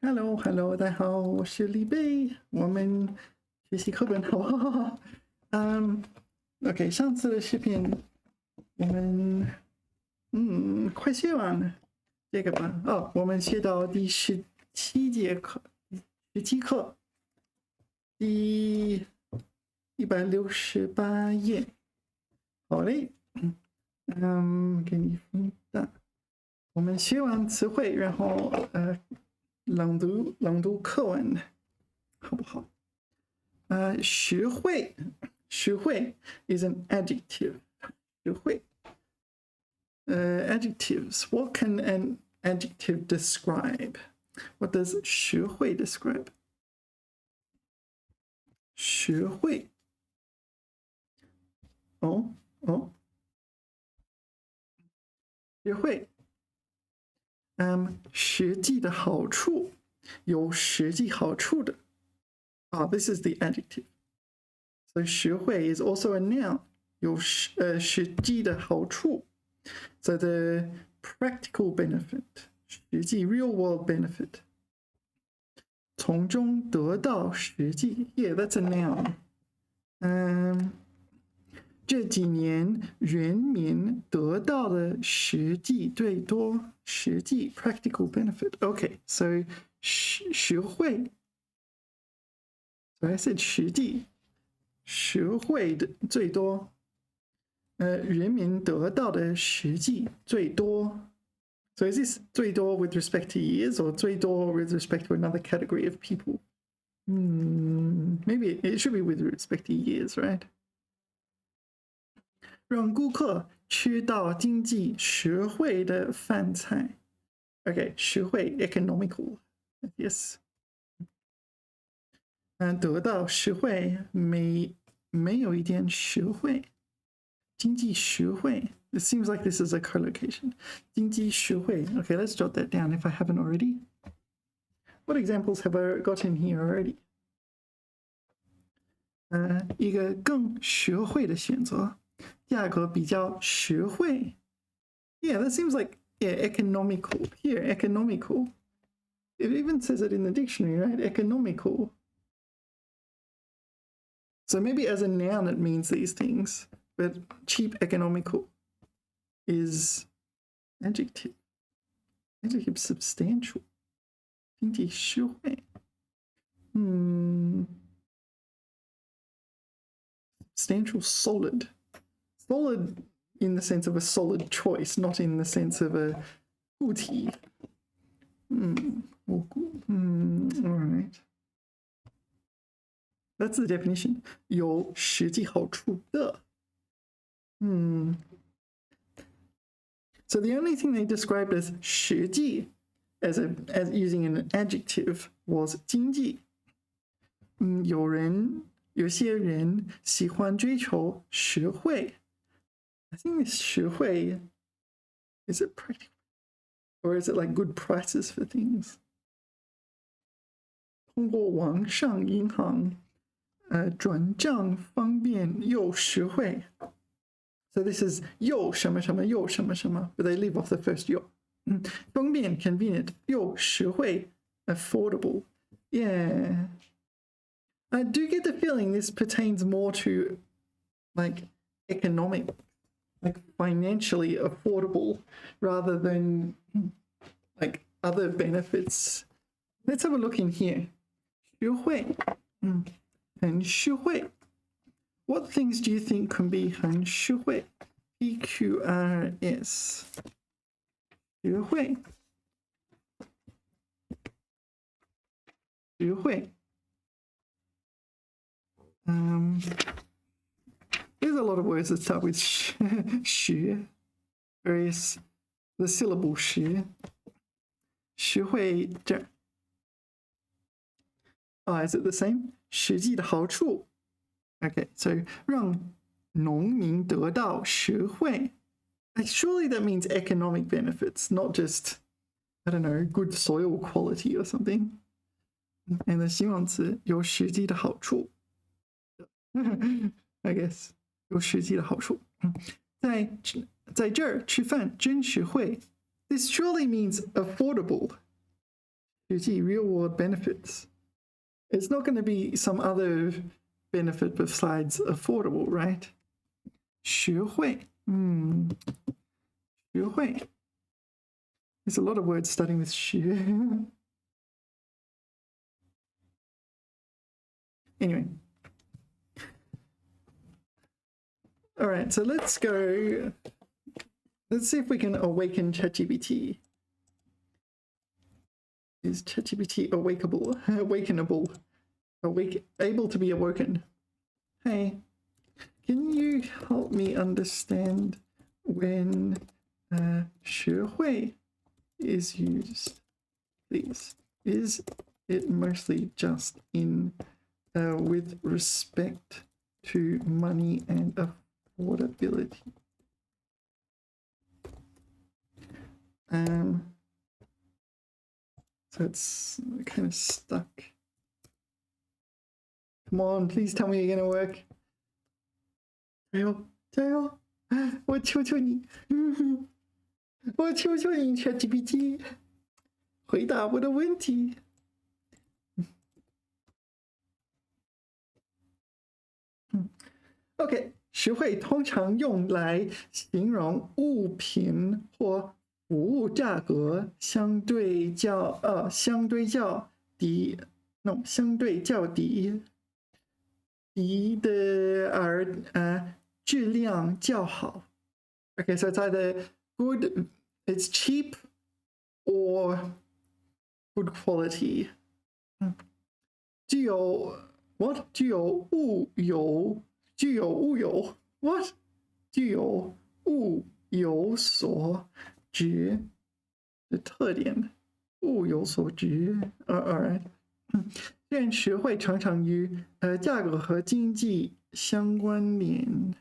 Hello，大家好，我是李贝，我们学习课本好不好？OK，上次的视频我们快学完了这个吧。哦，我们学到第17节课，17课，第168页。好嘞，给你分档。我们学完词汇，然后朗读课文，好不好？学会 is an adjective. 学会 adjectives. What can an adjective describe? What does 学会 describe? 学会学会实际的好处，有实际好处的。This is the adjective. So 学会 is also a noun. 有实际的好处。So the practical benefit, 实际 real world benefit. 从中得到实际 Yeah, that's a noun. 这几年人民得到的实际最多，实际 practical benefit. Okay, so 学会 So I said 实际学会的最多，人民得到的实际最多。So is this 最多 with respect to years or 最多 with respect to another category of people? Maybe it should be with respect to years, right? 让顾客吃到经济实惠的饭菜。Okay, 实惠 economical. Yes. 得到实惠没有一点实惠。经济实惠 It seems like this is a collocation. 经济实惠 Okay, let's jot that down if I haven't already. What examples have I got in here already? 一个更实惠的选择，价格比较实惠。Yeah, that seems like economical. Here, economical. It even says it in the dictionary, right? Economical. So maybe as a noun it means these things, but cheap, economical is adjective. Adjective substantial. 经济实惠。Substantial, solid. Solid in the sense of a solid choice, not in the sense of a 固体. All right. That's the definition. 有实际好处的. So the only thing they described as 实际 as using an adjective was 经济. 有些人喜欢追求实惠. I think this 实惠 is it practical or is it like good prices for things? 通过网上银行转账方便又实惠. So this is 又什么什么又什么什么 but they leave off the first 又. 方便 convenient 又实惠 affordable. Yeah. I do get the feeling this pertains more to like economic, like financially affordable rather than like other benefits. Let's have a look in here. 实惠 很实惠. What things do you think can be 很实惠? PQRS. 实惠. 实惠. There's a lot of words that start with 实. Various, the syllable 实. 实惠这. Is it the same? 实际的好处. Okay, so 让农民得到实惠. Surely that means economic benefits, not just, I don't know, good soil quality or something. And the 形容词有实际的好处. I guess 有实际的好处. 在这儿吃饭真实惠. This surely means affordable. real world benefits. It's not going to be some other benefit besides affordable, right? 学会. 学会. There's a lot of words starting with 学. Anyway. All right, so let's go. Let's see if we can awaken ChatGPT. Is ChatGPT awakenable, able to be awoken? Hey, can you help me understand when 学会 is used, please? Is it mostly just in with respect to money and affordability? So it's kind of stuck. Come on, please tell me you're gonna work. 加油，加油！我求求你，我求求你 ，ChatGPT， 回答我的问题。OK， 学会通常用来形容物品或服务价格相对较低的而质量较好。Okay, so it's either good, it's cheap, or good quality. 具有 what? 具有物有所值的特点，物有所值。Alright. 虽然学会常常与价格和经济相关联，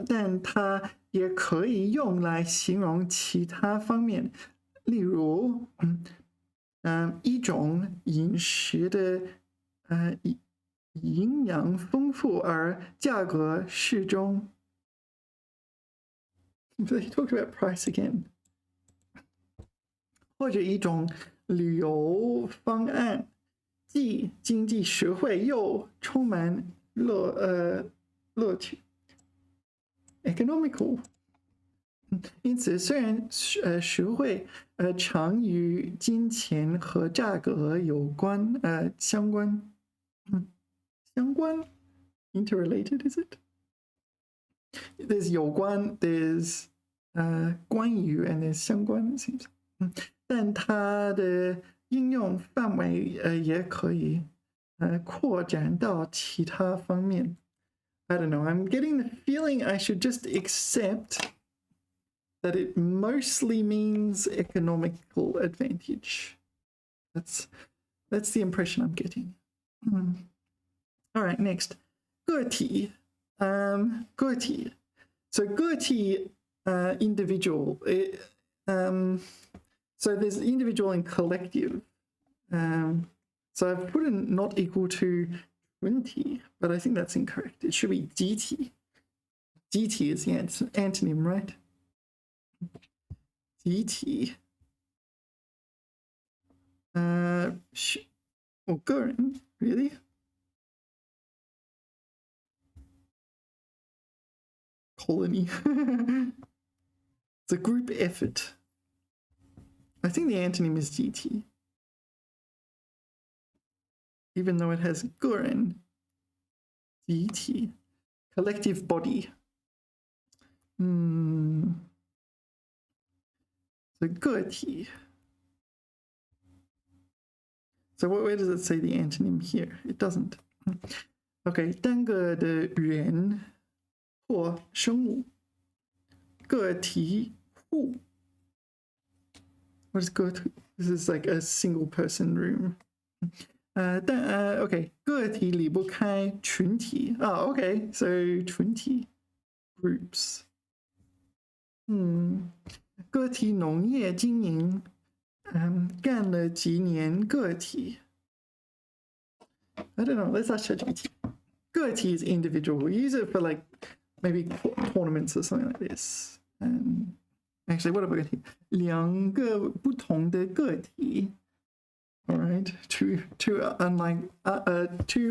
但它也可以用来形容其他方面，例如，一种饮食的营养丰富而价格适中。They talked about price again. 或者一种旅游方案，既经济实惠又充满乐趣。Economical. 因此，虽然实惠常与金钱和价格相关。Interrelated, is it? There's 有关 there's 关于 and there's 相关 it seems. 但它的应用范围也可以扩展到其他方面。I don't know, I'm getting the feeling I should just accept that it mostly means economical advantage. That's the impression I'm getting. All right, next. 个体. So 个体 individual. So there's individual and collective. So I've put in not equal to 20, but I think that's incorrect. It should be GT. GT is the antonym, right? GT. 个人 really? Colony. It's a group effort. I think the antonym is GT. Even though it has 个人 GT. Collective body. So 个体. So where does it say the antonym here? It doesn't. Okay, 单个的人或生物。个体户. What is 个体? This is like a single person room. Okay, 个体离不开群体. Oh, okay, so 群体 groups. 个体农业经营干了几年个体 I don't know, let's ask ChatGPT. 个体 is individual. We use it for like maybe tournaments or something like this. Actually, what have we got here? 两个不同的个体 All right, two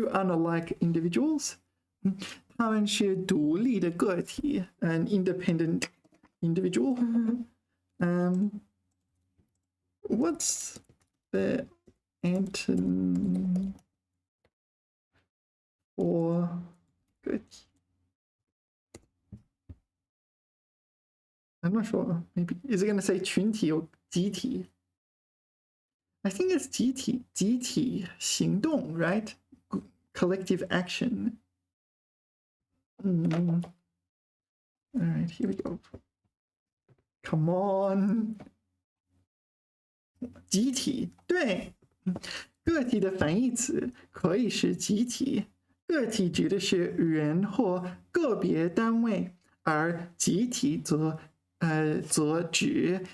unalike individuals. 他们是独立的个体 an independent individual. What's the antonym for 个体? I'm not sure. Maybe is it going to say 群体 or 集体? I think it's 集体行动, right? Collective action. All right, here we go. Come on. 集体，对，个体的反义词可以是集体。个体指的是人或个别单位，而集体则指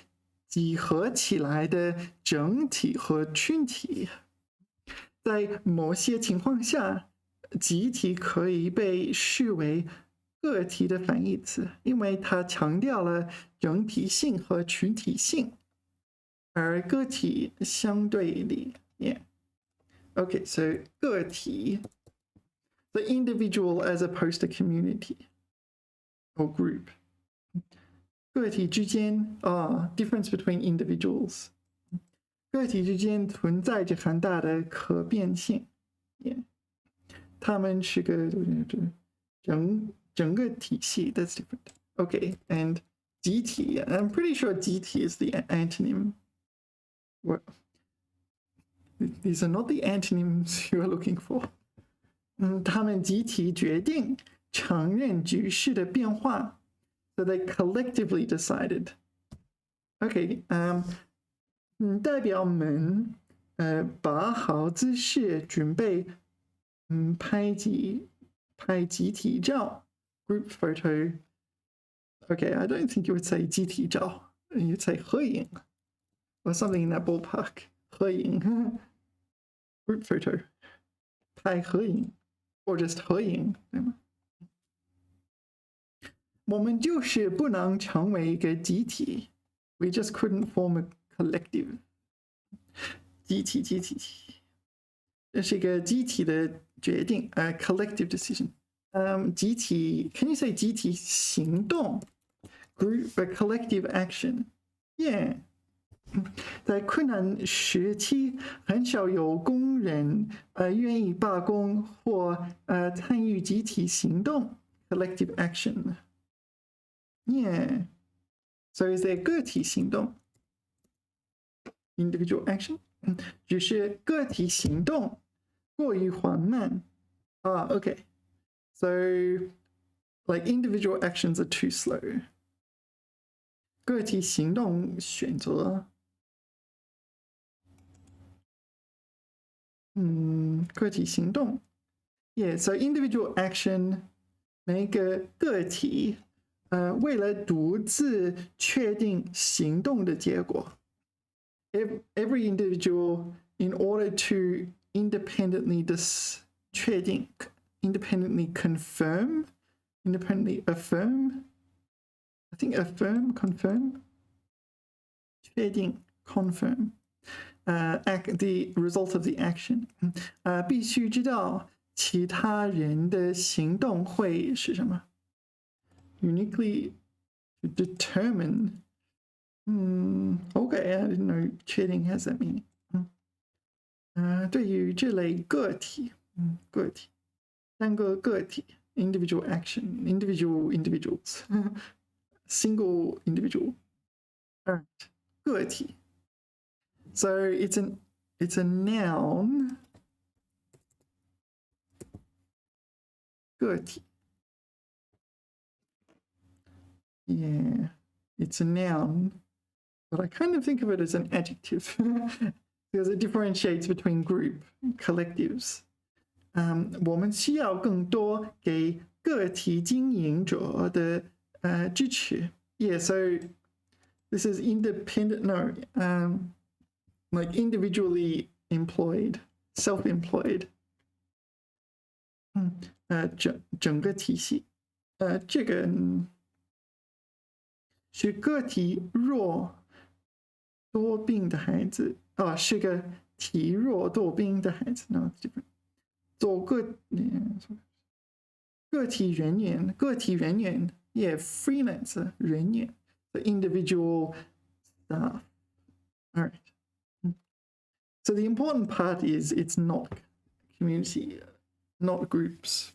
集合起来的整体和群体。在某些情况下，集体可以被视为个体的反义词，因为它强调了整体性和群体性，而个体相对立。Yeah. Okay, so 个体 the individual as opposed to community or group. 个体之间difference between individuals. 个体之间存在着很大的可变性。Yeah. 他们是个整个体系 that's different. Okay, and 集体 I'm pretty sure 集体 is the antonym. What? These are not the antonyms you are looking for. 他们集体决定承认局势的变化 so they collectively decided. Okay, 代表们摆好姿势准备拍集体照 group photo. Okay, I don't think you would say 集体照. You'd say 合影 or something in that ballpark. 合影 group photo. 拍合影 or just 合影，对吗？我们就是不能成为一个集体 We just couldn't form a collective. 集体这是一个集体的决定 a collective decision. 集体 Can you say 集体行动 Group a collective action. Yeah. 在困难时期，很少有工人愿意罢工或参与集体行动 collective action. Yeah. So is there 个体行动 individual action? 只是个体行动过于缓慢。Okay. So like individual actions are too slow. 个体行动选择个体行动 Yeah, so individual action 每个个体为了独自确定行动的结果 every individual in order to independently 确定 independently confirm independently affirm I think affirm confirm 确定 confirm the result of the action 必须知道其他人的行动会是什么 uniquely determine okay I didn't know 确定 has that meaning 对于这类个体个体单个个体 individual action individuals single individual 个体 So it's a noun 个体 Yeah, it's a noun, but I kind of think of it as an adjective because it differentiates between group and collectives. 我们需要更多给个体经营者的支持 Yeah, so this is independent, no, like individually employed, self-employed. 整个体系这个是个体弱多病的孩子是个体弱多病的孩子 ，no it's different。做个体人员，yeah freelancer 人员 the individual staff. All right. So the important part is it's not community, not groups,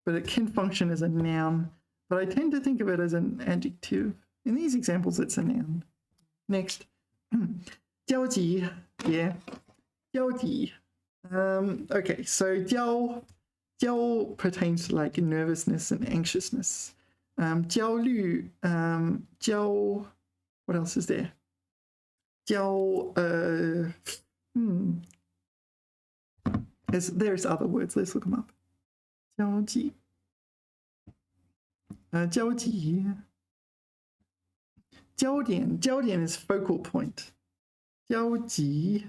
but it can function as a noun. But I tend to think of it as an adjective. In these examples, it's a noun. Next, 交集, yeah, 交集. Okay, so 交 pertains to like nervousness and anxiousness. 焦虑, what else is there? there's other words. Let's look them up. 交集. 交集. 焦点 is focal point. 交集.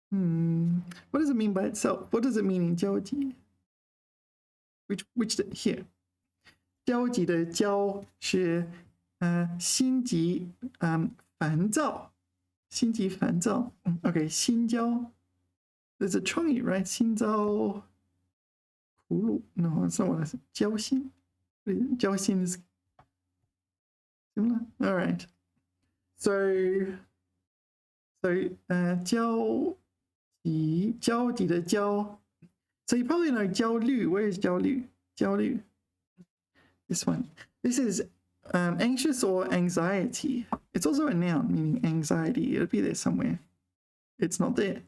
What does it mean by itself? What does it mean in 交集? Which here? 交集的交是心急烦躁. 心急烦躁. Okay, 心焦. There's a 创意, right? 心焦苦鲁. No, that's not what I said. 交心. 交心 is similar. All right. So 交集的交. So you probably know 焦虑. Where is 焦虑? 焦虑. This one. This is anxious or anxiety. It's also a noun meaning anxiety. It'll be there somewhere. It's not there.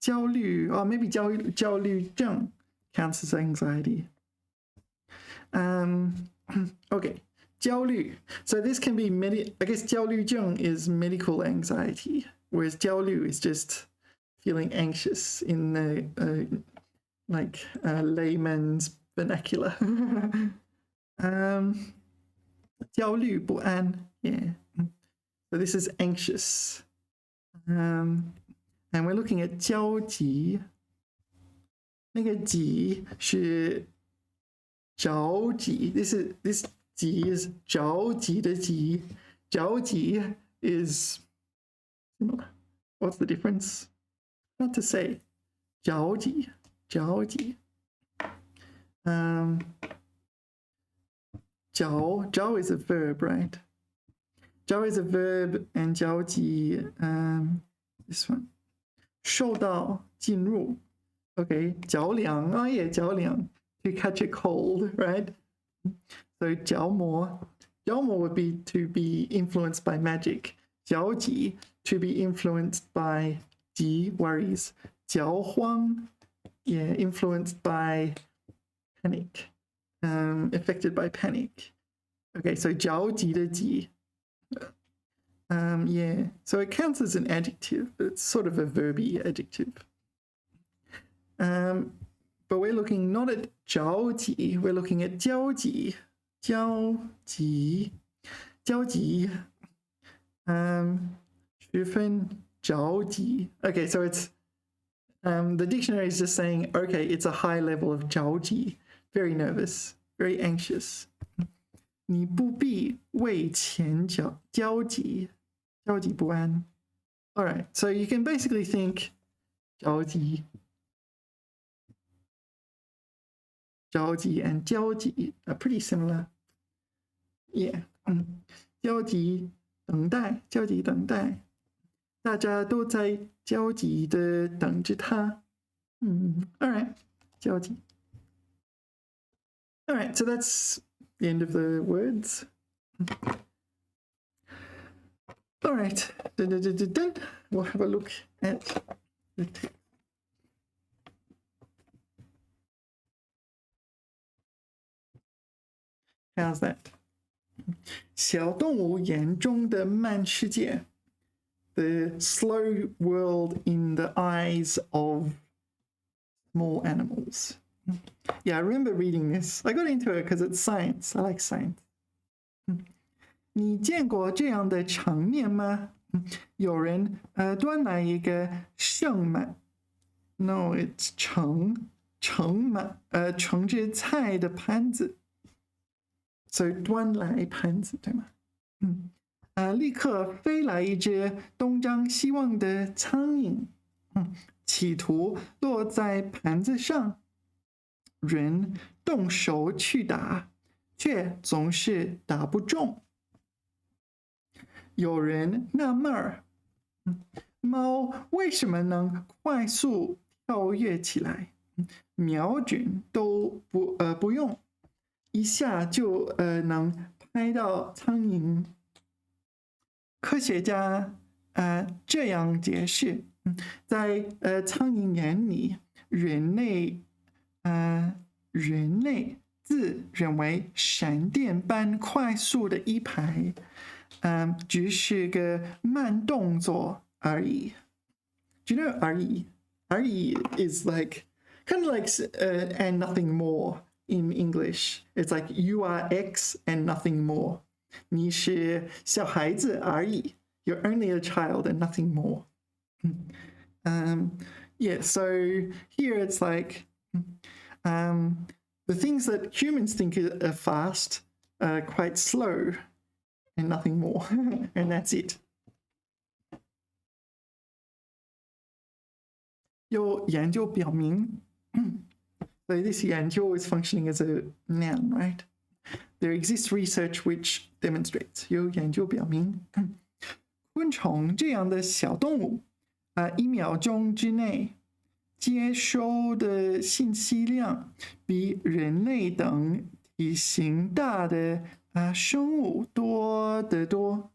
焦虑, or maybe 焦虑症 counts as anxiety. Okay, 焦虑. So this can be I guess 焦虑症 is medical anxiety, whereas 焦虑 is just feeling anxious in the layman's vernacular. 焦虑不安, yeah. So this is anxious. And we're looking at 交集. 那个集是着急. This 急 is 着急的急. 着急 is similar. What's the difference? Not to say. 着急. 着急. 着 is a verb, right? 着 is a verb, and 着急, this one. 受到进入. Okay, 着凉. Oh yeah, 着凉. To catch a cold, right? So 着魔. 着魔 would be to be influenced by magic. 着急 to be influenced by 急 worries. 着慌, yeah, influenced by panic. Affected by panic. Okay, so 着急的急. Yeah, so it counts as an adjective, but it's sort of a verby adjective. But we're looking not at 着急, we're looking at 交集. 交集. 交集. 十分着急. Okay, so it's the dictionary is just saying, okay, it's a high level of 着急, very nervous, very anxious. 你不必为钱焦急不安. All right, so you can basically think 着急 and 焦急 are pretty similar. Yeah. 焦急等待大家都在焦急的等着他. All right, 焦急. All right, so that's the end of the words. All right, we'll have a look at the text. How's that? 小动物眼中的慢世界. The slow world in the eyes of small animals. Yeah, I remember reading this. I got into it because it's science. I like science. 你见过这样的场面吗？有人端来一个盛满 ，no, it's 盛着菜的盘子。So 端来盘子对吗？立刻飞来一只东张西望的苍蝇。蝇，企图落在盘子上。人动手去打，却总是打不中。有人纳闷儿，猫为什么能快速跳跃起来？瞄准都不用，一下就能拍到苍蝇。科学家这样解释，在苍蝇眼里，人类自认为闪电般快速的一拍，只是个慢动作而已。Do you know 而已？而已 is like kind of like and nothing more in English. It's like you are X and nothing more. 你是小孩子而已。You're only a child and nothing more. Yeah, so here it's like the things that humans think are fast are quite slow and nothing more. And that's it. 有研究表明 so this 研究 is functioning as a noun, right? There exists research which demonstrates 有研究表明昆虫这样的小动物1秒钟之内接收的信息量比人类等体型大的生物多得多。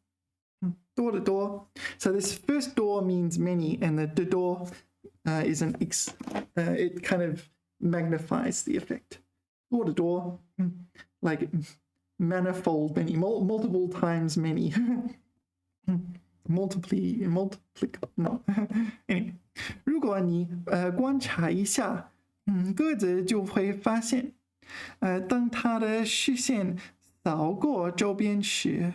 多得多。So this first 多 means many, and the 多is an X. It kind of magnifies the effect. 多得多 like manifold many, multiple times many. No. Anyway, 如果你观察一下鸽子就会发现当它的视线扫过周边时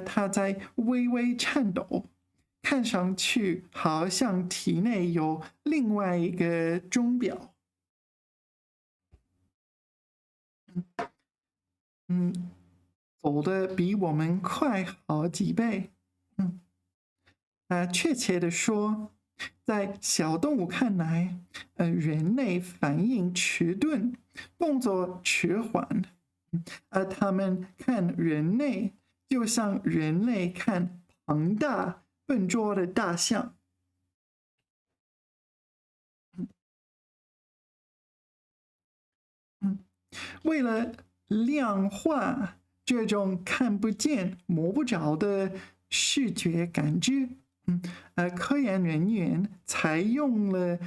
它在微微颤抖，看上去好像体内有另外一个钟表。走得比我们快好几倍。确切的说，在小动物看来，人类反应迟钝，动作迟缓，他们看人类就像人类看庞大笨拙的大象。为了量化这种看不见、摸不着的视觉感知，科研人员采用了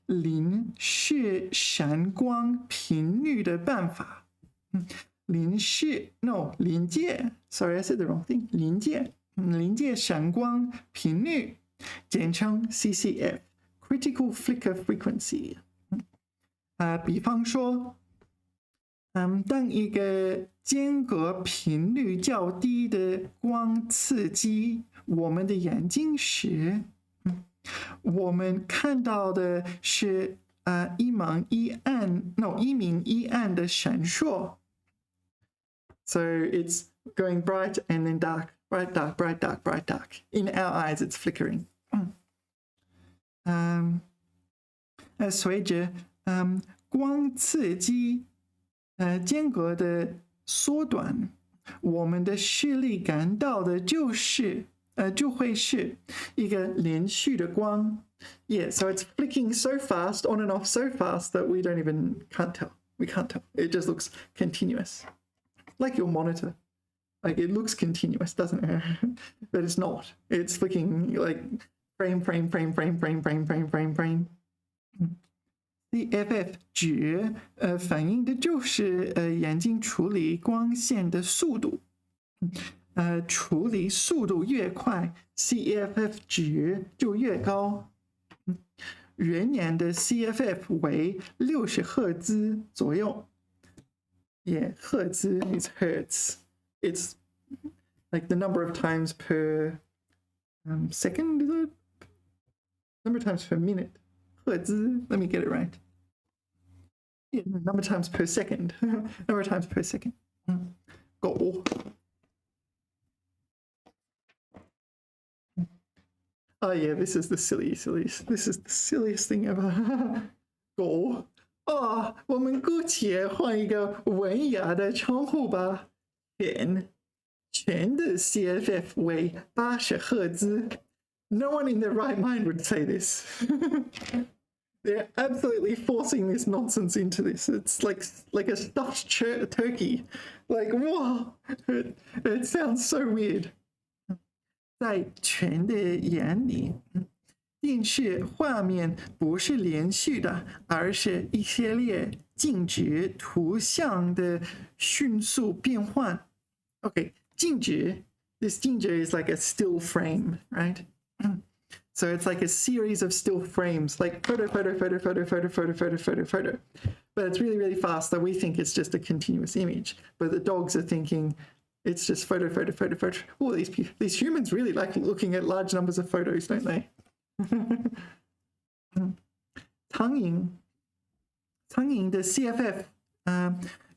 临视闪光频率的办法。临界 ，sorry I said the wrong thing， 临界闪光频率，简称 CCF，Critical Flicker Frequency。比方说，当一个间隔频率较低的光刺激我们的眼睛时，我们看到的是一明一暗的闪烁。So it's going bright and then dark, bright, dark, bright, dark, bright, dark. In our eyes, it's flickering. 随着光刺激间隔的缩短，我们的视力感到的就会是一个连续的光。Yeah, so it's flicking so fast, on and off so fast that we can't tell. We can't tell. It just looks continuous. Like your monitor. Like it looks continuous, doesn't it? But it's not. It's flicking like frame. CFF 值反映的就是眼睛处理光线的速度。处理速度越快 ，CFF 值就越高。人眼的 CFF 为60赫兹左右。Yeah, 赫兹 is hertz. It's like the number of times per second, is it? Number of times per minute. 赫兹 let me get it right. Yeah, number of times per second. Number of times per second. Go. Oh yeah, this is the silliest. This is the silliest thing ever. 狗哦，我们姑且换一个文雅的称呼吧。全的 CFF 为80赫兹。No one in their right mind would say this. They're absolutely forcing this nonsense into this. It's like a stuffed turkey. Like, whoa, it sounds so weird. 在全的眼里，电视画面不是连续的，而是一系列静止图像的迅速变换。Okay, 静止, this 静止 is like a still frame, right? So it's like a series of still frames, like photo. But it's really, really fast, so we think it's just a continuous image. But the dogs are thinking it's just photo. Oh, these humans really like looking at large numbers of photos, don't they? 苍蝇的 CFF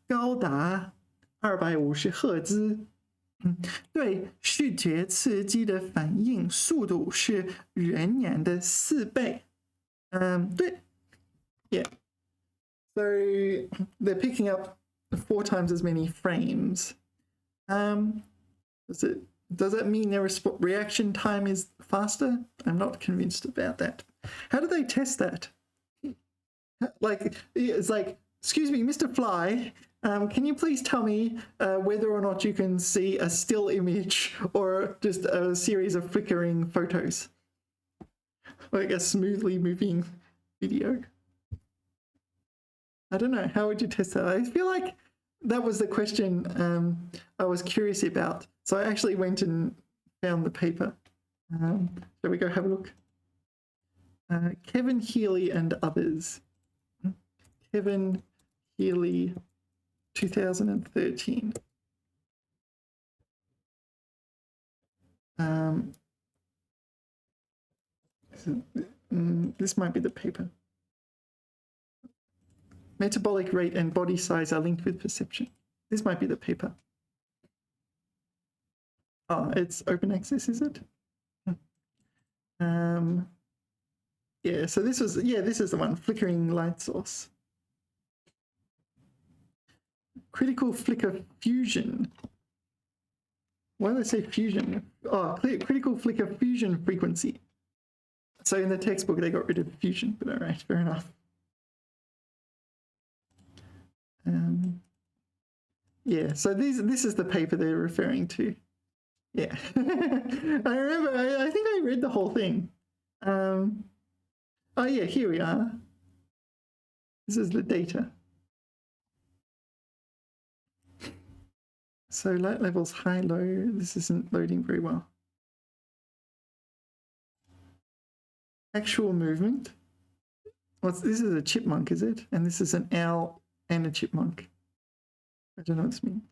高达250赫兹。对视觉刺激的反应速度是人眼的4倍。对 ，yeah. So they're picking up 4 times as many frames. Does that mean their reaction time is faster? I'm not convinced about that. How do they test that? Like, it's like, excuse me, Mr. Fly, can you please tell me whether or not you can see a still image or just a series of flickering photos? Like a smoothly moving video? I don't know. How would you test that? I feel like that was the question I was curious about. So I actually went and found the paper. Shall we go have a look? Kevin Healy and others. Kevin Healy, 2013. This might be the paper. Metabolic rate and body size are linked with perception. This might be the paper. Oh, it's open access, is it? Yeah, so this is the one, flickering light source. Critical flicker fusion. Why did I say fusion? Oh, critical flicker fusion frequency. So in the textbook, they got rid of fusion, but all right, fair enough. Yeah, so this is the paper they're referring to. Yeah, I remember, I think I read the whole thing. Oh yeah, here we are. This is the data. So light levels high, low. This isn't loading very well. Actual movement. This is a chipmunk, is it? And this is an owl and a chipmunk. I don't know what this means.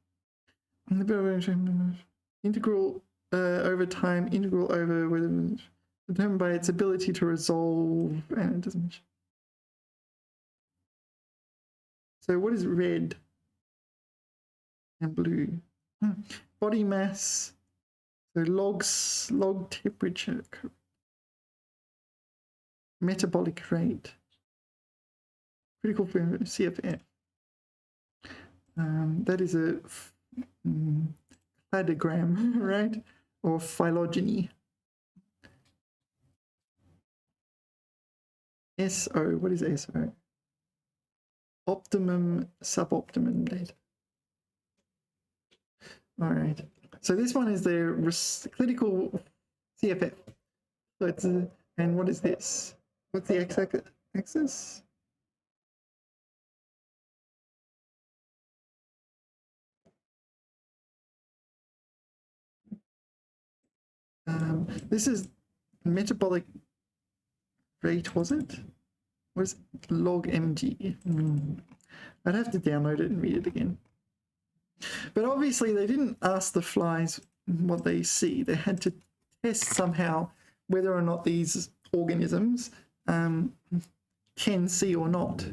Integral over time, integral over whether determined by its ability to resolve, and it doesn't. So what is red and blue? Body mass, so log temperature, metabolic rate, critical CFF. That is a cladogram, right? Or phylogeny. SO, what is SO? Optimum, suboptimum data. All right. So this one is the clinical CFF. So it's and what is this? What's the x-axis? This is metabolic rate, was it? What is it? Log mg? I'd have to download it and read it again. But obviously they didn't ask the flies what they see. They had to test somehow whether or not these organisms can see or not,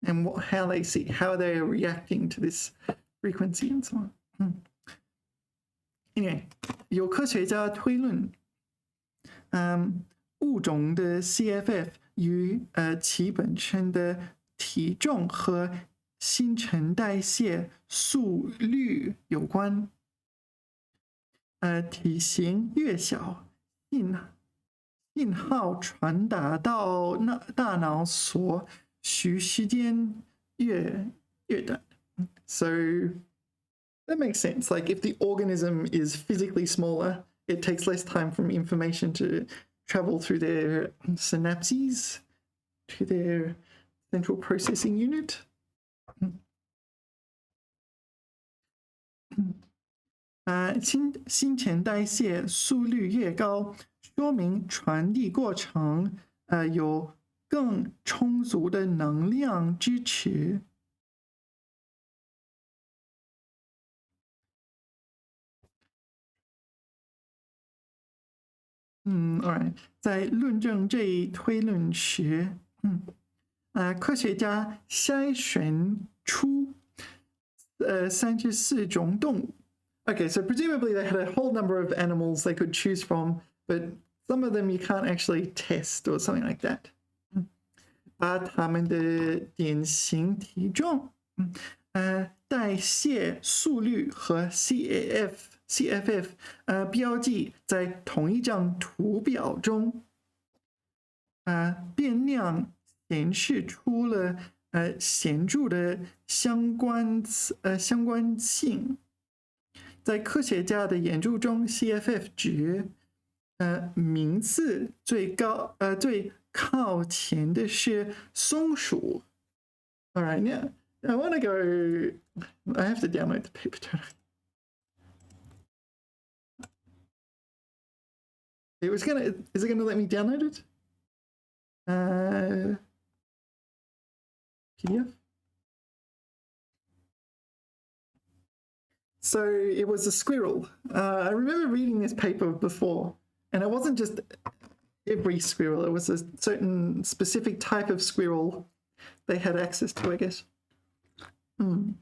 and how they see, how they are reacting to this frequency and so on. Anyway, 有科学家推论物种的 CFF 与其本身的体重和新陈代谢速率有关。体型越小，信号传达到大脑所需时间越短。So that makes sense. Like if the organism is physically smaller, it takes less time for information to travel through their synapses to their central processing unit. 新陈代谢速率越高，说明传递过程有更充足的能量支持。Alright， 在论证这一推论时，科学家筛选出34种动物。Okay, so presumably they had a whole number of animals they could choose from, but some of them you can't actually test or something like that. 把它们的典型体重、代谢速率和 CFF 标记在同一张图表中，变量显示出了显著的相关性。在科学家的研究中 ，CFF 值名次最靠前的是松鼠。All right, now I want to go. I have to download the paper. Is it gonna let me download it? PDF. So it was a squirrel. I remember reading this paper before, and it wasn't just every squirrel. It was a certain specific type of squirrel they had access to, I guess. All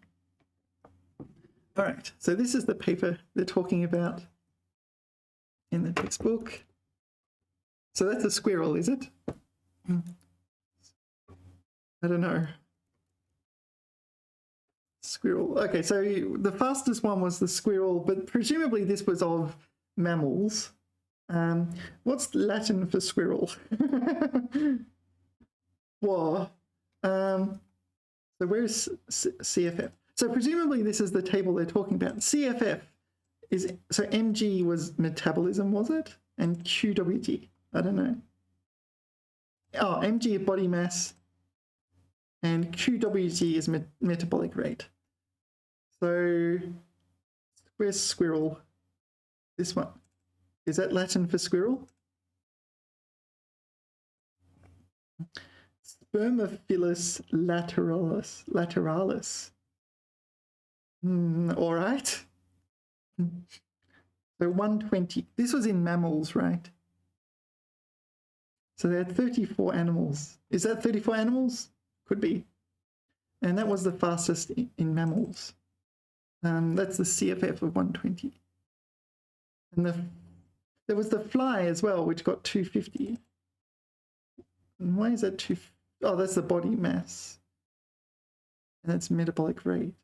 right, so this is the paper they're talking about in the textbook. So that's a squirrel, is it? I don't know. Squirrel. Okay, so the fastest one was the squirrel, but presumably this was of mammals. What's Latin for squirrel? Well, so where's CFF? So presumably this is the table they're talking about. CFF is, so mg was metabolism, was it? And QWG, I don't know. Oh, mg body mass and QWG is metabolic rate. So where's squirrel? This one. Is that Latin for squirrel? Spermophilus lateralis. All right. So 120. This was in mammals, right? So they had 34 animals. Is that 34 animals? Could be. And that was the fastest in mammals. That's the CFF of 120. And there was the fly as well, which got 250. And why is that 250? Oh, that's the body mass. And that's metabolic rate.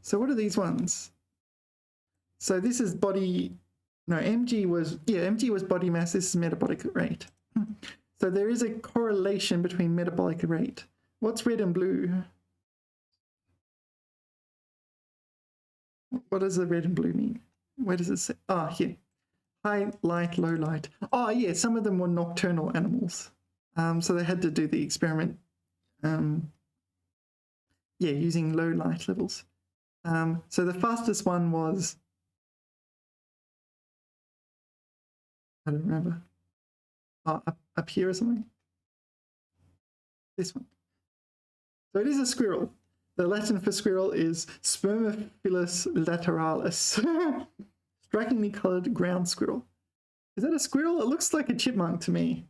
So what are these ones? So this is body, no, mg was body mass, this is metabolic rate. So there is a correlation between metabolic rate. What's red and blue? What does the red and blue mean? Where does it say? Ah, here. High light, low light. Oh, yeah, some of them were nocturnal animals. So they had to do the experiment, using low light levels. So the fastest one was, I don't remember, up here or something. This one. So it is a squirrel. The Latin for squirrel is Spermophilus lateralis. Strikingly colored ground squirrel. Is that a squirrel? It looks like a chipmunk to me.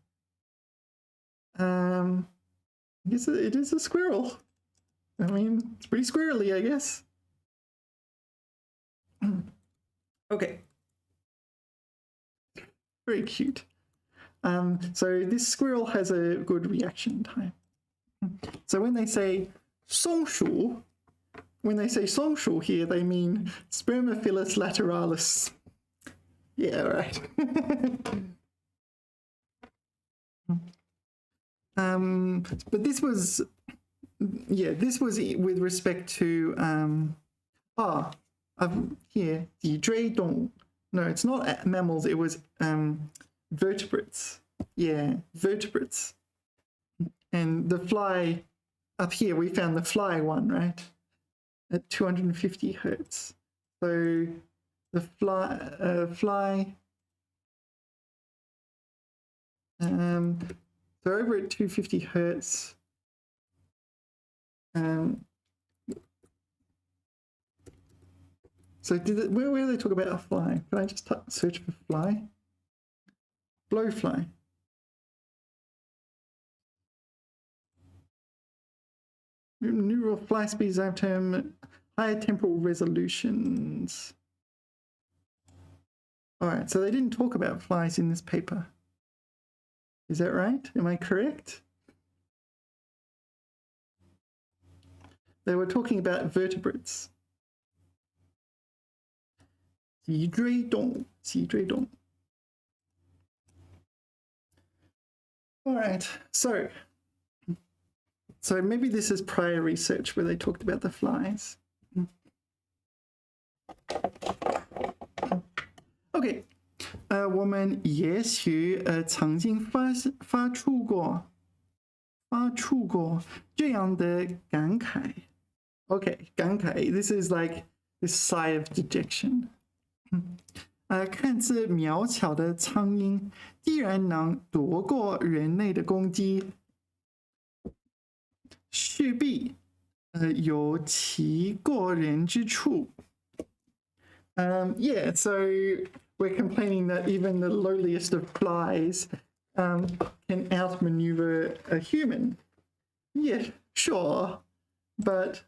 I guess it is a squirrel. I mean, it's pretty squirrely, I guess. Okay, Very cute. So this squirrel has a good reaction time. So when they say 松鼠, when they say 松鼠 here, they mean Spermophilus lateralis. Yeah, right. But this was, this was with respect to, here, 脊椎动物. No, it's not mammals, it was vertebrates. Yeah, vertebrates. And the fly, up here, we found the fly one, right? At 250 hertz. So the fly, so over at 250 hertz, so where do they talk about a fly? Can I just search for fly? Blowfly. Neural fly speeds have term higher temporal resolutions. All right, so they didn't talk about flies in this paper. Is that right? Am I correct? They were talking about vertebrates. 脊椎动物, 脊椎动物. All right, so maybe this is prior research where they talked about the flies. Okay, 我们也许曾经发出过这样的感慨. Okay, 感慨, this is like this sigh of dejection. 看似渺小的苍蝇，既然能躲过人类的攻击，势必有其过人之处。Yeah, so we're complaining that even the lowliest of flies can outmaneuver a human. Yeah, sure, but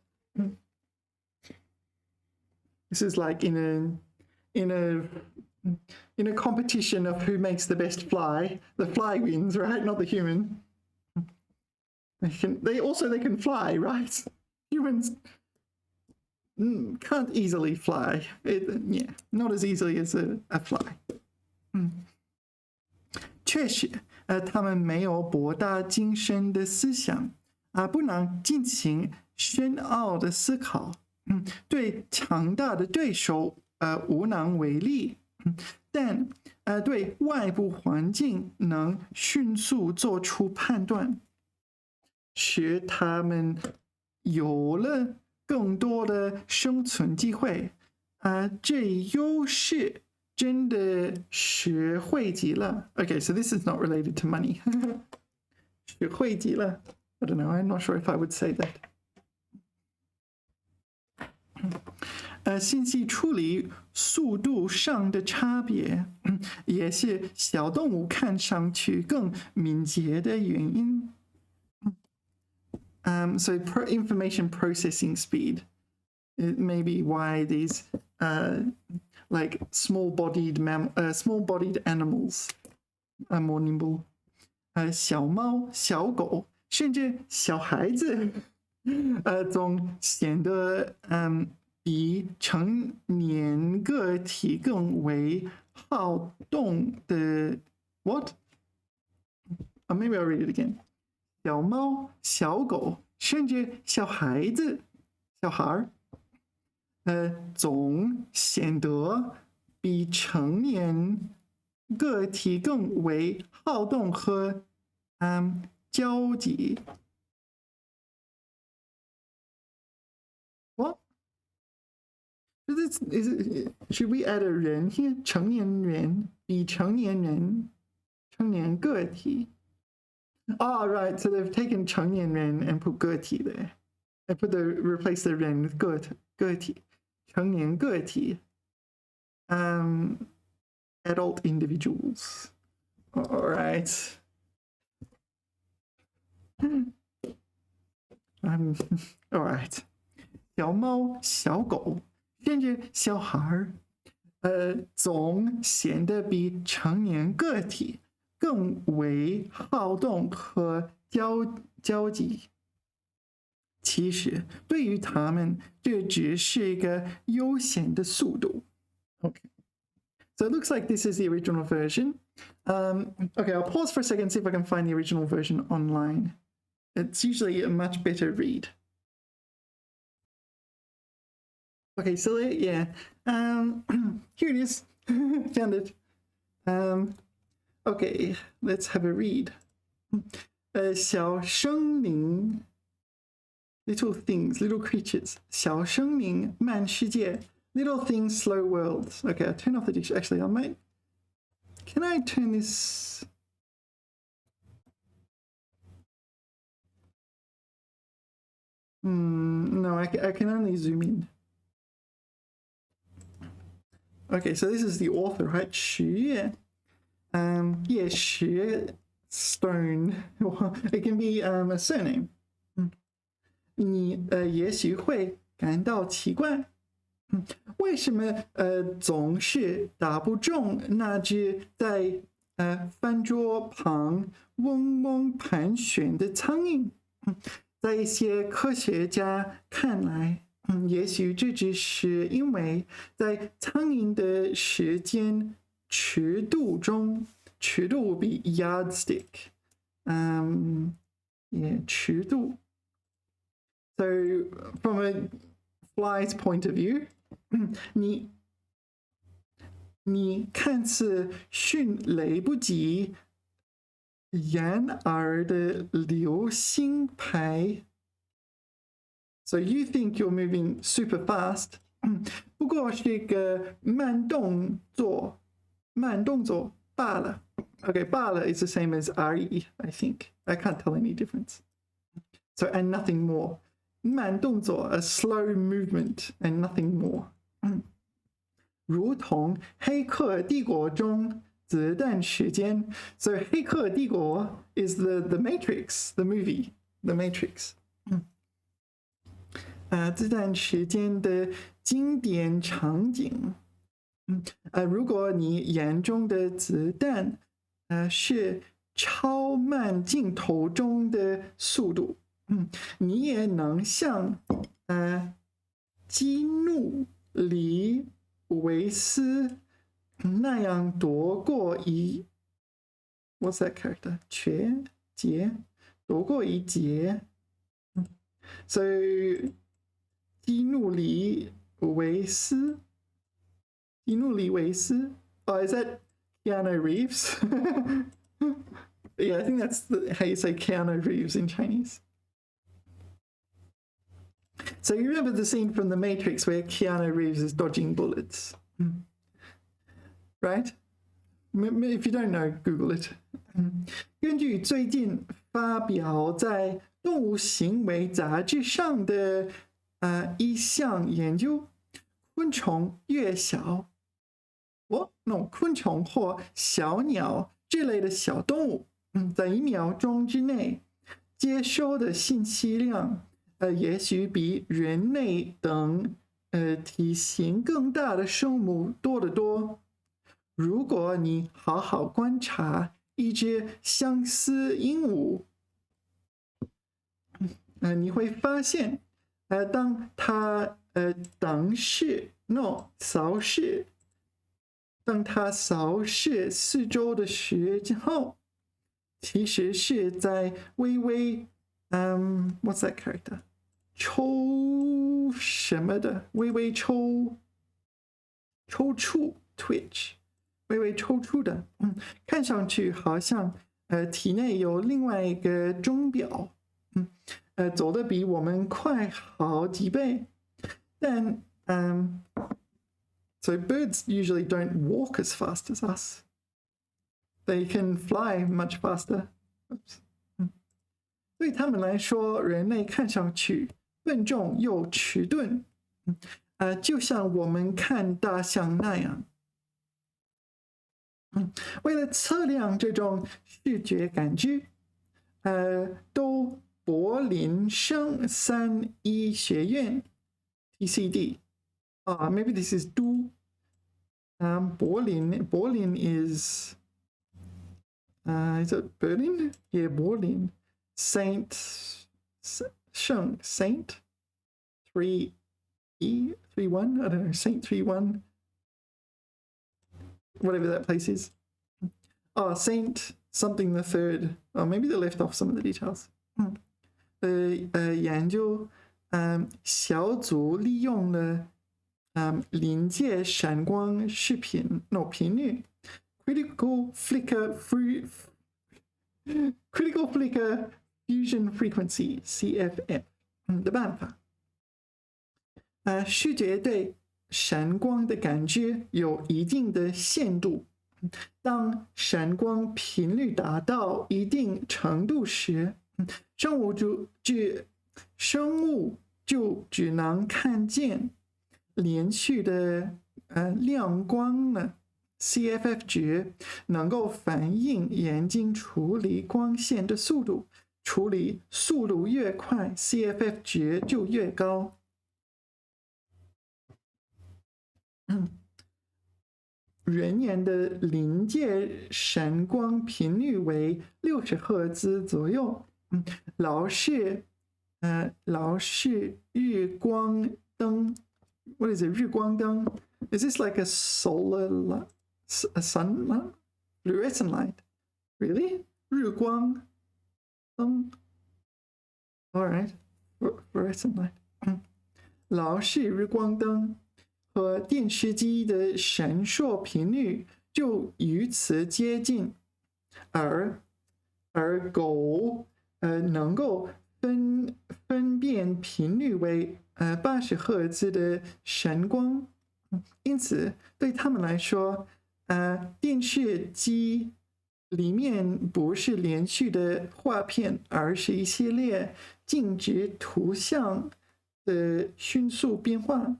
this is like in a competition of who makes the best fly. The fly wins, right? Not the human. They can fly, right? Humans can't easily fly. Yeah, not as easily as a fly. 确实，他们没有博大精深的思想，不能进行深奥的思考，对强大的对手无能为力，但对外部环境能迅速做出判断，使他们有了更多的生存机会。这优势真的是汇集了。Okay, so this is not related to money. 是汇集了。I don't know, I'm not sure if I would say that. 信息处理速度上的差别，也是小动物看上去更敏捷的原因。So information processing speed, it may be why these like small-bodied animals are more nimble. 小猫、小狗，甚至小孩子，总显得比成年个体更为好动的。What? Maybe I'll read it again. 小猫、小狗，甚至小孩子、小孩，总显得比成年个体更为好动和交集。What? Should we add a 人 here? 成年人比成年人，成年个体。Oh, right. So they've taken 成年人 and put 个体 there. I replace the 人 with 个体，成年个体。Adult individuals. All right. All right. 小猫、小狗，甚至小孩，总显得比成年个体更为好动和焦急。其实对于他们，这只是一个悠闲的速度。Okay. So it looks like this is the original version. Okay, I'll pause for a second, see if I can find the original version online. It's usually a much better read. Okay, so yeah, here it is. Found it. Okay, let's have a read. 小生灵 little things, little creatures. 小生灵慢世界 little things, slow worlds. Okay, I'll turn off the dictionary. Actually, I might. Can I turn this? No, I can only zoom in. Okay, so this is the author, right? 十月 yeah, 十 stone. It can be a surname. 你也许会感到奇怪，为什么总是打不中那只在饭桌旁嗡嗡盘旋的苍蝇？在一些科学家看来，也许这只是因为在苍蝇的时间尺度中，尺度比 yardstick， 尺度。So from a fly's point of view, 你看似迅雷不及掩耳的流星拍。So you think you're moving super fast. 不过是个慢动作罢了。Okay, 罢了 is the same as re, I think. I can't tell any difference. So, and nothing more. 慢动作 a slow movement and nothing more. 如同黑客帝国中子弹时间 So 黑客帝国 is the Matrix, the movie, the Matrix. 子弹时间的经典场景。如果你眼中的子弹是超慢镜头中的速度，你也能像基努里维斯那样夺过一 What's that character? 夺过一劫。So 基努里维斯 Oh, is that Keanu Reeves? Yeah, I think that's how you say Keanu Reeves in Chinese. So you remember the scene from The Matrix where Keanu Reeves is dodging bullets, right? If you don't know, Google it. 根据最近发表在《动物行为》杂志上的一项研究，昆虫越小，昆虫或小鸟这类的小动物，在1秒钟之内接收的信息量，也许比人类等体型更大的生物多得多。如果你好好观察一只相思鹦鹉，你会发现，当它扫视四周的时候，其实是在微微what's that character？ 抽什么的，微微抽搐 twitch， 微微抽搐的，看上去好像体内有另外一个钟表，走得比我们快好几倍，但So birds usually don't walk as fast as us. They can fly much faster. Oops. 对他们来说，人类看上去笨重又迟钝，就像我们看大象那样。为了测量这种视觉感知，都柏林生三医学院 TCD maybe this is do Berlin is it Berlin? Yeah, Berlin. Saint 3E 31. I don't know, Saint 31. Whatever that place is. Oh, Saint something the third. Oh, maybe they left off some of the details. 研究小组利用了临界闪光视频频率 critical flicker fusion frequency CFF 的办法。视觉对闪光的感知有一定的限度。当闪光频率达到一定程度时，生物就只能看见连续的亮光呢。CFF 值能够反映眼睛处理光线的速度，处理速度越快 ，CFF 值就越高。人眼的临界闪光频率为60赫兹左右。老式日光灯 ，What is it？ 日光灯 ？Is this like a solar a sun light? Fluorescent light? Really? 日光灯 ？All right, fluorescent light. 老式日光灯。和电视机的闪烁频率就与此接近，而狗能够分辨频率为80赫兹的闪光，因此对他们来说，电视机里面不是连续的画片，而是一系列静止图像的迅速变化。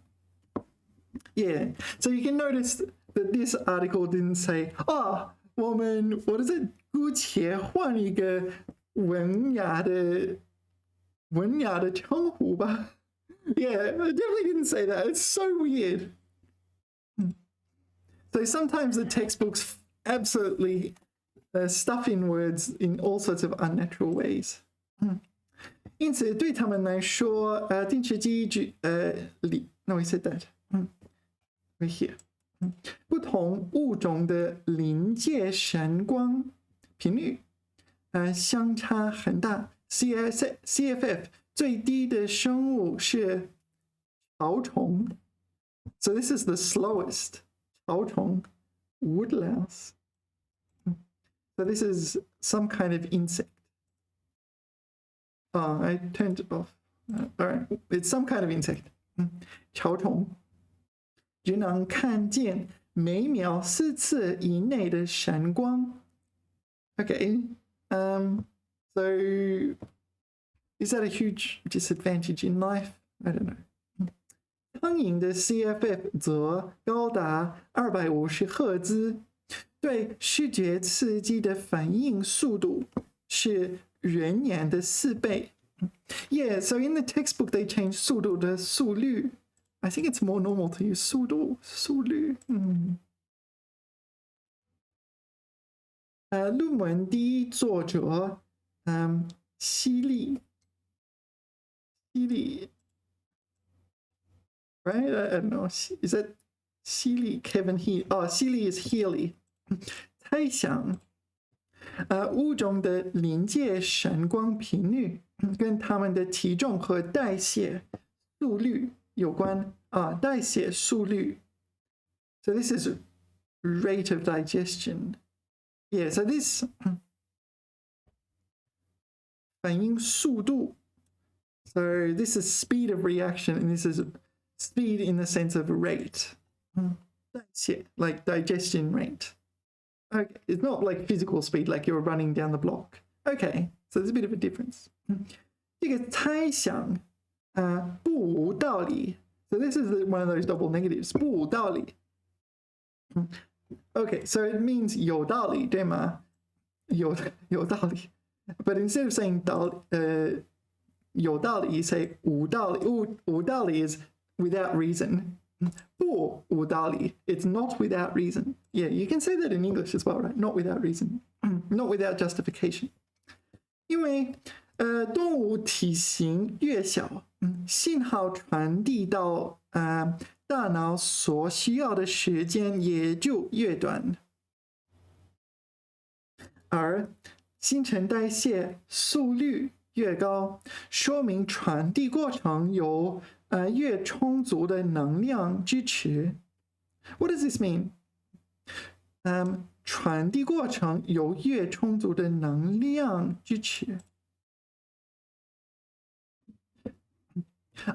Yeah, so you can notice that this article didn't say, oh, 我们 what is it? 姑且换一个文雅的称呼吧。Yeah, I definitely didn't say that. It's so weird. So sometimes the textbooks absolutely stuff in words in all sorts of unnatural ways. 因此对他们来说，电视机no, I said that. Right here. 不同物种的临界闪光频率相差很大。CFF 最低的生物是潮虫 ，so this is the slowest 潮虫 wood louse. So this is some kind of insect. Oh, I turned it off. All right, it's some kind of insect. 潮虫。只能看见每秒4次以内的闪光。Okay, so is that a huge disadvantage in life? I don't know. 苍蝇的 CFF 则高达250赫兹，对视觉刺激的反应速度是人眼的4倍。Yeah, so in the textbook they changed 速度的速率。I think it's more normal to use 速率。论文第一作者，西利 ，right? I don't know. Is that 西利 Kevin He? Oh, 西利 is Healy. 猜想，物种的临界闪光频率跟它们的体重和代谢速率。有关代谢速率 ，so this is rate of digestion. Yeah, so this 反应速度 so this is speed of reaction, and this is speed in the sense of rate. 代谢 like digestion rate. Okay, it's not like physical speed, like you're running down the block. Okay, so there's a bit of a difference. 这个猜想。不无道理 So this is one of those double negatives. 不无道理 Okay, so it means 有道理，对吗？有道理 But instead of saying 有道理, you say 无道理。无道理 is without reason. 不无道理. It's not without reason. Yeah, you can say that in English as well, right? Not without reason. Not without justification. 因为动物体型越小，信号传递到大脑所需要的时间也就越短，而新陈代谢速率越高，说明传递过程有越充足的能量支持。What does this mean? 传递过程有越充足的能量支持。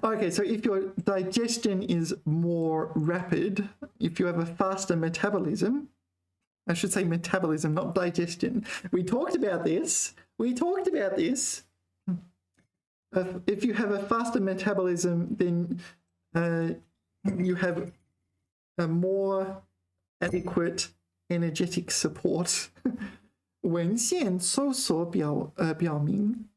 Okay, so if your digestion is more rapid, if you have a faster metabolism, I should say metabolism, not digestion. We talked about this. If you have a faster metabolism, then you have a more adequate energetic support. 文献搜索表明。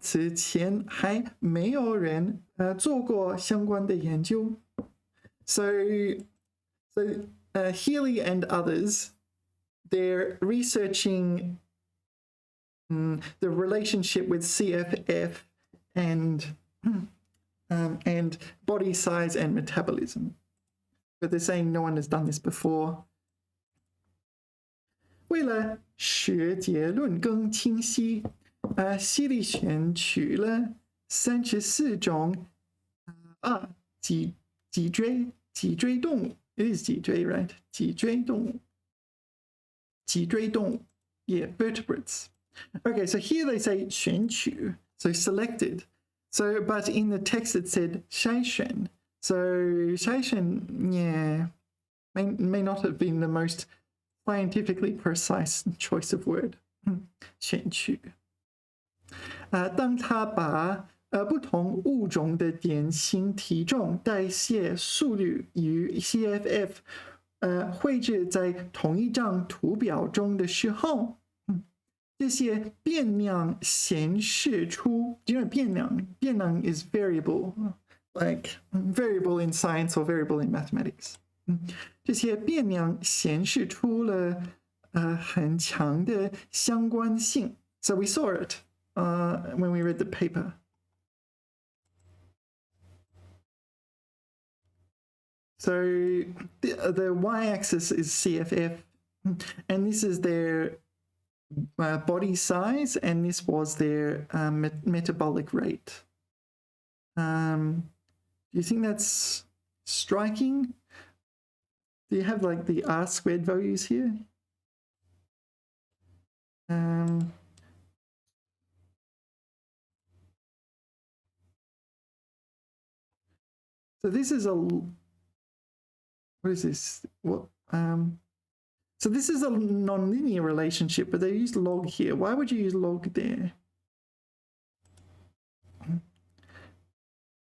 此前还没有人做过相关的研究。So Healy and others, they're researching the relationship with CFF and body size and metabolism. But they're saying no one has done this before. 为了使结论更清晰，希利选取了34种脊椎动物。It is 脊椎 right? 脊椎动物 Yeah, vertebrates. Okay, so here they say 选取 so selected. So, but in the text it said 筛选. So 筛选 yeah, may not have been the most scientifically precise choice of word. 选取当他把不同物种的典型体重、代谢速率与 CFF 绘制在同一张图表中的时候，这些变量显示出，因为变量 is variable, like variable in science or variable in mathematics. 这些变量显示出了很强的相关性。So we saw it when we read the paper. So the y-axis is CFF, and this is their body size, and this was their metabolic rate. Do you think that's striking? Do you have like the R squared values here? So this is what is this? What so this is a nonlinear relationship, but they use log here. Why would you use log there?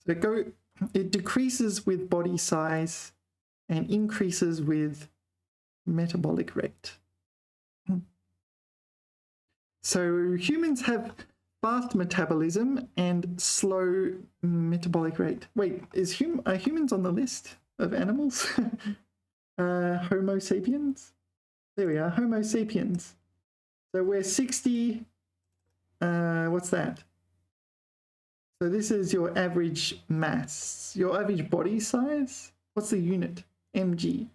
So it decreases with body size and increases with metabolic rate. So humans have fast metabolism and slow metabolic rate. Wait, are humans on the list of animals? Homo sapiens? There we are, Homo sapiens. So we're 60, what's that? So this is your average mass, your average body size. What's the unit? mg,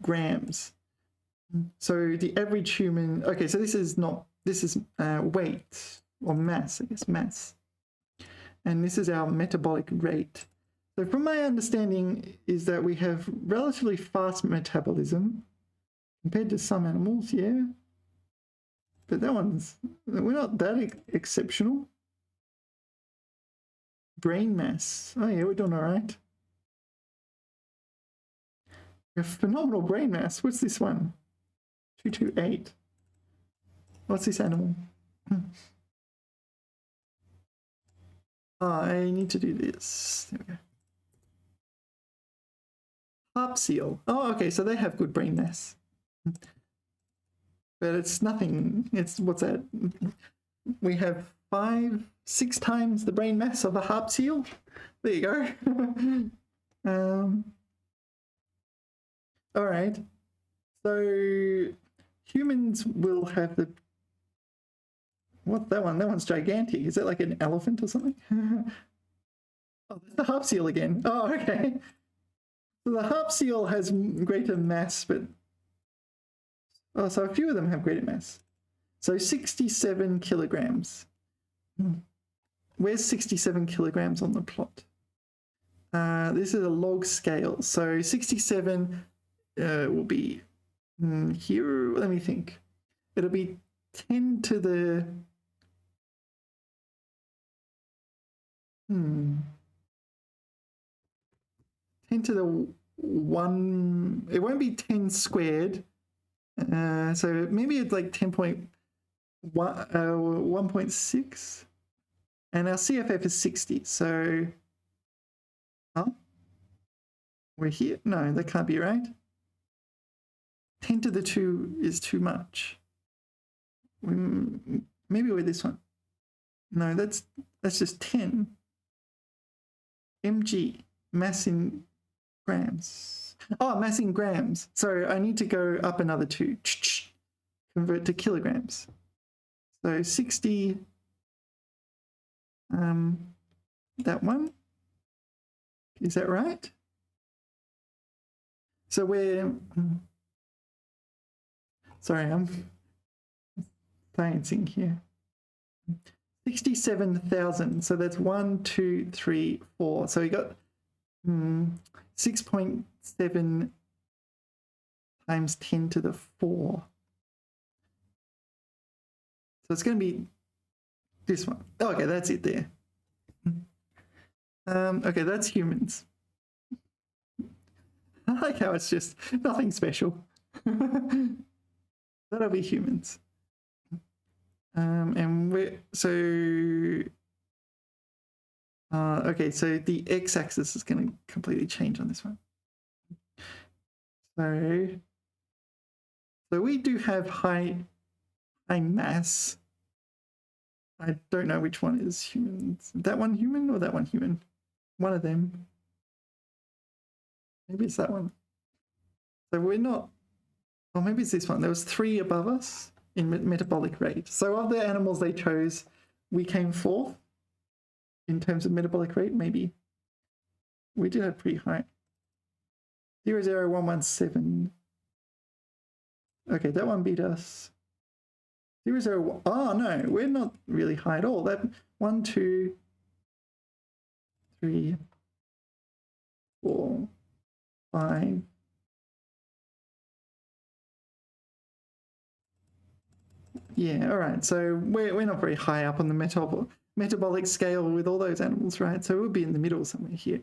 grams. So the average human, okay, so this is weight or mass, I guess, mass. And this is our metabolic rate. So from my understanding is that we have relatively fast metabolism compared to some animals, yeah. But we're not that exceptional. Brain mass, oh yeah, we're doing all right. We have phenomenal brain mass. What's this one? 228. What's this animal? I need to do this. There we go. Harp seal. Oh, okay, so they have good brain mass. But it's nothing. It's, what's that? We have 6 times the brain mass of a harp seal. There you go. All right. So humans will have the... What's that one? That one's gigantic. Is that like an elephant or something? Oh, that's the harp seal again. Oh, okay. So the harp seal has greater mass, but... Oh, so a few of them have greater mass. So 67 kilograms. Where's 67 kilograms on the plot? This is a log scale. So 67 will be here. Let me think. It'll be 10 to the... 10 to the 1... It won't be 10 squared. So maybe it's like 1.6. And our CFF is 60. So... Huh? We're here? No, that can't be right. 10 to the 2 is too much. Maybe we're this one. No, that's just 10. mg, mass in grams. Oh, mass in grams. So I need to go up another 2. Convert to kilograms. So 60, that one. Is that right? So we're... Sorry, I'm sciencing here. 67,000. So that's 1, 2, 3, 4. So we got 6.7 times 10 to the 4. So it's going to be this one. Oh, okay, that's it there. Okay, that's humans. I like how it's just nothing special. That'll be humans. And we're okay, so the x-axis is going to completely change on this one. So we do have high mass. I don't know which one is humans. That one human or that one human? One of them. Maybe it's that one. So we're not... Or maybe it's this one. There was 3 above us in metabolic rate. So of the animals they chose, we came 4th in terms of metabolic rate, maybe. We did have pretty high. 00117. Okay, that one beat us. 001. Oh no, we're not really high at all. That 1, 2, 3, 4, 5. Yeah, all right. So we're not very high up on the metabolic scale with all those animals, right? So we'll be in the middle somewhere here.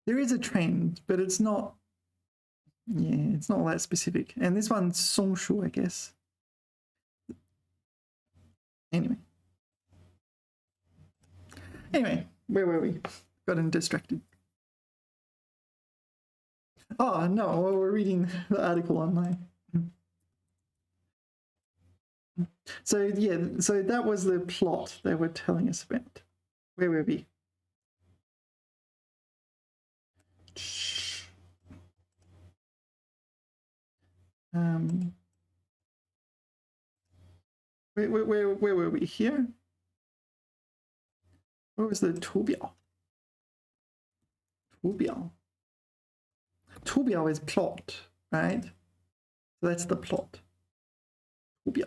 There is a trend, but it's not... Yeah, it's not all that specific. And this one's Songshu, I guess. Anyway, where were we? Gotten distracted. Oh, no, well, we're reading the article online. So, yeah, so that was the plot they were telling us about. Where were we? Where were we here? What was the 图表? 图表. 图表 is plot, right? So that's the plot. 图表.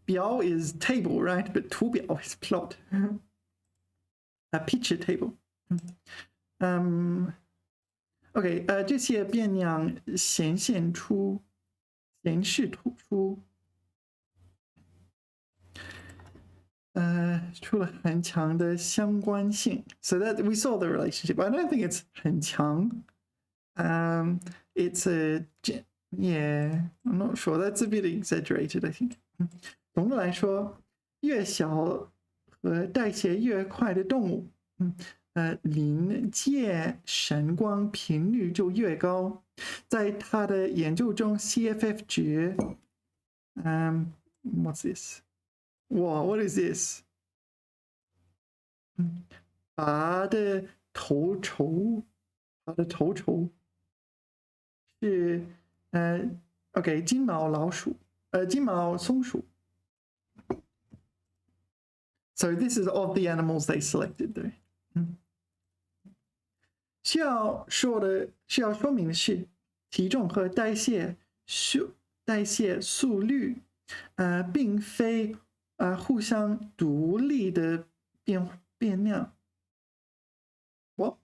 表 is table, right? But 图表 is plot. A picture table. Okay, 这些变量显示出出了很强的相关性. So that we saw the relationship. I don't think it's 很强. It's a... Yeah, I'm not sure. That's a bit exaggerated, I think. 总的来说，越小和代谢越快的动物，临界闪光频率就越高。在他的研究中 ，CFF 值，what's this？ 哇 ，what is this？ 拔的头筹是OK 金毛老鼠，金毛松鼠。So this is of the animals they selected， 对。需要说明的是，体重和代谢速率，并非互相独立的变量。我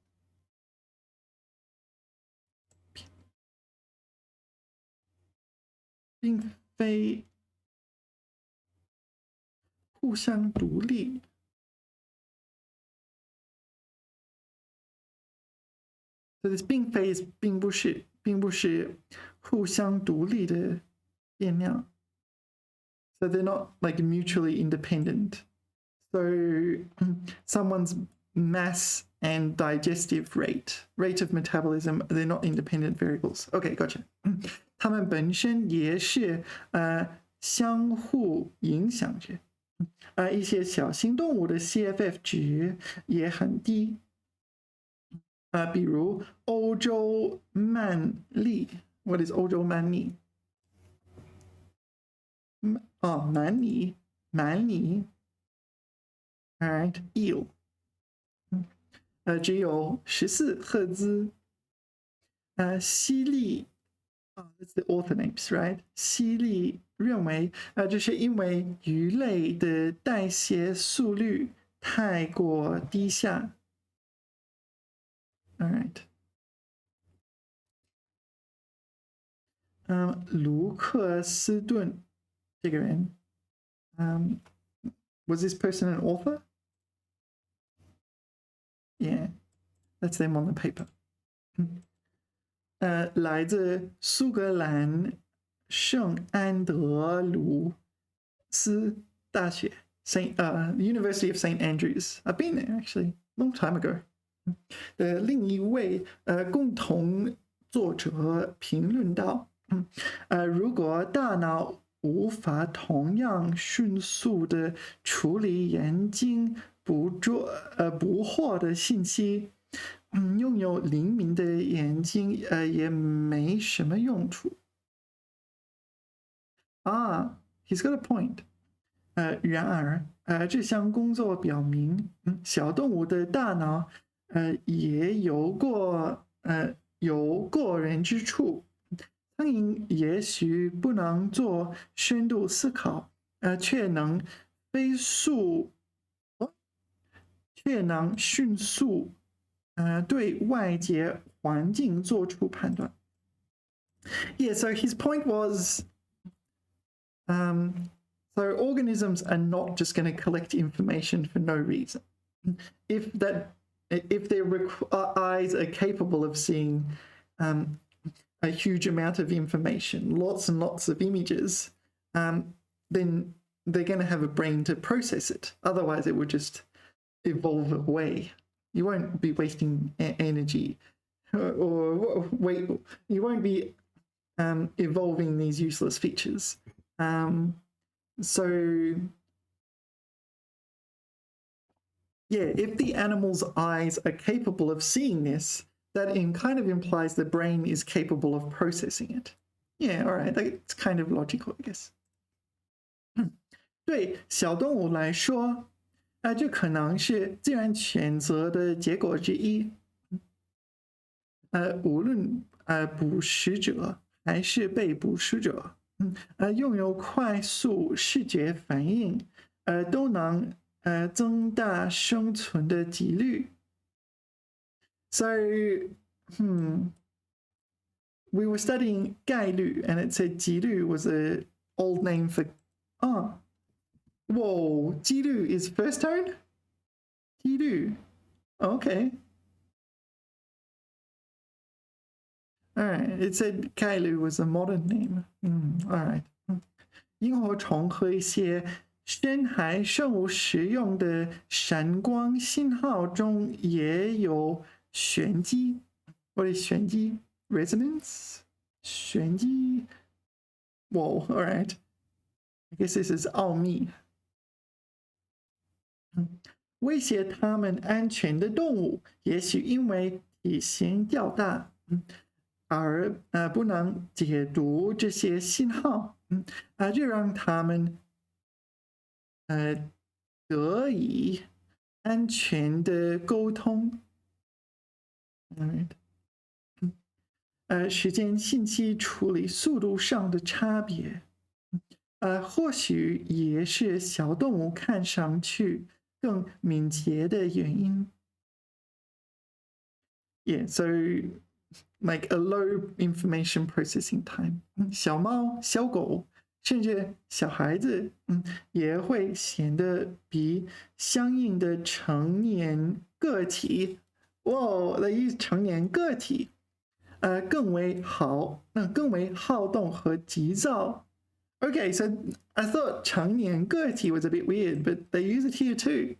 并非互相独立。So this 并非并不是互相独立的变量。So they're not like mutually independent. So someone's mass and digestive rate of metabolism, they're not independent variables. Okay, gotcha. 它们本身也是相互影响着。一些小型动物的 CFF 值也很低。比如欧洲鳗鲡 ，What is 欧洲鳗鲡？蛮尼 ，Alright, eel， 只有14赫兹。西利，that's the author names, right？ 西利认为，这是因为鱼类的代谢速率太过低下。Alright， 卢克斯顿这个人，was this person an author? Yeah, that's them on the paper. 来自苏格兰圣安德鲁斯大学 University of St. Andrews. I've been there actually, long time ago. 另一位共同作者评论道，如果大脑无法同样迅速的处理眼睛捕获的信息，拥有灵敏的眼睛也没什么用处。He's got a point。然而，这项工作表明，小动物的大脑也有过人之处。苍蝇也许不能做深度思考，却能迅速对外界环境做出判断。Yeah, so his point was, so organisms are not just going to collect information for no reason. If their eyes are capable of seeing a huge amount of information, lots and lots of images, then they're going to have a brain to process it. Otherwise, it would just evolve away. You won't be wasting energy, or you won't be evolving these useless features. So, yeah, if the animal's eyes are capable of seeing this, that kind of implies the brain is capable of processing it. Yeah, all right, that's kind of logical, I guess. 对小动物来说，这可能是自然选择的结果之一。无论捕食者还是被捕食者，拥有快速视觉反应，都能增大生存的几率。So, we were studying 概率, and it said 几率 was an old name for. Whoa, 几率 is first tone? 几率, okay. All right, it said 概率 was a modern name. All right. 萤火虫和一些深海生物使用的闪光信号中也有玄机。What is 玄机 ？Resonance？ 玄机 ？Whoa! All right. I guess this is 奥秘。威胁它们安全的动物，也许因为体型较大，而不能解读这些信号，就让它们得以安全的沟通。实现信息处理速度上的差别，或许也是小动物看上去更敏捷的原因。Yeah, so like a low information processing time. 小猫、小狗，甚至小孩子，也会显得比相应的成年个体，wow, they use 成年个体，更为好动和急躁。Okay, so I thought 成年个体 was a bit weird, but they use it here too.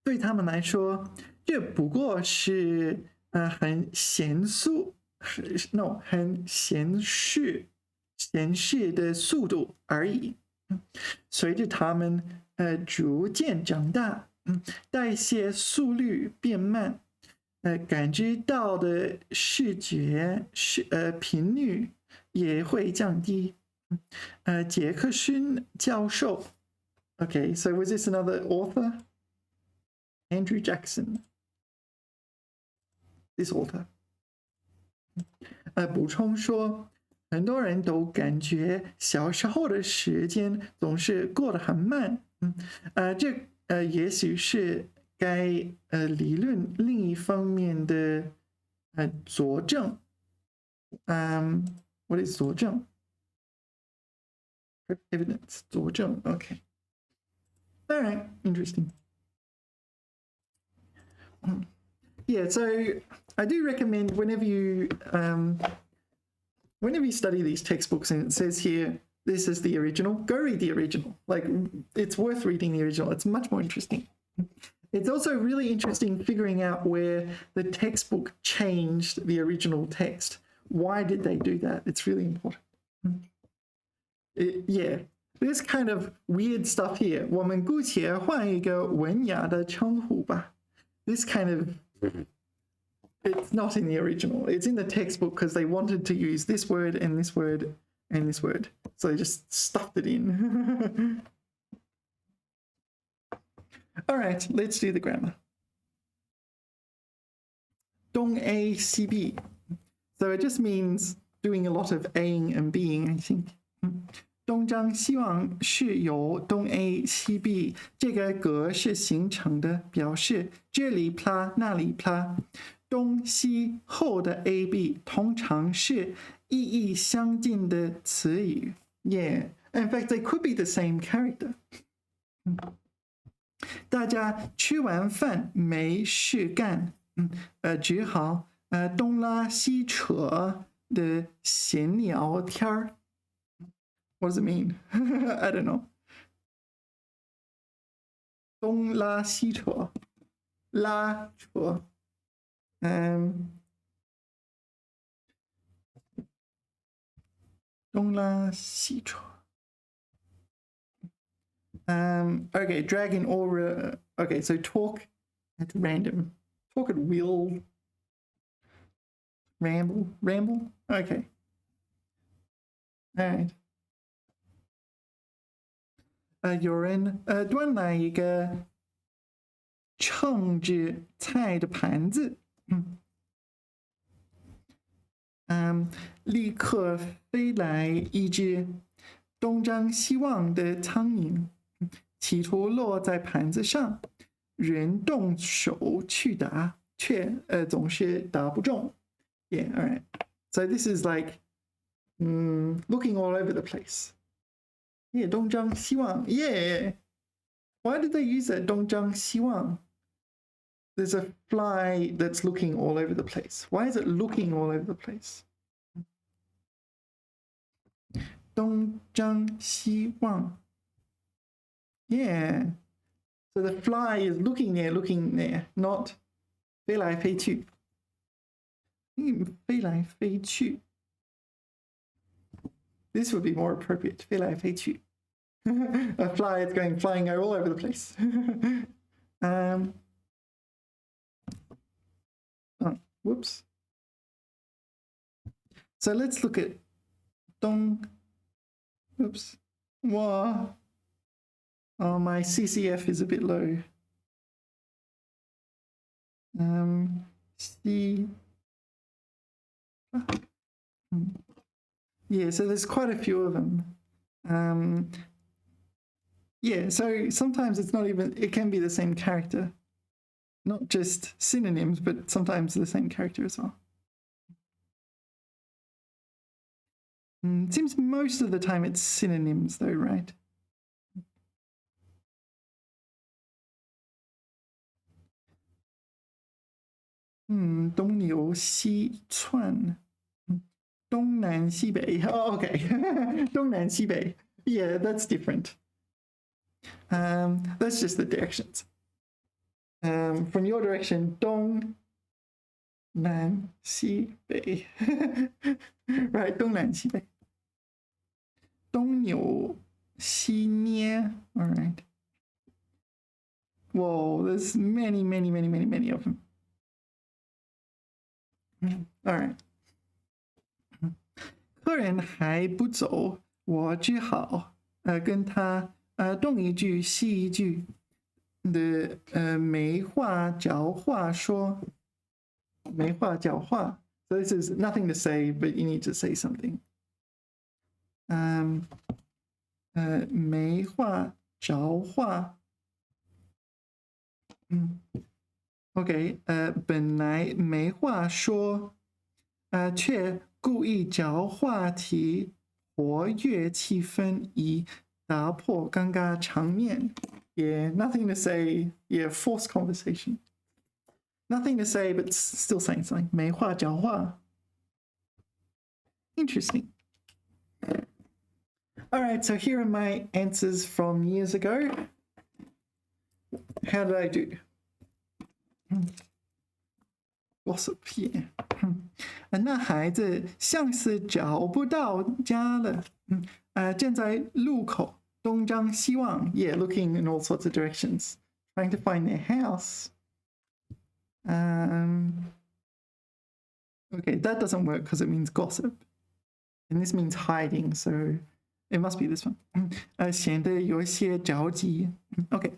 对他们来说，这不过是很显示的速度而已。随着他们逐渐长大，代谢速率变慢，感知到的视觉频率也会降低。杰克逊教授 ，Okay, so was this another author? Andrew Jackson, this author. 补充说，很多人都感觉小时候的时间总是过得很慢，这也许是该理论另一方面的佐证。What is 佐证 ？Evidence 佐证 ，OK. All right, interesting. Yeah, so I do recommend whenever you study these textbooks and it says here this is the original, go read the original. Like, it's worth reading the original. It's much more interesting. It's also really interesting figuring out where the textbook changed the original text. Why did they do that? It's really important. Yeah, this kind of weird stuff here. 我们姑且换一个文雅的称呼吧。This kind of, it's not in the original. It's in the textbook because they wanted to use this word and this word and this word. So they just stuffed it in. All right, let's do the grammar. 东 A 西 B. So it just means doing a lot of Aing and being, I think. 东张西望是由东 A 西 B 这个格式形成的，表示这里 pla 那里 pla。东西后的 A B 通常是意义相近的词语。Yeah, in fact, they could be the same character. 大家吃完饭没事干，只好东拉西扯的闲聊天儿。What does it mean? I don't know. 东拉西扯，拉扯，东拉西扯。Okay, drag in all. Okay, so talk at random. Talk at will. Ramble. Okay. All right. 有人端来一个盛着菜的盘子，立刻飞来一只东张西望的苍蝇，企图落在盘子上，人动手去打，却总是打不中。Yeah, all right. So this is like looking all over the place. Yeah, 东张西望. Yeah. Why did they use that 东张西望? There's a fly that's looking all over the place. Why is it looking all over the place? 东张西望. Yeah. So the fly is looking there, not 飞来飞去. 飞来飞去. This would be more appropriate. 飞来飞去. A fly is going flying all over the place. Oh, whoops. So let's look at dong. Oops. Wow. Oh, my CCF is a bit low. C. Yeah, so there's quite a few of them. Yeah, so sometimes it's not even, it can be the same character. Not just synonyms, but sometimes the same character as well. It seems most of the time it's synonyms though, right? Dong niu xi chuan. Dong nan xi bei. Oh, okay. Dong nan xi bei. Yeah, that's different. That's just the directions. From your direction, dong nan xi bei. Right, dong nan xi bei. Dong niu xi nie. All right. Whoa, there's many of them. All right. 客人还不走，我只好跟他东一句西一句的没话找话说，没话找话。So this is nothing to say, but you need to say something. 没话找话。OK， 本来没话说，却故意找话题，活跃气氛，以打破尴尬场面。Yeah, nothing to say. Yeah, forced conversation. Nothing to say, but still saying something. 没话找话. Interesting. All right, so here are my answers from years ago. How did I do? Gossip here. 那孩子像是找不到家了，站在路口东张西望 Yeah, looking in all sorts of directions, trying to find their house. Okay, that doesn't work because it means gossip. And this means hiding, so it must be this one. 显得有些着急. Okay.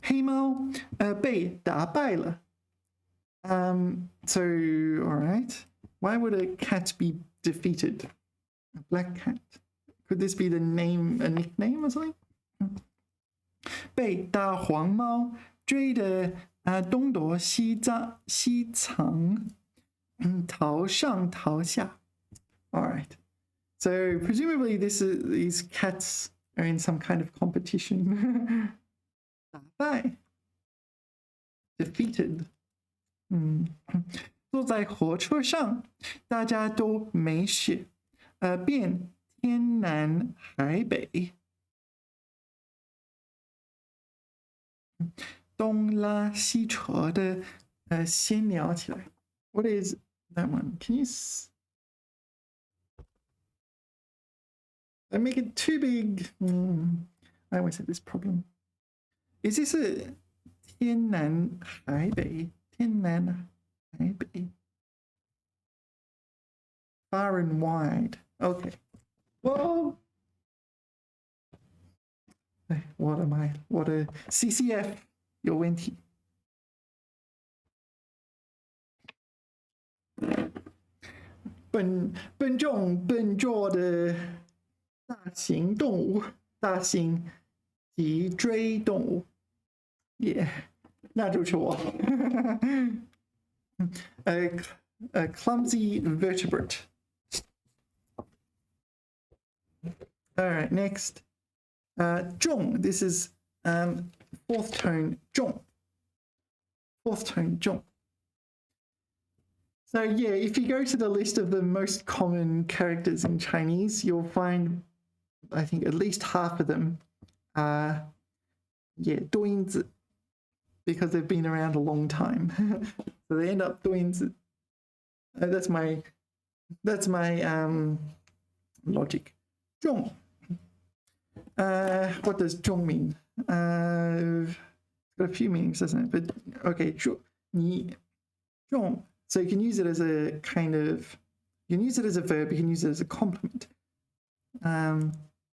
黑猫被打败了. So, all right. Why would a cat be defeated? A black cat. Could this be the name, a nickname or something? 被大黄猫追得东躲西藏，逃上逃下. All right. So presumably these cats are in some kind of competition. 打败 defeated. 坐在火车上，大家都没事，便天南海北，东拉西扯的闲聊起来。What is that one? Can you? I make it too big. I always have this problem. Is this a 天南海北？天南海北 far and wide. Okay. Whoa. What am I? What a CCF 有问题。笨重笨拙的大型动物，大型脊椎动物。Yeah. 那就是我。a clumsy vertebrate. All right, next. 重, this is fourth tone, 重. Fourth tone, 重. So yeah, if you go to the list of the most common characters in Chinese, you'll find, I think, at least half of them are Yeah, 多音字 because they've been around a long time. So they end up 多音字. That's my logic. 重 what does 重 mean? It's got a few meanings, doesn't it? But okay, 重. So you can use it as a kind of, you can use it as a verb, you can use it as a complement.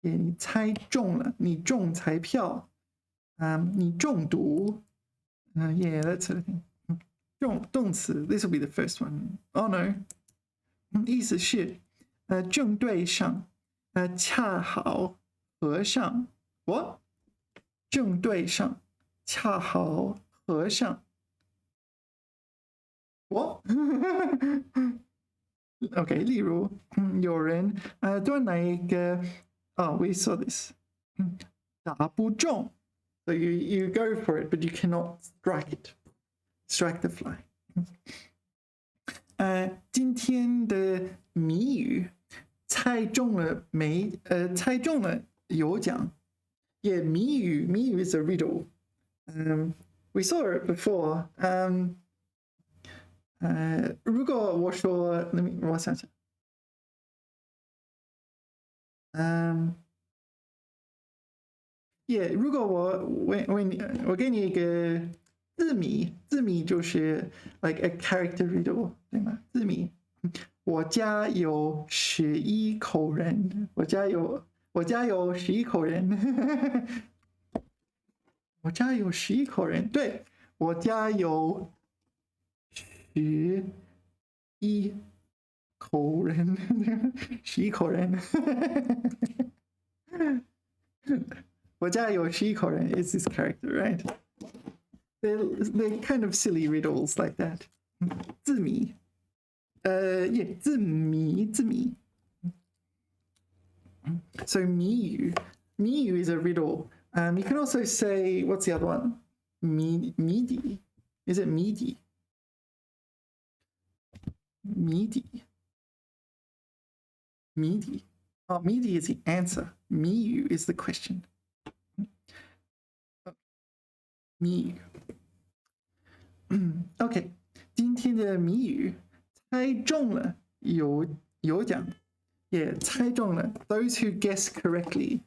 你猜中了，你中彩票，你中毒，yeah, that sort of thing. 动词 this will be the first one. Oh no. 意思是正对上，恰好合上。What? 正对上，恰好合上。What? OK， 例如，有人端来一个we saw this， 打不中 ，so you go for it, but you cannot strike the fly。今天的谜语猜中了没？猜中了有奖。Yeah, 谜语 is a riddle. We saw it before. 如果我说，我想想。Yeah, 如果我给你一个字谜就是like a character riddle， 对吗？字谜，我家有11口人，我家有11口人，我家有11口人，对，我家有11口人，11口人。我家有11口人 is this character, right? They're kind of silly riddles like that. 字谜 yeah, 字谜 So 谜语 is a riddle. You can also say, what's the other one? Midi. Is it midi? Oh, midi is the answer. 谜语 is the question. 谜语 OK， 今天的谜语猜中了有奖。Yeah, 猜中了 those who guess correctly.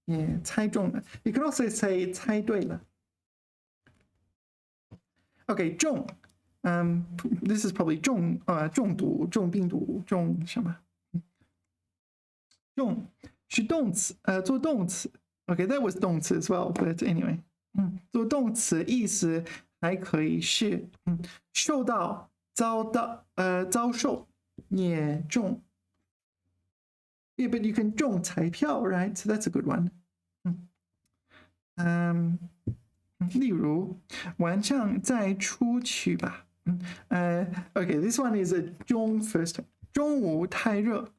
Yeah, 猜中了 You can also say 猜对了。OK, 中 this is probably 中毒、中病毒、中什么？中是动词做动词。OK, that was 动词 as well, but anyway. 做动词意思还可以是受到遭受也中。Yeah, but you can 中彩票 right? So that's a good one. 例如晚上再出去吧。Okay, this one is a 中 first. 中午太热，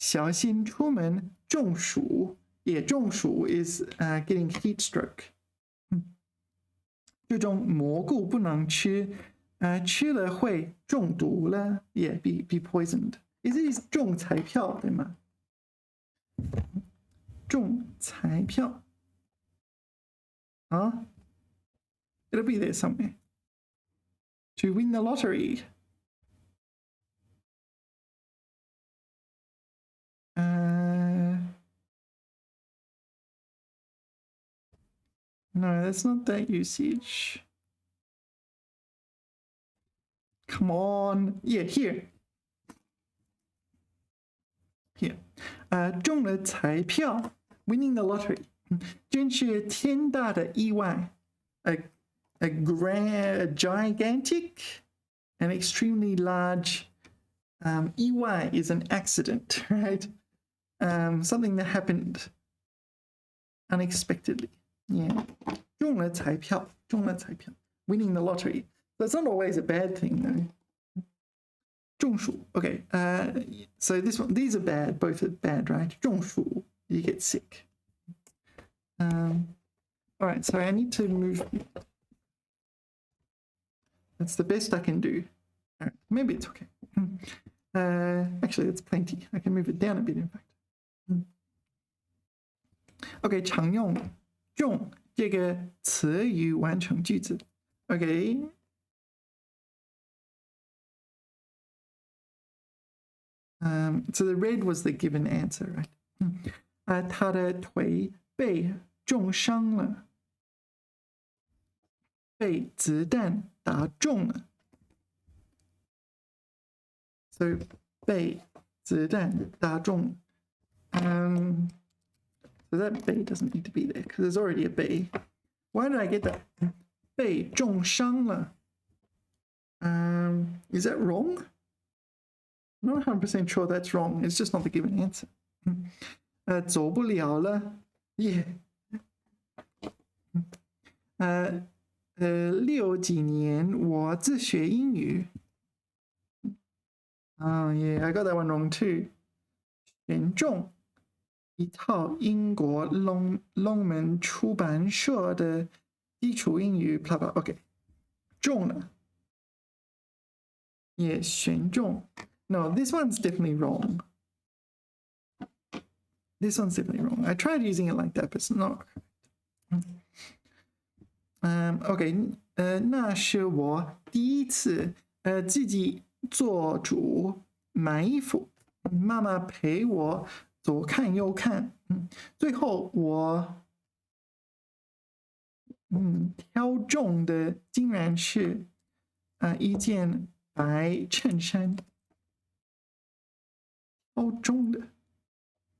小心出门中暑。Yeah, 中暑 is getting heat stroke. 这种蘑菇不能吃，吃了会中毒了。Yeah, be poisoned. Is it 中彩票对吗？中彩票啊 ？It'll be there somewhere. To win the lottery. No, that's not that usage. Come on. Yeah, here. 中了彩票 winning the lottery 真是天大的意外 a gigantic and extremely large 意外 is an accident, right? Something that happened unexpectedly. Yeah. 中了彩票 winning the lottery. That's not always a bad thing though. 中暑 okay, so these are bad, both are bad, right? 中暑 you get sick. All right, so I need to move. That's the best I can do. All right, maybe it's okay. Actually, that's plenty. I can move it down a bit, in fact. Okay, 常用中这个词语完成句子。OK。So the red was the given answer, right? 他的腿被重伤了，被子弹打中了。So 被子弹打中。So that bay doesn't need to be there because there's already a bay. Why did I get that? 被重伤了。Is that wrong? I'm not 100% sure that's wrong. It's just not the given answer. 走不了了。Yeah. 6几年我自学英语。Yeah, I got that one wrong too. 选中一套英国龙门出版社的基础英语 blah blah. OK. 中了。也选中。No, this one's definitely wrong. This one's definitely wrong. I tried using it like that, but it's not correct. OK. 那是我第一次自己做主买衣服，妈妈陪我左看右看，最后我挑中的竟然是一件白衬衫。挑中的。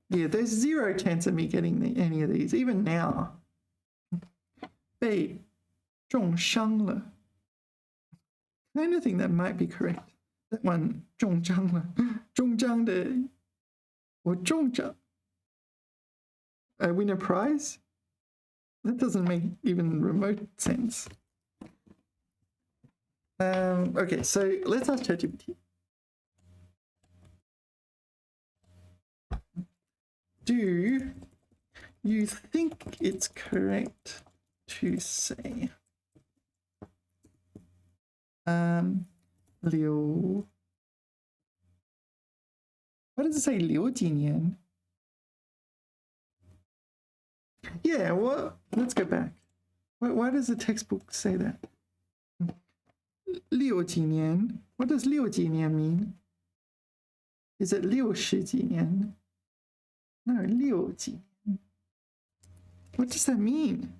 Yeah, there's 0 chance of me getting any of these, even now. 被重伤了。I kind of think that might be correct. That one 中章了。中章的，我中章。I win a prize? That doesn't make even remote sense. Okay, so let's ask ChatGPT. Do you think it's correct to say 留 what does it say 留几年? Yeah, well, let's go back. Why does the textbook say that? 六几年? What does 六几年 mean? Is it 60几年? No, 六几年. What does that mean?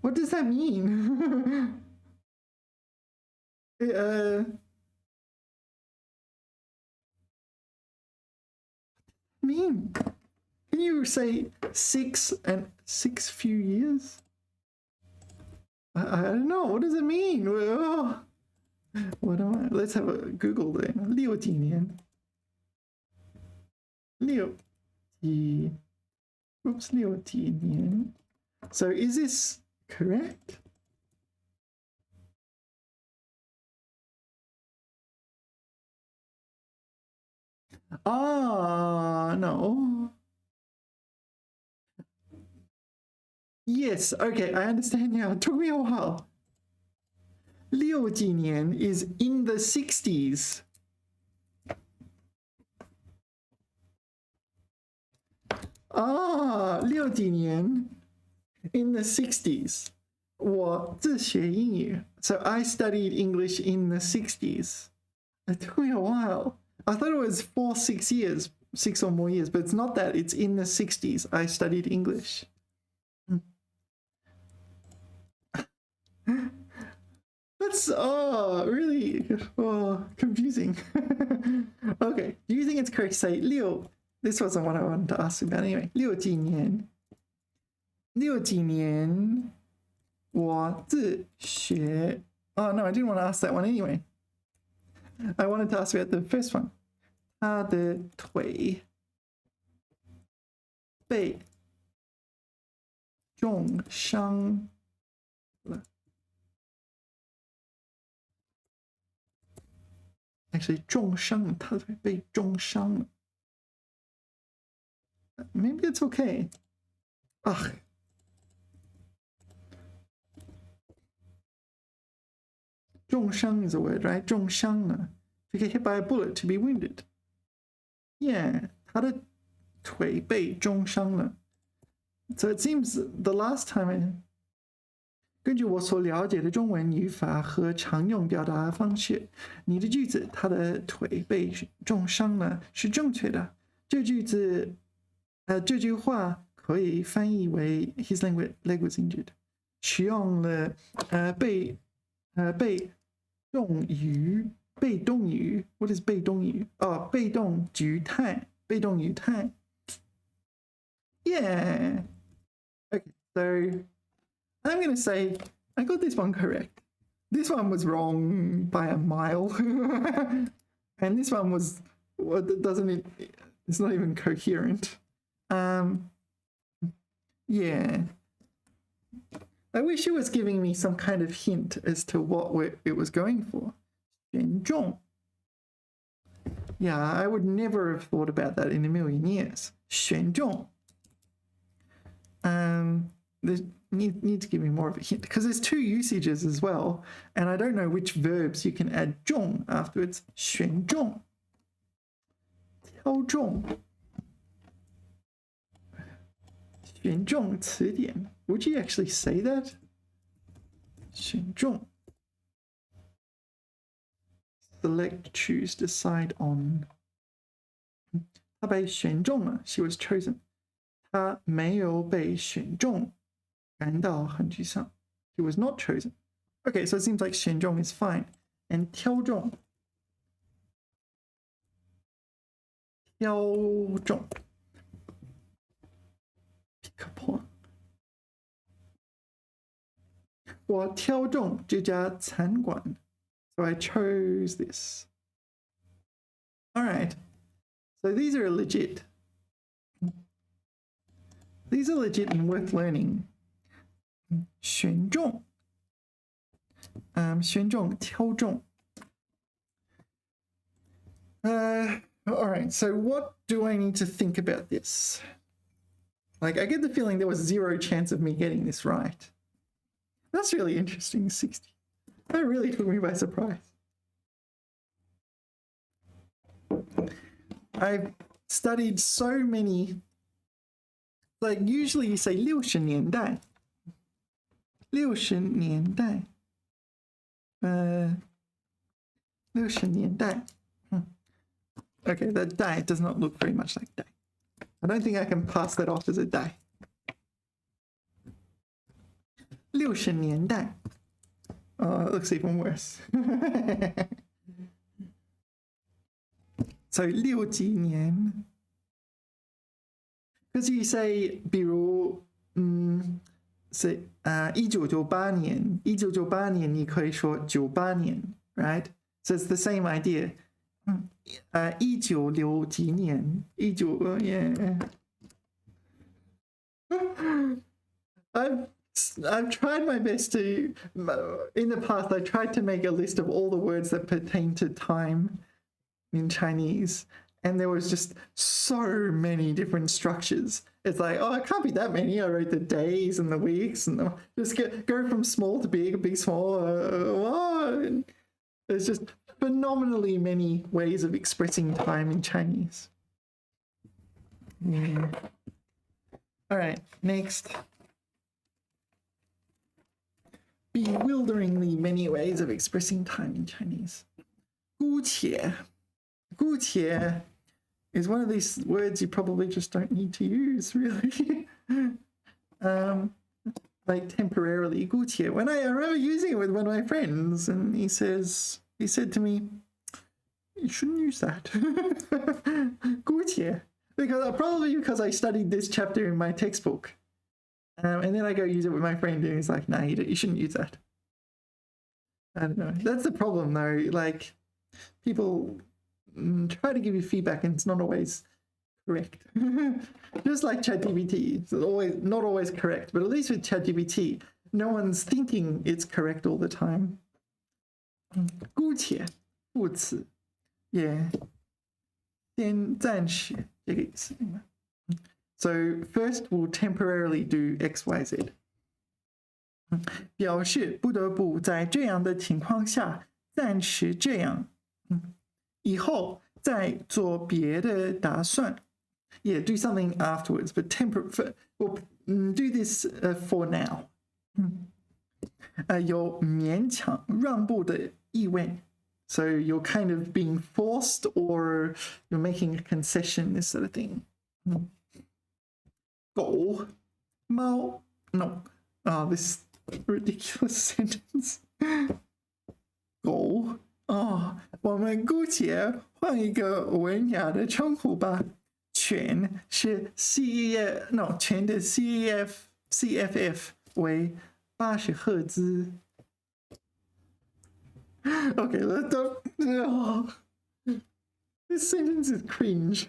What does that mean? Mean? Can you say 6 and 6 few years? I don't know. What does it mean? Oh, what am I? Let's have a Google there. 六几年. 六几年. So is this correct? No. Yes, okay, I understand now. It took me a while. 六几年 is in the 60s. 六几年 in the 60s. 我自学英语. So I studied English in the 60s. It took me a while. I thought it was 6 years, 6 or more years, but it's not that. It's in the 60s. I studied English. That's really confusing. Okay, do you think it's correct to say 六? This wasn't what I wanted to ask about anyway. 六几年我自学. Oh no, I didn't want to ask that one anyway. I wanted to ask about the first one. 他的腿被重伤了. Actually, 重伤，他的腿被重伤了. Maybe it's okay. Ugh. 重伤 is a word, right? 重伤了. To get hit by a bullet, to be wounded. Yeah, 他的腿被重伤了. So it seems the last time 根据我所了解的中文语法和常用表达方式，你的句子他的腿被重伤了是正确的。这句话可以翻译为 his leg was injured， 使用了被动语 ，what is 被动语？哦，被动语态，被动语态。Yeah. Okay, so I'm going to say I got this one correct. This one was wrong by a mile. And this one was, it's not even coherent. Yeah. I wish it was giving me some kind of hint as to what it was going for. 选中. Yeah, I would never have thought about that in a million years. 选中. Need to give me more of a hint because there's two usages as well, and I don't know which verbs you can add 中 afterwards. 选中, 挑中, 选中词典. Would you actually say that? 选中. Select, choose, decide on. 她被选中了. She was chosen. 她没有被选中. 感到很沮丧. He was not chosen. Okay, so it seems like 选中 is fine. And 挑中. 挑中. Pick up on. 我挑中这家餐馆. So I chose this. All right. So these are legit. These are legit and worth learning. 选中. 选中, 挑中. All right, so what do I need to think about this? Like, I get the feeling there was zero chance of me getting this right. That's really interesting, 60. That really took me by surprise. I've studied so many, like usually you say 60年代. 60年代. 60年代. Okay, that die does not look very much like die. I don't think I can pass that off as a die. 60年代. Oh, it looks even worse. So 60几年. Because you say 比如say 1998年 1998年你可以说98年 right? So it's the same idea. 1960几年 yeah. I've tried my best to, in the past, I tried to make a list of all the words that pertain to time in Chinese, and there was just so many different structures. It's like, oh, it can't be that many. I wrote the days and the weeks, and just go from small to big, small. There's just phenomenally many ways of expressing time in Chinese. Yeah. All right, next. Bewilderingly many ways of expressing time in Chinese. 姑且. 姑且 is one of these words you probably just don't need to use, really. Like temporarily. 姑且. When I remember using it with one of my friends, and he said to me, you shouldn't use that. 姑且. Probably because I studied this chapter in my textbook. And then I go use it with my friend and he's like, nah, you shouldn't use that. I don't know. That's the problem though. Like, people try to give you feedback and it's not always correct. Just like ChatGPT. It's not always correct. But at least with ChatGPT, no one's thinking it's correct all the time. 姑且, 不此. Yeah. 先暂时, 这个意思. So first we'll temporarily do X, Y, Z. 表示不得不在这样的情况下暂时这样，以后再做别的打算。Yeah, do something afterwards, but do this for now. 有勉强让步的意味。So you're kind of being forced or you're making a concession, this sort of thing. 狗猫 no. Oh, this ridiculous sentence. 狗 哦，我们姑且换一个文雅的称呼吧。犬是 CEF，no， 犬的 CFF 为80赫兹。Okay, let's don't. Oh, this sentence is cringe.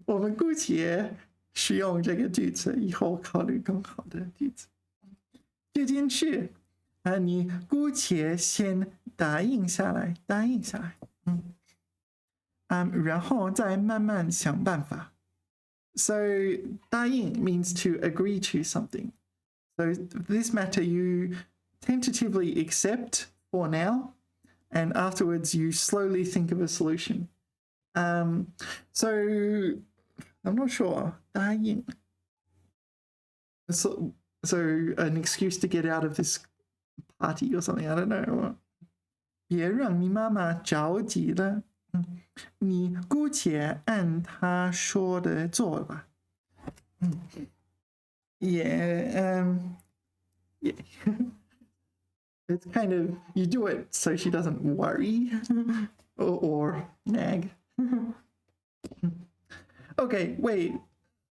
我们姑且使用这个句子，以后考虑更好的句子。这件事，你姑且先答应下来，答应下来，然后再慢慢想办法。So 答应 means to agree to something. So this matter you tentatively accept for now, and afterwards you slowly think of a solution. So I'm not sure. 答应 So an excuse to get out of this party or something. I don't know. 别让你妈妈着急了。你姑且按她说的做吧。Yeah. It's kind of, you do it so she doesn't worry or nag. Okay, wait.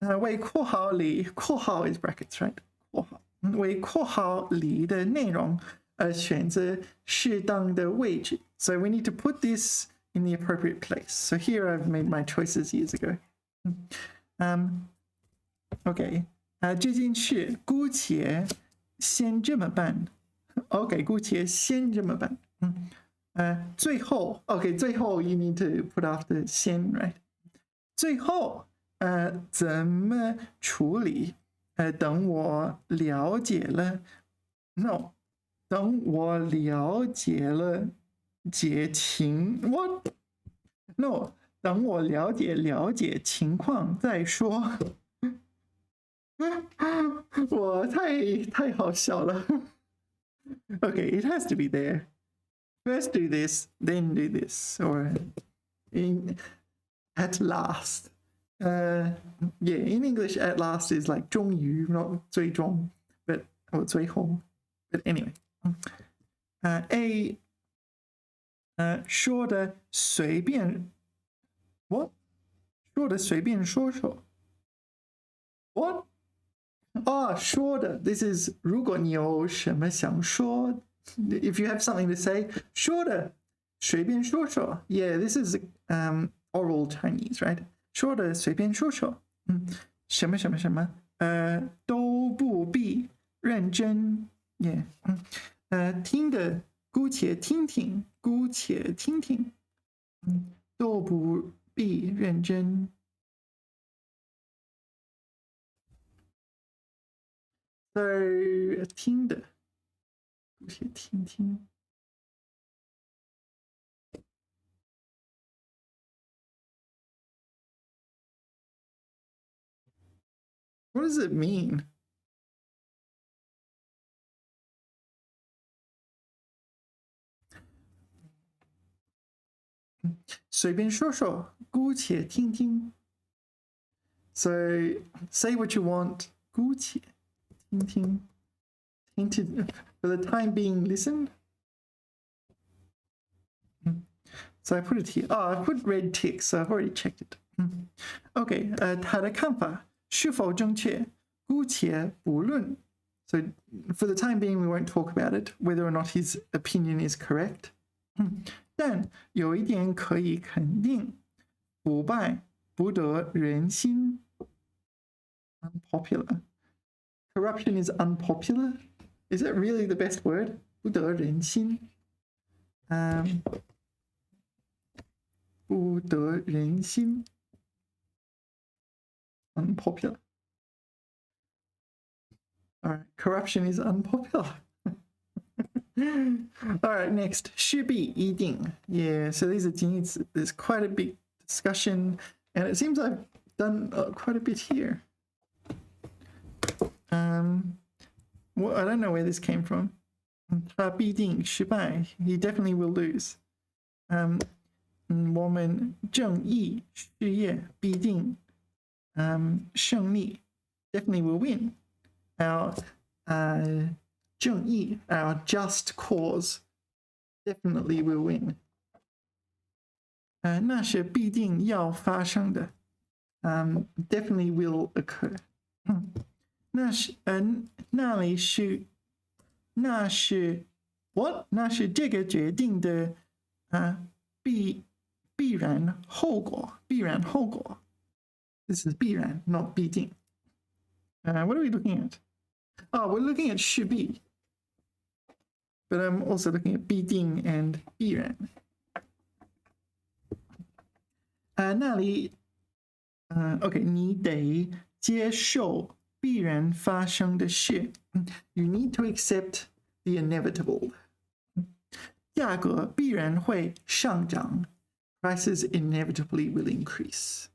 为括号里，括号 is brackets, right? 括号为括号里的内容选择适当的位置。So we need to put this in the appropriate place. So here I've made my choices years ago. Okay. 这件事姑且先这么办。Okay, 姑且先这么办。最后 okay, 最后 you need to put after 先 right? 最后怎么处理？等我了解了 ，no， 等我了解了解情 ，what？ no， 等我了解情况再说。我太好笑了。Okay, it has to be there. First do this, then do this, or at last. Yeah, in English, at last is like 终于, not 最终, or 最后. But anyway, A 说的随便 what 说的随便说说 what 说的 this is 如果你有什么想说 if you have something to say 说的随便说说 yeah, this is oral Chinese, right? 说的随便说说，什么什么什么，都不必认真，也，听的姑且听听，姑且听听，都不必认真。听的姑且听听。What does it mean?随便说说，姑且听听。So say what you want, 姑且听听。听 to, for the time being, listen. So I put it here. Oh, I put red ticks, so I've already checked it. Okay, 他的看法是否正确？姑且不论。So for the time being, we won't talk about it, whether or not his opinion is correct. 但有一点可以肯定，腐败不得人心。Unpopular. Corruption is unpopular. Is it really the best word? 不得人心。不得人心。Unpopular. All right, corruption is unpopular. All right, next, 势必一定. Yeah, so these are things, there's quite a big discussion, and it seems I've done quite a bit here. Well, I don't know where this came from. 他必定失败 He definitely will lose. 我们正义事业必定胜利 definitely will win. Our 正义 our just cause definitely will win. 那是必定要发生的 definitely will occur. 那是 what 那是这个决定的必然后果 This is 必然 not 必定 What are we looking at? Oh, we're looking at 势必 But I'm also looking at 必定 and 必然那里OK 你得接受必然发生的事 You need to accept the inevitable 价格必然会上涨 Prices inevitably will increase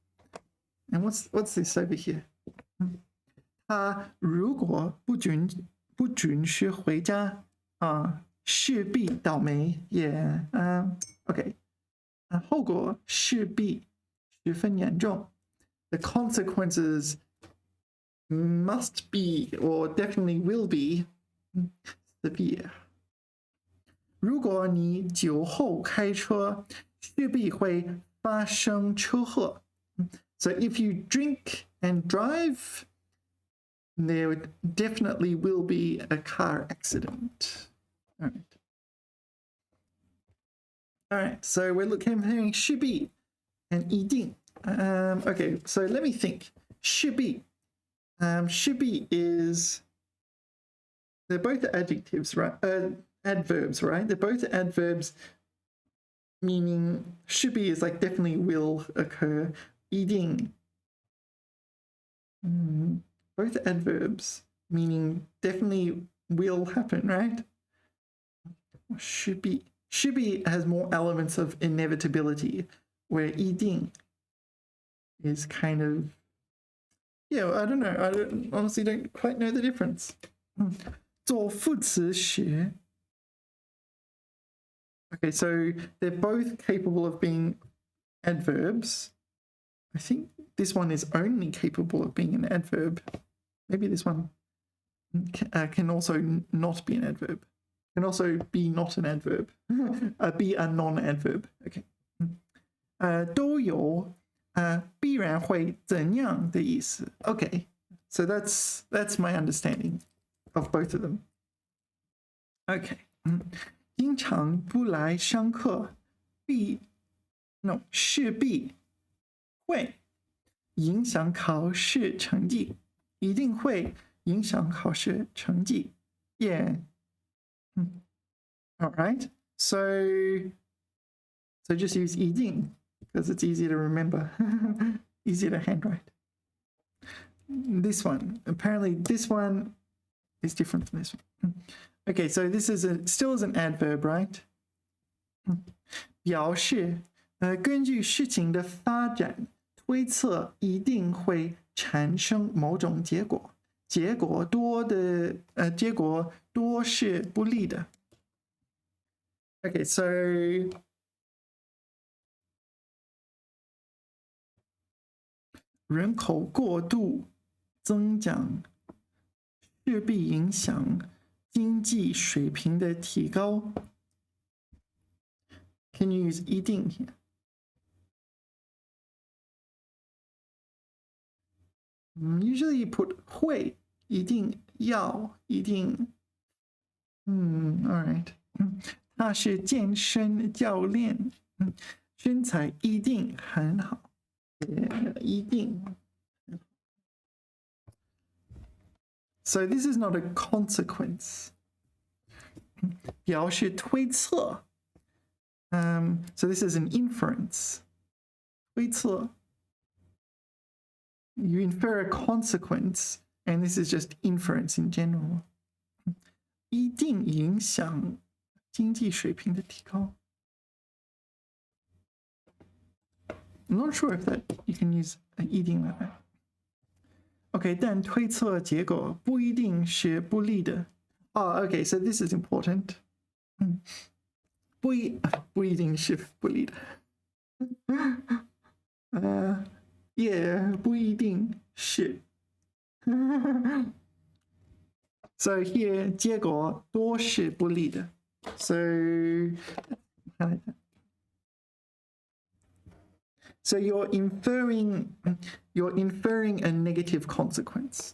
And what's this over here? 他如果不准时回家势必倒霉 Yeah OK 后果势必十分严重 The consequences must be or definitely will be severe. 如果你酒后开车势必会发生车祸 So if you drink and drive there definitely will be a car accident. All right, so we're comparing 势必 and 一定 Okay, so let me think 势必 势必 is they're both adjectives, right? Adverbs, right? They're both adverbs meaning 势必 is like definitely will occur 一定 both adverbs meaning definitely will happen, right? 势必 has more elements of inevitability where 一定 is kind of Yeah, I don't know. I honestly don't quite know the difference. 做副词时 Okay, so they're both capable of being adverbs. I think this one is only capable of being an adverb. Maybe this one can also not be an adverb. Can also be not an adverb. Be a non-adverb. Okay. 都有必然会怎样的意思 Okay, so that's my understanding of both of them. Okay. 经常不来上课势必会影响考试成绩一定会影响考试成绩 Yeah. All right. So just use 一定 because it's easier to remember, easier to handwrite. This one, apparently this one is different from this one. Okay, so this is still is an adverb, right? 表示根据事情的发展推测一定会产生某种结果，结果多是不利的。Okay, so人口过度增长势必影响经济水平的提高。Can you use 一定 here? Usually you put 会一定要一定Alright. 他是健身教练身材一定很好一定 So this is not a consequence 表示推测So this is an inference 推测 You infer a consequence and this is just inference in general 一定影响经济水平的提高 I'm not sure if that you can use 一定 like that OK， 但推测结果不一定是不利的。OK, so this is important. 不一定是不利的。也不一定是。So here 结果多是不利的。So you're inferring a negative consequence.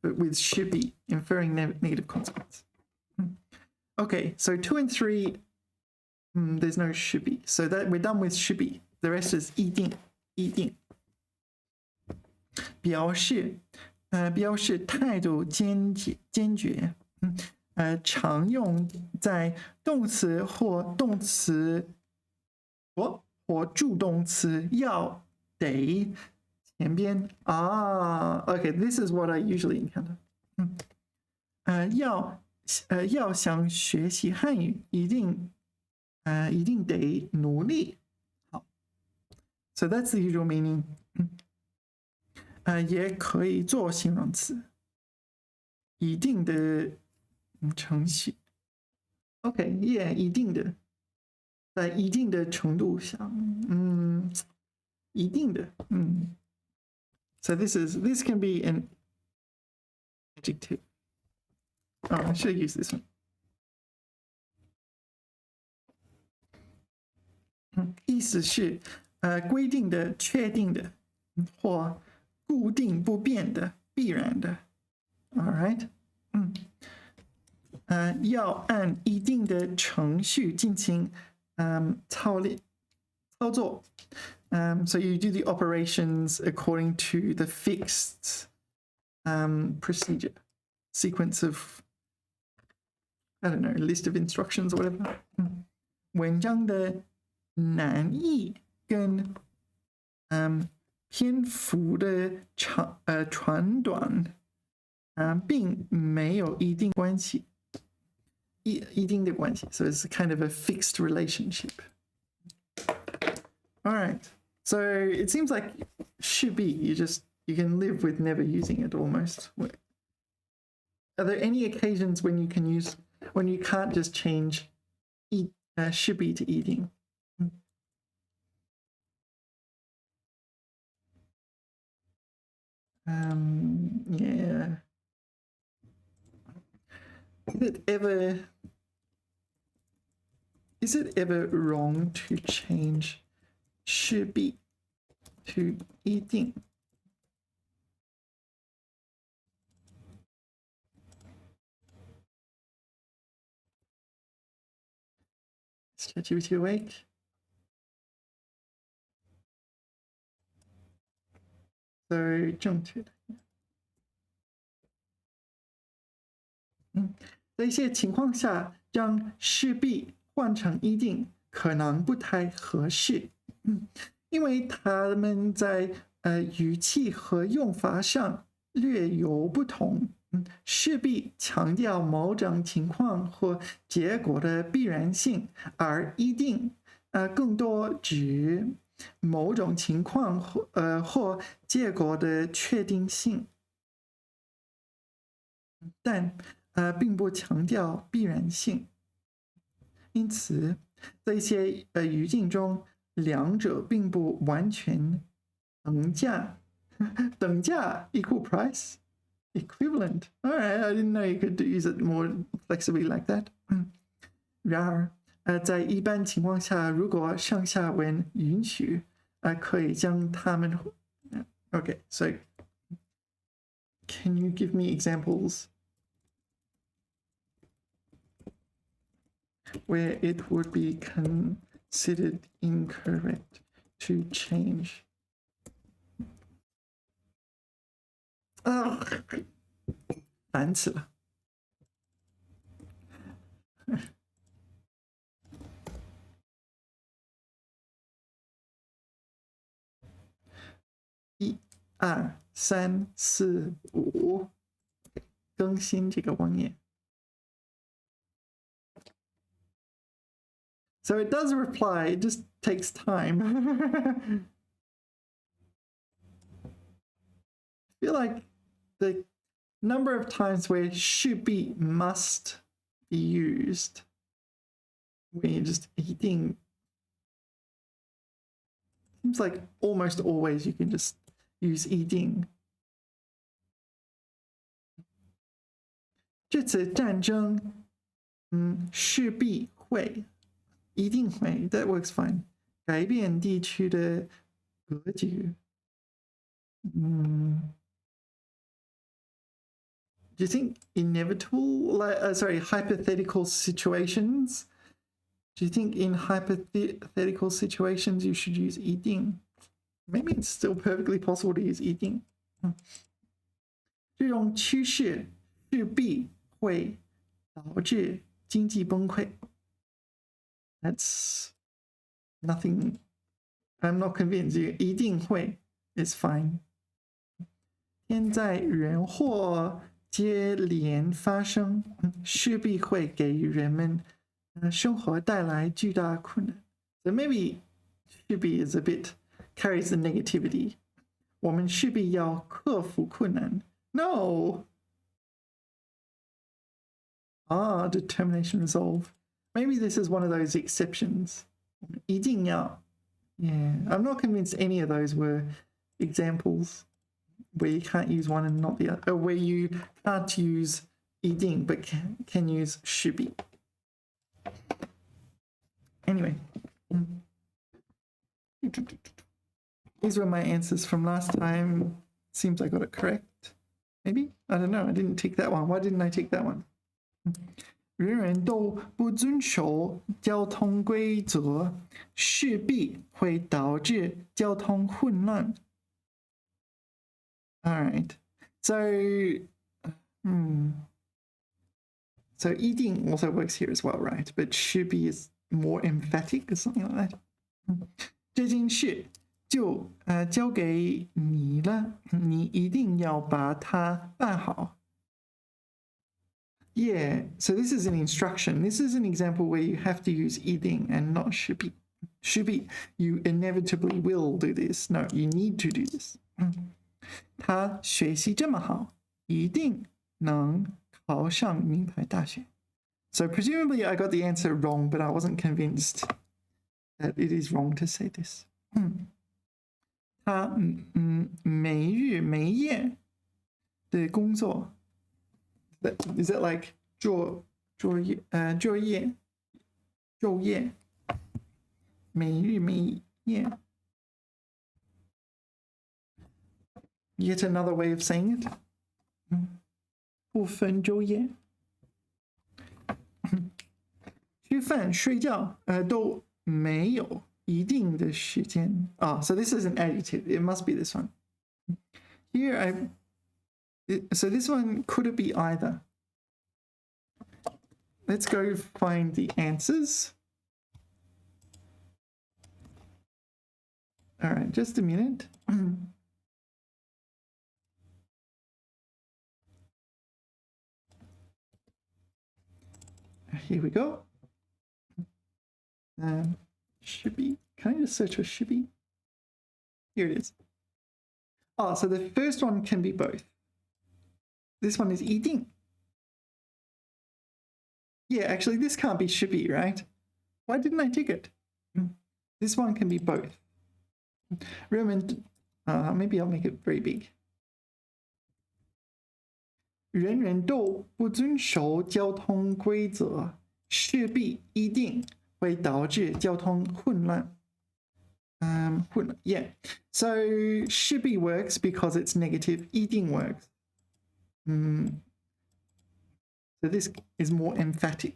But with should be inferring negative consequence. Okay, so 2 and 3, there's no should be. So that we're done with should be. The rest is 一定。表示态度坚决。常用在动词或助动词要得前边。Okay, this is what I usually encounter. 要想学习汉语，一定得努力。好 ，So that's the usual meaning. 也可以做形容词，一定的程序。OK， 一定的，在一定的程度上，一定的，So this can be an adjective. I should use this one. 意思是规定的、确定的或固定不变的、必然的。All right. 要按一定的程序进行操作。So you do the operations according to the fixed procedure, sequence of, I don't know, list of instructions or whatever. 文章的难易跟篇幅的长短并没有一定关系。一定的关系 So it's kind of a fixed relationship. All right. So it seems like should be you can live with never using it almost. Are there any occasions when you can't just change should be to eating? Yeah. Is it ever wrong to change should be to eating? Is ChatGPT awake? So 正确的。在一些情况下，将势必换成一定可能不太合适，因为它们在语气和用法上略有不同。势必强调某种情况或结果的必然性，而一定更多指某种情况或结果的确定性，但并不强调必然性。因此，在一些语境中，两者并不完全等价。等价 equal price equivalent. All right, I didn't know you could use it more flexibly like that. 然而，在一般情况下，如果上下文允许，可以将它们。Okay, so can you give me examples where it would be considered incorrect to change? Oh, 烦死了。1、2、3、4、5，更新这个网页。So it does reply, it just takes time. I feel like the number of times where should be must be used, where you just 一定 seems like almost always you can just use 一定。这次战争，势必会，一定会 ，that works fine。改变地区的格局，Do you think inevitable, sorry, hypothetical situations? Do you think in hypothetical situations you should use 一定? Maybe it's still perfectly possible to use 一定。这种趋势势必会导致经济崩溃。That's nothing. I'm not convinced. 一定会 is fine. 天灾人祸接连发生，势必会给人们生活带来巨大困难。So maybe 势必 is a bit carries the negativity. 我们势必要克服困难。No. Determination, resolve. Maybe this is one of those exceptions. 一定要 Yeah, I'm not convinced any of those were examples where you can't use one and not the other, or where you can't use 一定 but can use 势必. Anyway, these were my answers from last time. Seems I got it correct. Maybe? I don't know. I didn't tick that one. Why didn't I tick that one? 人人都不遵守交通规则，势必会导致交通混乱。All right. So, so 一定 also works here as well, right? But 势必 is more emphatic or something like that. 这件事就交给你了，你一定要把它办好。Yeah, so this is an instruction. This is an example where you have to use 一定 and not 势必。势必 you inevitably will do this. No, you need to do this. 他学习这么好，一定能考上名牌大学。So presumably I got the answer wrong, but I wasn't convinced that it is wrong to say this. 他没日没夜的工作。Is it like 昼夜每日每夜 Yet another way of saying it. 不分昼夜吃饭睡觉都没有一定的时间。So this is an adjective. It must be this one. Here so this one, could it be either? Let's go find the answers. All right, just a minute. Here we go. Should be. Can I just search for should be? Here it is. So the first one can be both. This one is 一定. Yeah, actually, this can't be should be, right? Why didn't I tick it? This one can be both. Maybe I'll make it very big. 人人都不遵守交通规则，势必一定会导致交通混乱。Yeah. So 势必 works because it's negative. 一定 works. So this is more emphatic.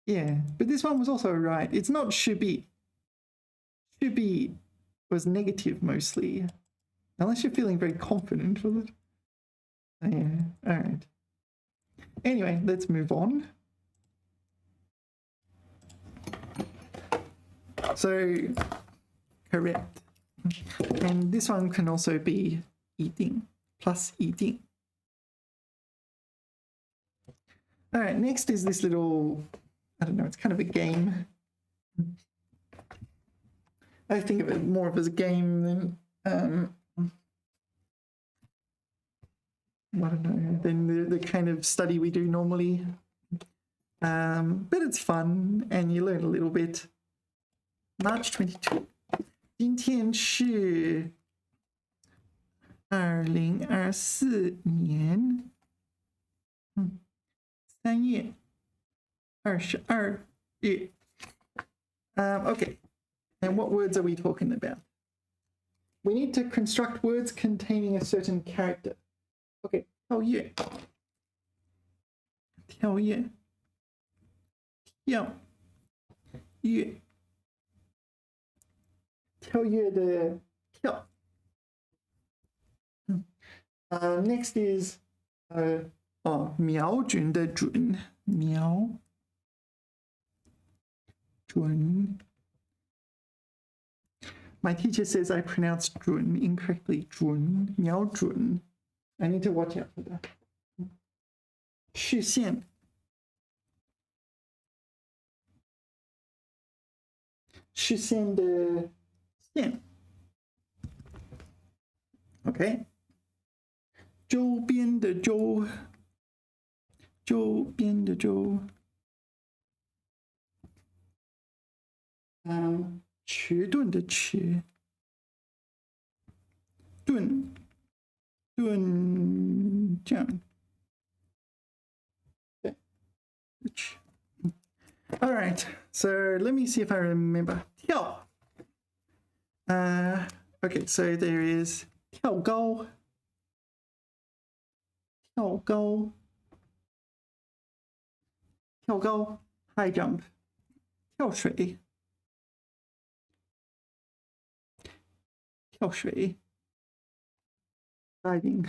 Yeah, but this one was also right. It's not should be. Should be was negative mostly. Unless you're feeling very confident with it. Yeah, all right. Anyway, let's move on. So, correct. And this one can also be 一定 plus 一定. All right, next is this little, I don't know, it's kind of a game. I think of it more of as a game than I don't know, than the kind of study we do normally. But it's fun and you learn a little bit. March 22. 今天是2024年3月22日. Okay, and what words are we talking about? We need to construct words containing a certain character. Okay, 跳跃跳跃跳跃跳跃的跳. Next is 瞄准的准瞄准. My teacher says I pronounced 准 incorrectly. 准瞄准. I need to watch out for that. 视线视线的线. Okay. 周边的周周边的周. 迟钝的迟钝钝这样. All right, so let me see if I remember. 跳. Okay, so there is 跳高跳高跳高 high jump. 跳水跳水 diving.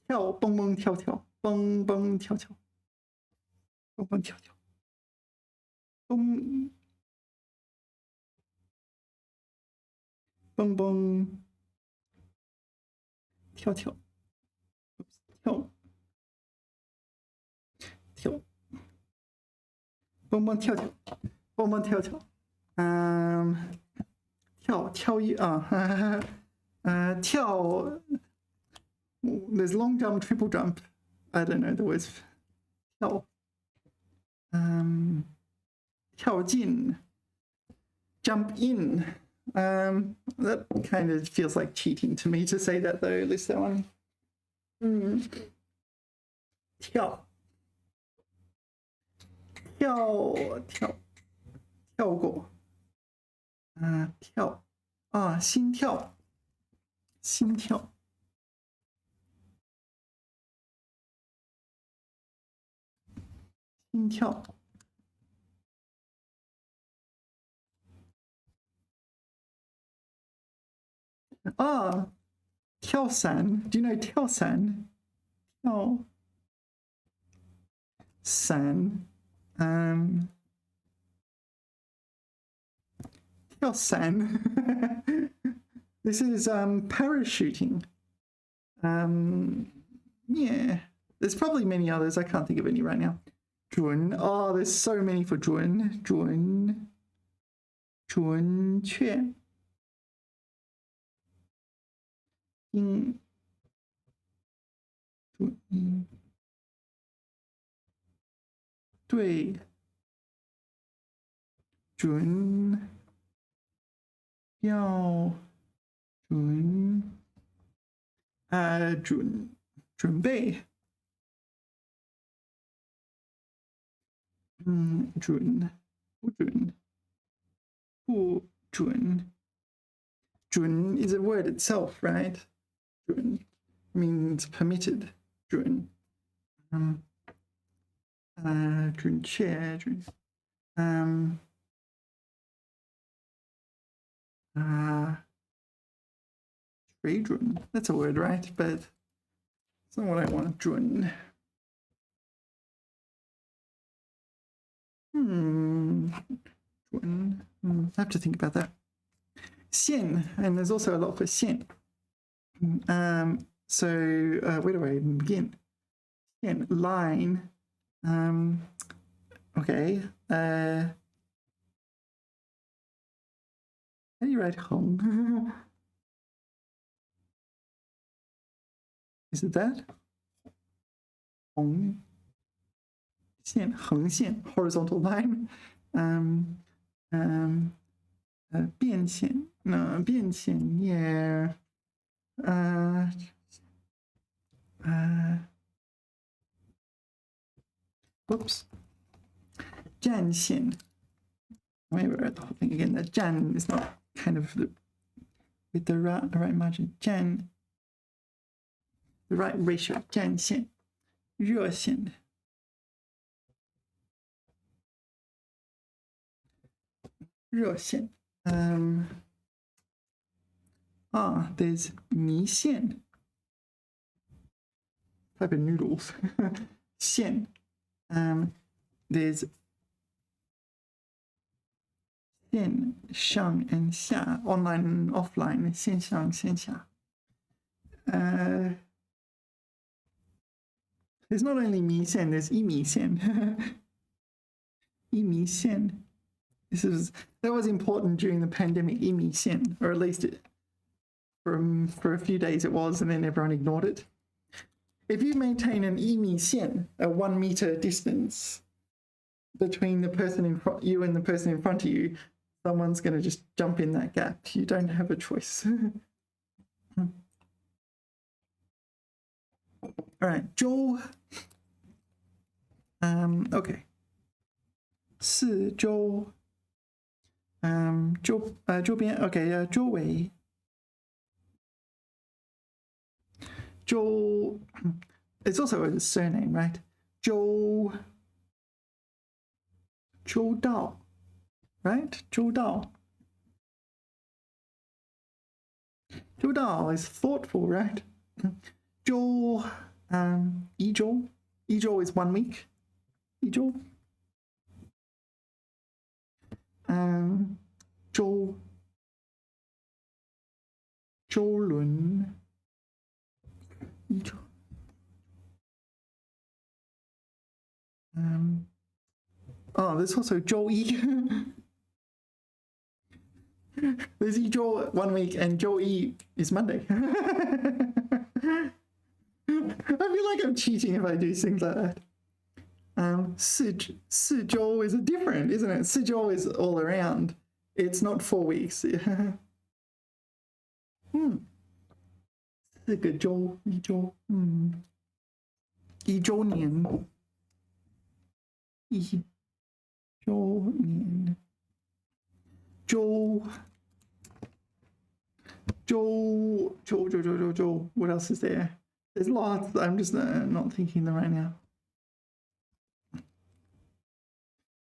跳蹦蹦跳跳蹦蹦跳跳蹦蹦跳跳蹦蹦蹦跳跳跳跳蹦蹦跳跳蹦蹦跳跳. 跳跃跳 there's long jump, triple jump. I don't know the words. 跳跳进 jump in. That kind of feels like cheating to me to say that though. List that one. 跳过跳心跳心跳心跳. 跳伞. Do you know 跳伞? 跳伞 跳伞. This is parachuting. Yeah, there's probably many others. I can't think of any right now. 准. Oh, there's so many for 准确对准要准备准不准不准. 准 is a word itself, right? 准 means permitted. 准准确准水准. That's a word, right? But it's not what I want. 准 I have to think about that. 线, and there's also a lot for 线. So where do I even begin? 线 line. Okay. How do you write home? Is it that? 红线横线 horizontal line， 变线变线也whoops 战线 maybe I read the whole thing again. That 战 is not kind of with the right margin. 战 the right ratio. 战线热线热线there's 米线 type of noodles 线there's 线上 and 下 online and offline 线上线下there's not only 米线 there's 一米线一米线that was important during the pandemic 一米线 or at least for a few days it was, and then everyone ignored it. If you maintain an 一米线 a 1 meter distance between the person in front you and the person in front of you, someone's going to just jump in that gap. You don't have a choice. All right, 周 okay 四周周边 okay 周围周 it's also a surname, right? 周到 right? 周到 is thoughtful, right? 周一周 is 1 week 一周周轮一周there's also 周一there's 一周 1 week and 周一 is Monday. I feel like I'm cheating if I do things like that. 四周 is different, isn't it? 四周 is all around. It's not 4 weeks. 四个周一周一周年一周年周 what else is there? There's lots. I'm just not thinking them right now.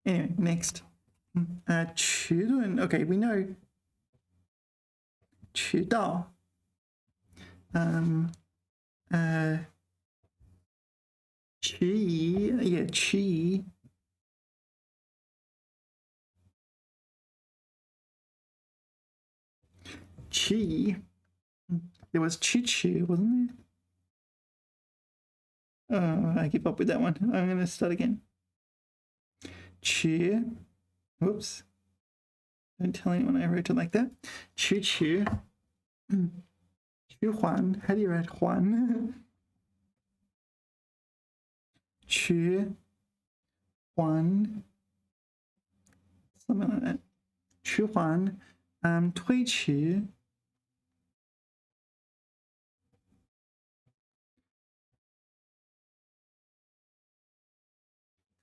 Anyway, next. 迟钝 okay, we know 迟到迟疑 yeah 迟疑迟疑 there was 迟迟 wasn't there? I give up with that one. I'm going to start again. 迟 whoops, don't tell anyone I wrote it like that. 迟迟迟缓 how do you write 缓迟缓 something like that. 迟缓推迟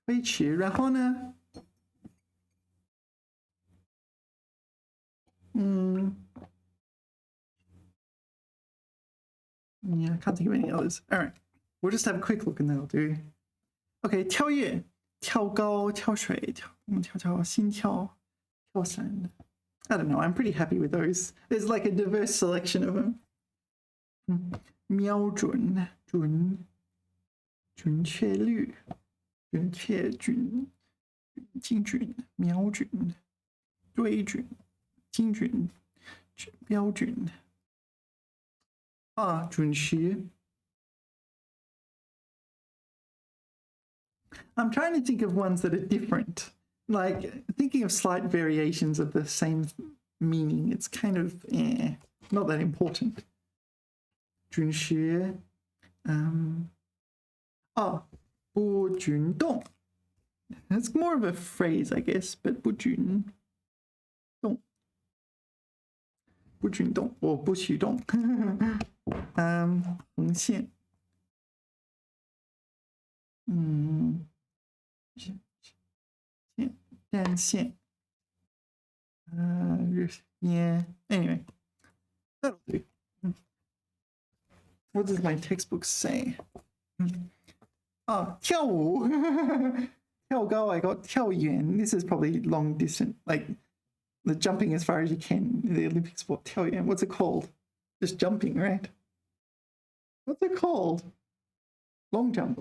推迟然后呢yeah, I can't think of any others. All right, we'll just have a quick look and that'll do. Okay, 跳跃跳高跳水跳心跳跳伞 I don't know, I'm pretty happy with those. There's like a diverse selection of them. 瞄准准确率准确精准瞄准对准精准标准准时 I'm trying to think of ones that are different, like thinking of slight variations of the same meaning. It's kind of not that important. 准时不准动. That's more of a phrase, I guess, but 不准动. 不准动 or 不许动. 横线. 单线. Yeah. Anyway, that'll do. What does my textbook say? 跳舞. 跳高, I got 跳远. This is probably long distance, like the jumping as far as you can in the Olympic sport. 跳远. What's it called? Just jumping, right? What's it called? Long jump.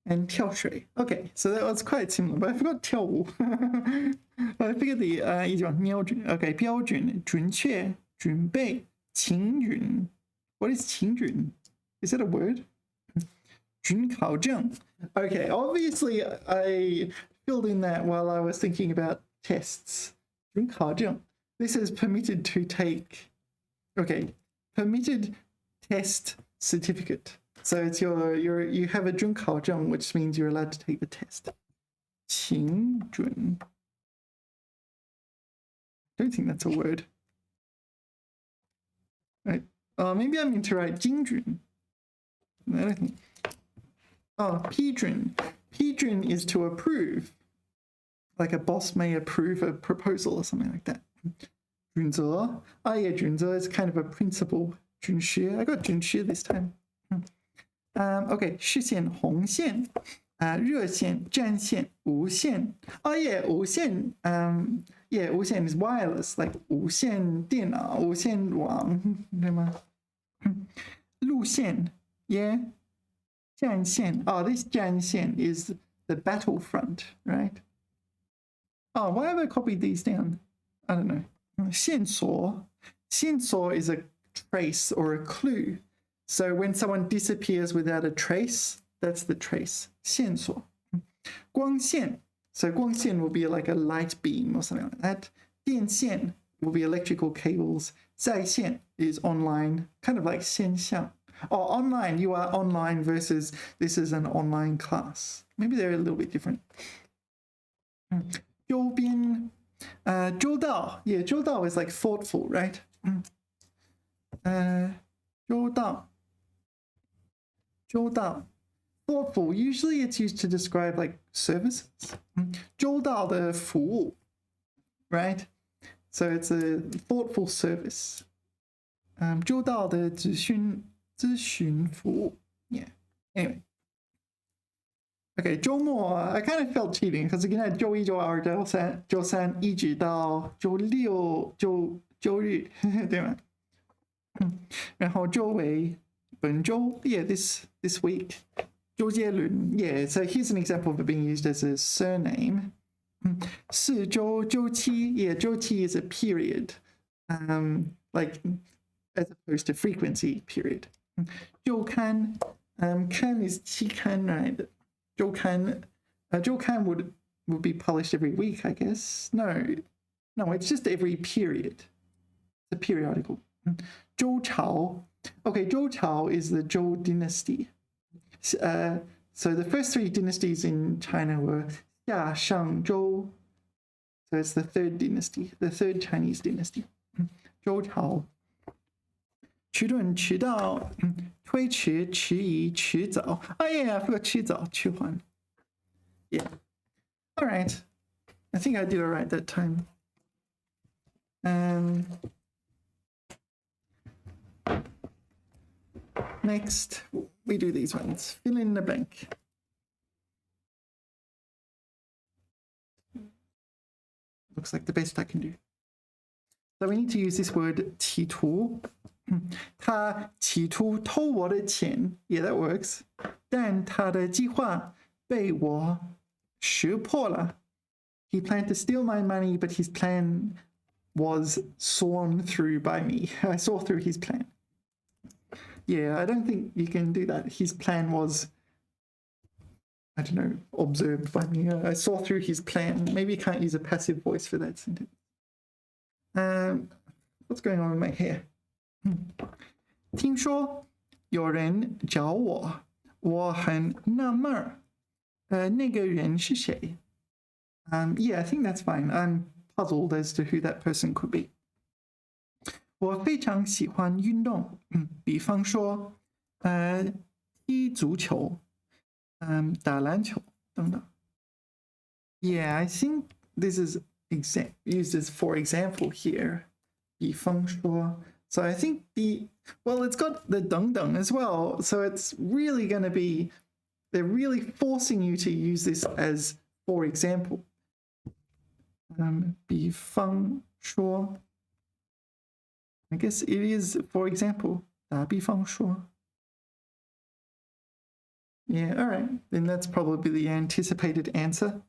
And 跳水. Okay, so that was quite similar, but I forgot 跳舞. I figured the easy one. 瞄准. Okay, 标准, 准确, 准备, 勤允. What is 勤允? Is that a word? 准考证. Okay, obviously I filled in that while I was thinking about tests. 准考证. This is permitted to take. Okay, permitted test certificate. So it's you have a 准考证, which means you're allowed to take the test. 勤准. I don't think that's a word. Right. Maybe I meant to write 精准. I don't think. 批准. 批准 is to approve. Like a boss may approve a proposal or something like that. 准则. Yeah, 准则 is kind of a principle. 准时. I got 准时 this time. Okay, 视线, 红线, 热线, 占线, 无线. Yeah, 无线. Yeah, 无线 is wireless, like 无线电脑, 无线网, 对吗? 路线, yeah. 战线. This 战线 is the battlefront, right? Why have I copied these down? I don't know. 线索. 线索 is a trace or a clue. So when someone disappears without a trace, that's the trace. 线索. 光线. So 光线 will be like a light beam or something like that. 电线 will be electrical cables. 在线 is online, kind of like 线上. Online, you are online versus this is an online class. Maybe they're a little bit different. 周边, 周到. Yeah, 周到 is like thoughtful, right? 周到. 周到. Thoughtful, usually it's used to describe like services. 周到的服务, right? So it's a thoughtful service. 周到的咨询服务. Yeah. Anyway. Okay, 周末, I kind of felt cheating because again, 周一、周二、周三一直到周六、周日，对吗？然后周围，本周 yeah, this week. 周杰伦 yeah, so here's an example of it being used as a surname. 四周周期 yeah, 周期 is a period, like as opposed to frequency period. 周刊 刊 is 期刊 right? 周刊 周刊 would be published every week, I guess. No, it's just every period. It's a periodical. 周朝. Okay, 周朝 is the Zhou dynasty. So the first three dynasties in China were Xia, Shang, Zhou. So it's the third dynasty, the third Chinese dynasty. 周朝. 迟钝迟到推迟迟疑迟早 yeah, I forgot 迟早迟缓 yeah. All right, I think I did all right that time. Next we do these ones. Fill in the blank. Looks like the best I can do. So we need to use this word 企图. 他企图偷我的钱 yeah, that works. 但他的计划被我识破了 He planned to steal my money, but his plan was sawn through by me. I saw through his plan. Yeah, I don't think you can do that. His plan was, I don't know, observed by me. I saw through his plan. Maybe you can't use a passive voice for that sentence. What's going on with my hair? 听说有人找我我很纳闷儿，那个人是谁？Yeah, I think that's fine. I'm puzzled as to who that person could be. 我非常喜欢运动，比方说，踢足球，打篮球等等。Yeah, I think this is used as for example here. 比方说 so I think it's got the 等等 as well. So it's really going to be, they're really forcing you to use this as for example. 比方说 I guess it is for example. 打比方说 Yeah, all right. Then that's probably the anticipated answer.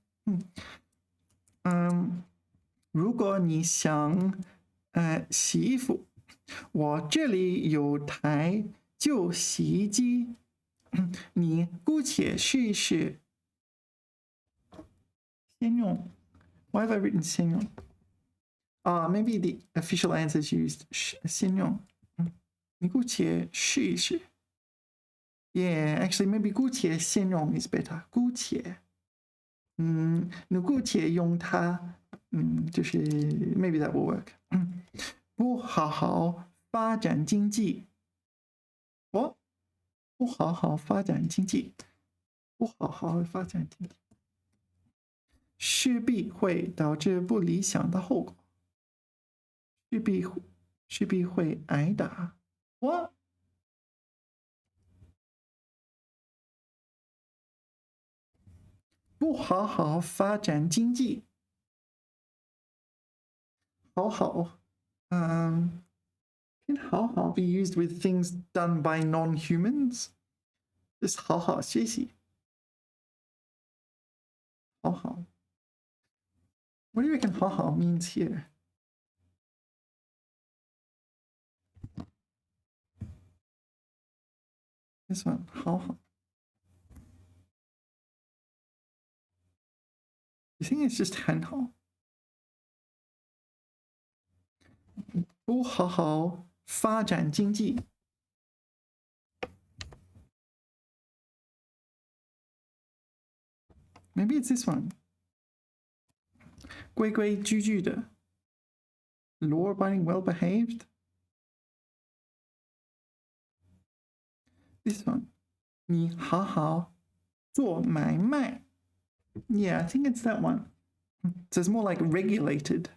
如果你想洗衣服，我这里有台旧洗衣机，你姑且试一试。先用 Why have I written 先用？Maybe the official answer is used 先用。你姑且试一试。Yeah, actually, maybe 姑且先用 is better. 姑且，你姑且用它，就是 maybe that will work. 不好好发展经济，不好好发展经济，不好好发展经济，势必会导致不理想的后果，势必会挨打。不好好发展经济，好好，can 好好 be used with things done by non-humans? Just 好好学习，好好。What do you reckon 好好 means here? This one, 好好。You think it's just 很好？不好好发展经济。Maybe it's this one. 规规矩矩的 law-abiding, well-behaved. This one. 你好好做买卖 Yeah, I think it's that one. So it's more like regulated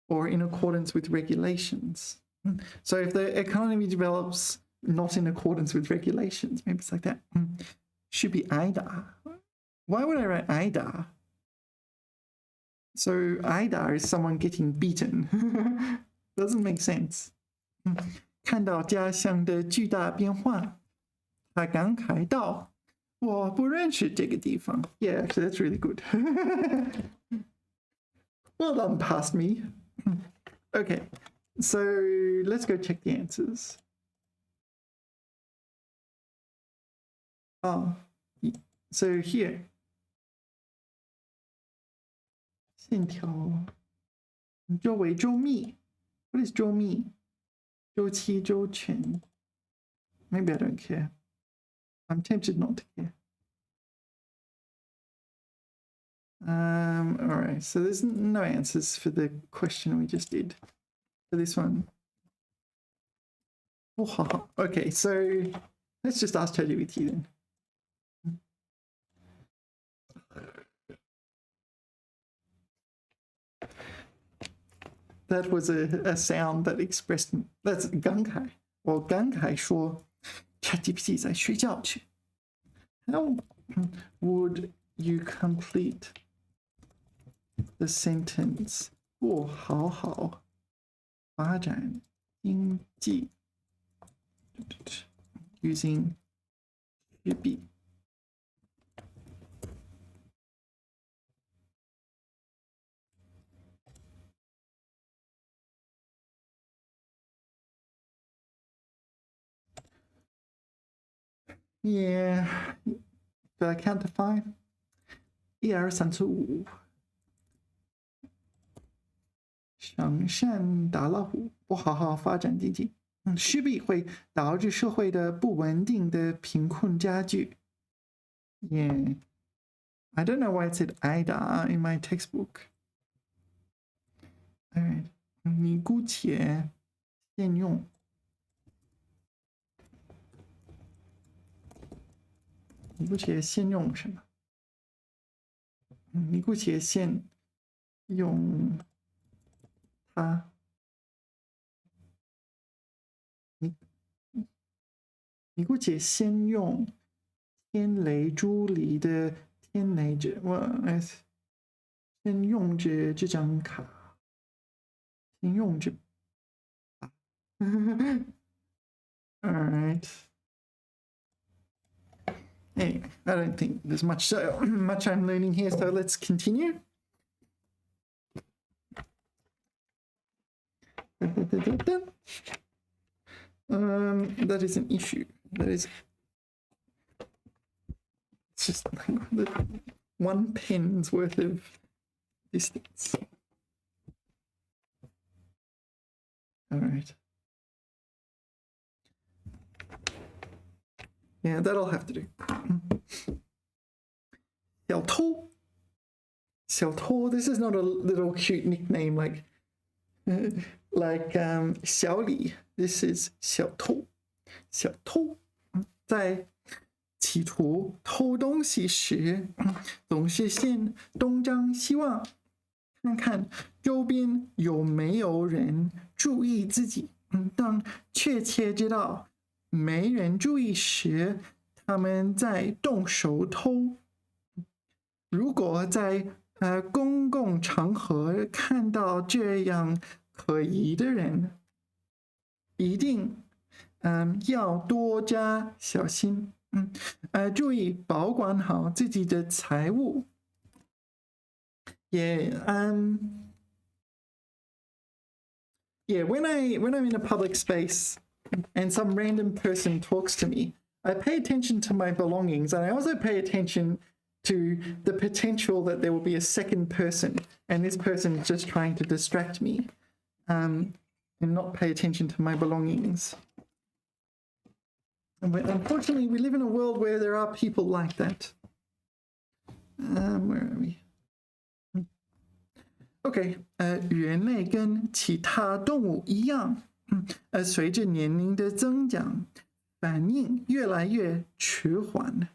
or in accordance with regulations. So if the economy develops not in accordance with regulations, maybe it's like that. Should be AIDA. Why would I write AIDA? So AIDA is someone getting beaten. Doesn't make sense. 看到家乡的巨大变化，他感慨道。我不认识这个地方。Yeah, actually, that's really good. Well done, past me. Okay, so let's go check the answers. So here. 线条周围周密 What is 周密？周期周全 Maybe I don't care. I'm tempted not to care. All right, so there's no answers for the question we just did. For this one. Okay, so let's just ask ChatGPT then. That was a sound that expressed that's 感慨。我感慨说 ChatGPT 在睡觉去。How would you complete the sentence 不好好发展经济 using should be? Yeah, do I count to 5? 1、2、3、4、5。上山打老虎，不好好发展经济。势必会导致社会的不稳定的贫困加剧。Yeah, I don't know why it said IDA in my textbook. All right, 你姑且先用。你姑且先用什么？你姑且先用它。你姑且先用天雷珠里的天雷者，先用着这张卡，先用着。All right. Anyway, I don't think there's much I'm learning here, so let's continue. That is an issue. That is, it's just like one pen's worth of distance. All right. Yeah, that'll have to do. 小偷. 小偷. This is not a little cute nickname like 小李. This is 小偷. 小偷在企图偷东西时，总是先东张西望，看看周边有没有人注意自己。当确切知道没人注意时，他们在动手偷。如果在公共场合看到这样可疑的人，一定要多加小心。注意保管好自己的财物。Yeah, when I'm in a public space and some random person talks to me, I pay attention to my belongings, and I also pay attention to the potential that there will be a second person, and this person is just trying to distract me, and not pay attention to my belongings. And unfortunately, we live in a world where there are people like that. Where are we? OK, 人类跟其他动物一样，随着年龄的增长，反应越来越迟缓。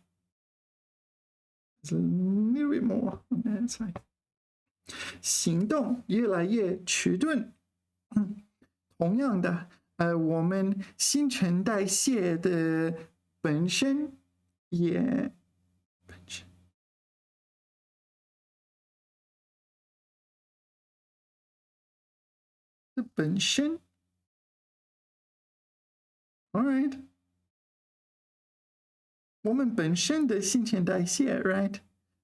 There's a little bit more on that side. 行动越来越迟钝。同样的，我们新陈代谢的本身也本身 ，all right， 我们本身的新陈代谢 ，right？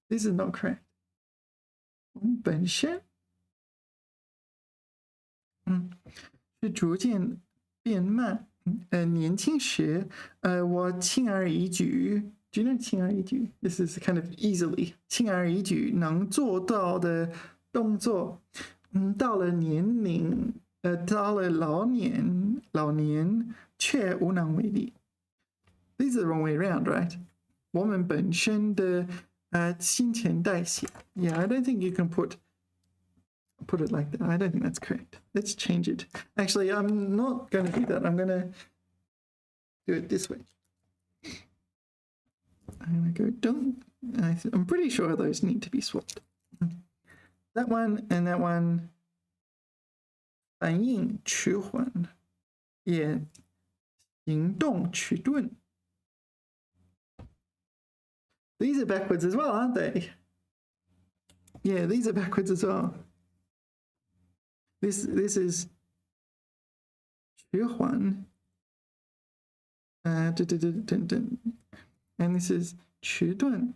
This is not correct。我们本身，是逐渐变慢。年轻时，我轻而易举。Do you know 轻而易举 ？This is kind of easily 轻而易举能做到的动作。到了年龄，到了老年却无能为力。These are the wrong way around, right? 我们本身的新陈代谢。Yeah, I don't think you can put it like that. I don't think that's correct. Let's change it. Actually, I'm not going to do that. I'm going to do it this way. I'm going to go don't. I'm pretty sure those need to be swapped. That one and that one. 反应迟缓，也行动迟钝。These are backwards as well, aren't they? Yeah, these are backwards as well. This is 迟缓，and this is 迟钝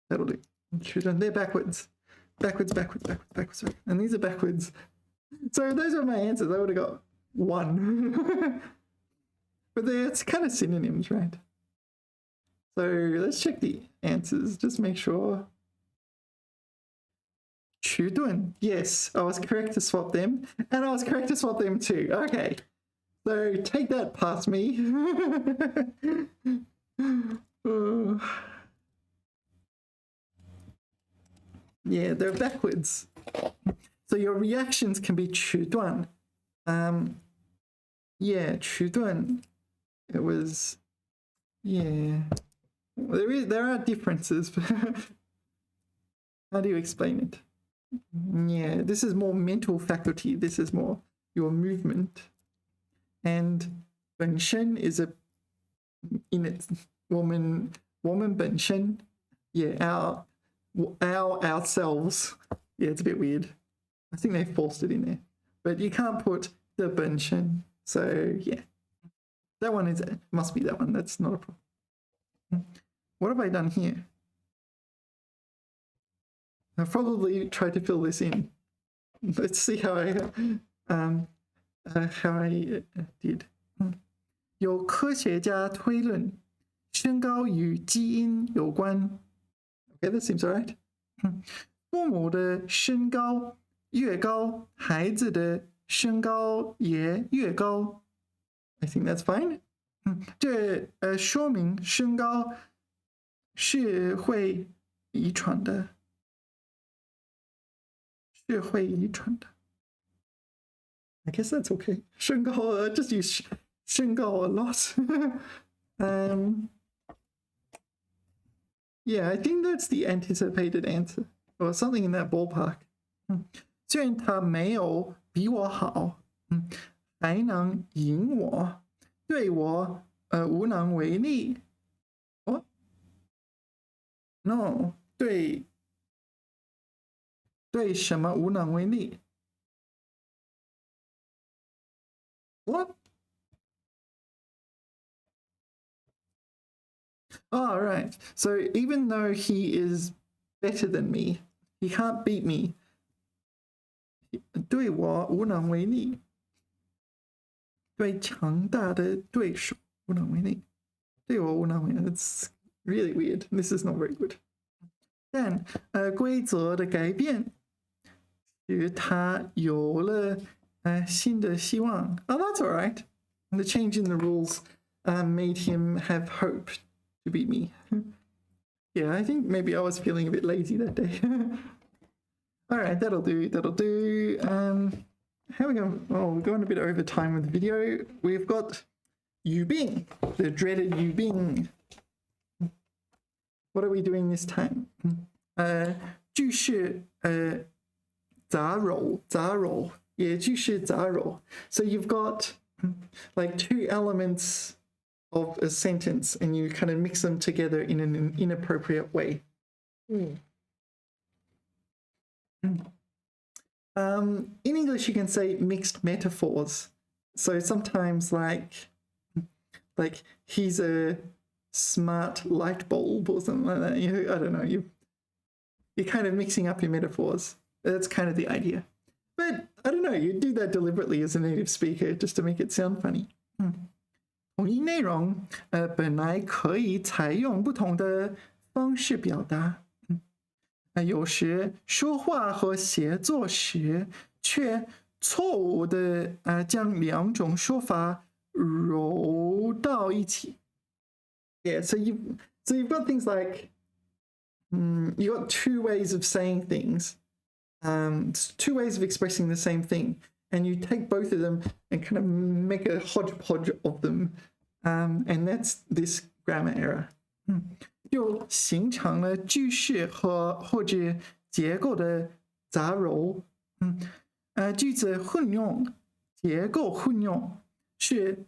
，that'll do. 迟钝, they're backwards. Backwards, and these are backwards. So those are my answers. I would have got 1. But it's kind of synonyms, right? So let's check the answers. Just make sure. 迟钝. Yes, I was correct to swap them, and I was correct to swap them too. Okay, so take that past me. Yeah, they're backwards. So your reactions can be 迟钝. Yeah, 迟钝. It was, yeah. There are differences. How do you explain it? Yeah, this is more mental faculty. This is more your movement. And 本身 is a in its woman 本身. Yeah, ourselves. Yeah, it's a bit weird. I think they forced it in there. But you can't put the 本身. So yeah. That one must be that one. That's not a problem. What have I done here? I've probably tried to fill this in. Let's see how I did. 有科学家推论，身高与基因有关。Okay, that seems alright. 父母的身高越高，孩子的身高也越高。I think that's fine. 这说明身高是会遗传的。是会遗传的。I guess that's okay. 身高 just use 身高 a lot. Yeah, I think that's the anticipated answer, or something in that ballpark. 虽然他没有比我好，还能赢我，对我无能为力。What? No, 对什么无能为力 ？What? Oh, right. So even though he is better than me, he can't beat me. 对我无能为力，对强大的对手无能为力，对我无能为力。It's really weird. This is not very good. 但规则的改变使他有了新的希望。Oh, that's all right. The change in the rules made him have hope to beat me. Yeah, I think maybe I was feeling a bit lazy that day. All right, that'll do. How are we going? Oh, we're going a bit over time with the video. We've got Yu Bing, the dreaded Yu Bing. What are we doing this time? 句式杂糅 yeah, 句式杂糅 So you've got like two elements of a sentence and you kind of mix them together in an inappropriate way. In English, you can say mixed metaphors. So sometimes like he's a smart light bulb or something like that. I don't know. You're kind of mixing up your metaphors. That's kind of the idea. But I don't know. You do that deliberately as a native speaker just to make it sound funny. 同一内容，本来可以采用不同的方式表达。有时说话和写作时，却错误的将两种说法揉到一起。Yeah, so you've got things like you got two ways of saying things, two ways of expressing the same thing, and you take both of them and kind of make a hodgepodge of them, and that's this grammar error. 就形成了句式或者结构的杂糅。句子混用、结构混用是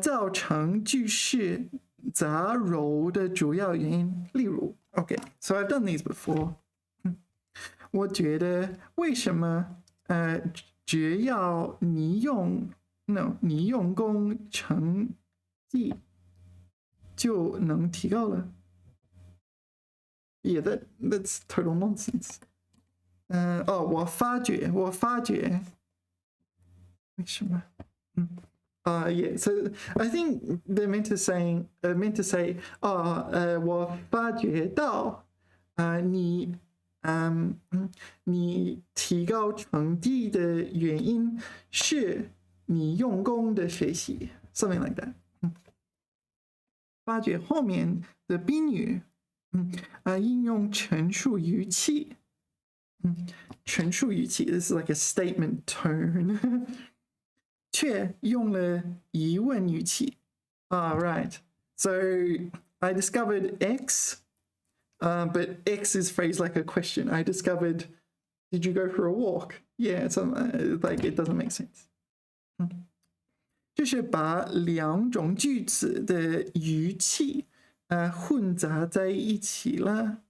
造成句式杂糅的主要原因。例如 ，Okay, so I've done these before. 我觉得为什么只要你用功成绩就能提高了。Yeah, that's total nonsense. 我发觉为什么？Yeah, so I think they're meant to say, 我发觉到你你提高成绩的原因是你用功的学习 ，something like that。发觉后面的宾语，应用陈述语气，陈述语气 ，this is like a statement tone，却用了疑问语气。Right. So I discovered X, but X is phrased like a question. I discovered, did you go for a walk? Yeah, it's like it doesn't make sense. 就是把两种句子的语气混杂在一起了。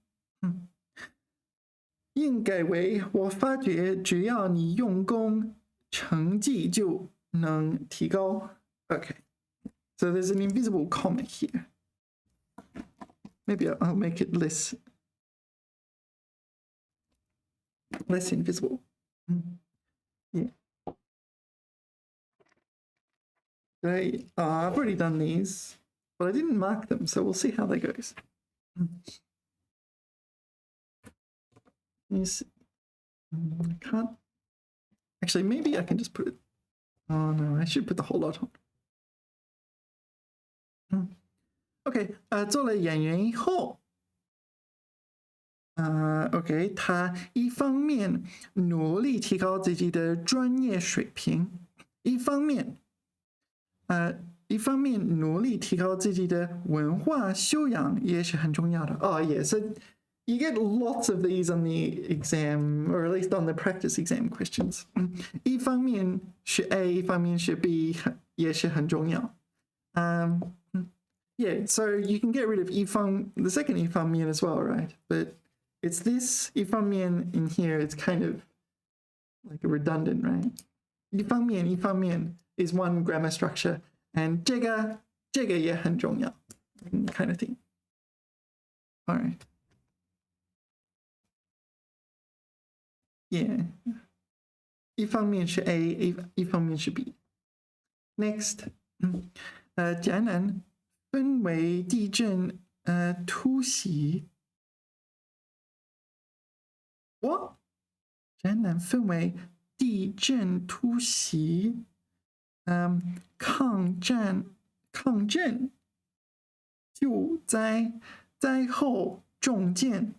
应改为我发觉只要你用功，成绩就能提高。Okay, so there's an invisible comma here. Maybe I'll make it less invisible. Yeah. Okay, I've already done these, but I didn't mark them, so we'll see how that goes. Yes. I can't. Actually, maybe I can just put it. Oh no, I should put the whole lot on. OK， 做了演员以后，OK， 他一方面努力提高自己的专业水平，一方面努力提高自己的文化修养也是很重要的。Oh yeah, so you get lots of these on the exam, or at least on the practice exam questions. 一方面是 A， 一方面是 B， 也是很重要。Yeah, so you can get rid of the second 一方面 as well, right? But it's this 一方面 in here, it's kind of like a redundant, right? 一方面 is one grammar structure, and 这个也很重要 kind of thing. All right. Yeah. 一方面是 A, 一方面是 B. Next, 江南分为地震突袭。What? 江南分为地震突袭，抗震、救灾、灾后重建，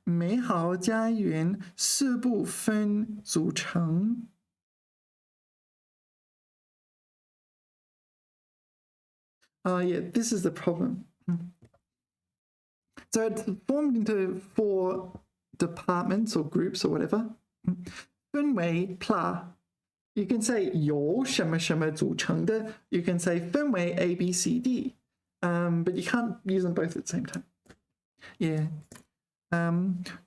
美好家园4部分组成。Yeah, this is the problem. So it's formed into 4 departments or groups or whatever. 分为 pla. You can say 由什么什么组成的. You can say 分为 A, B, C, D. But you can't use them both at the same time. Yeah.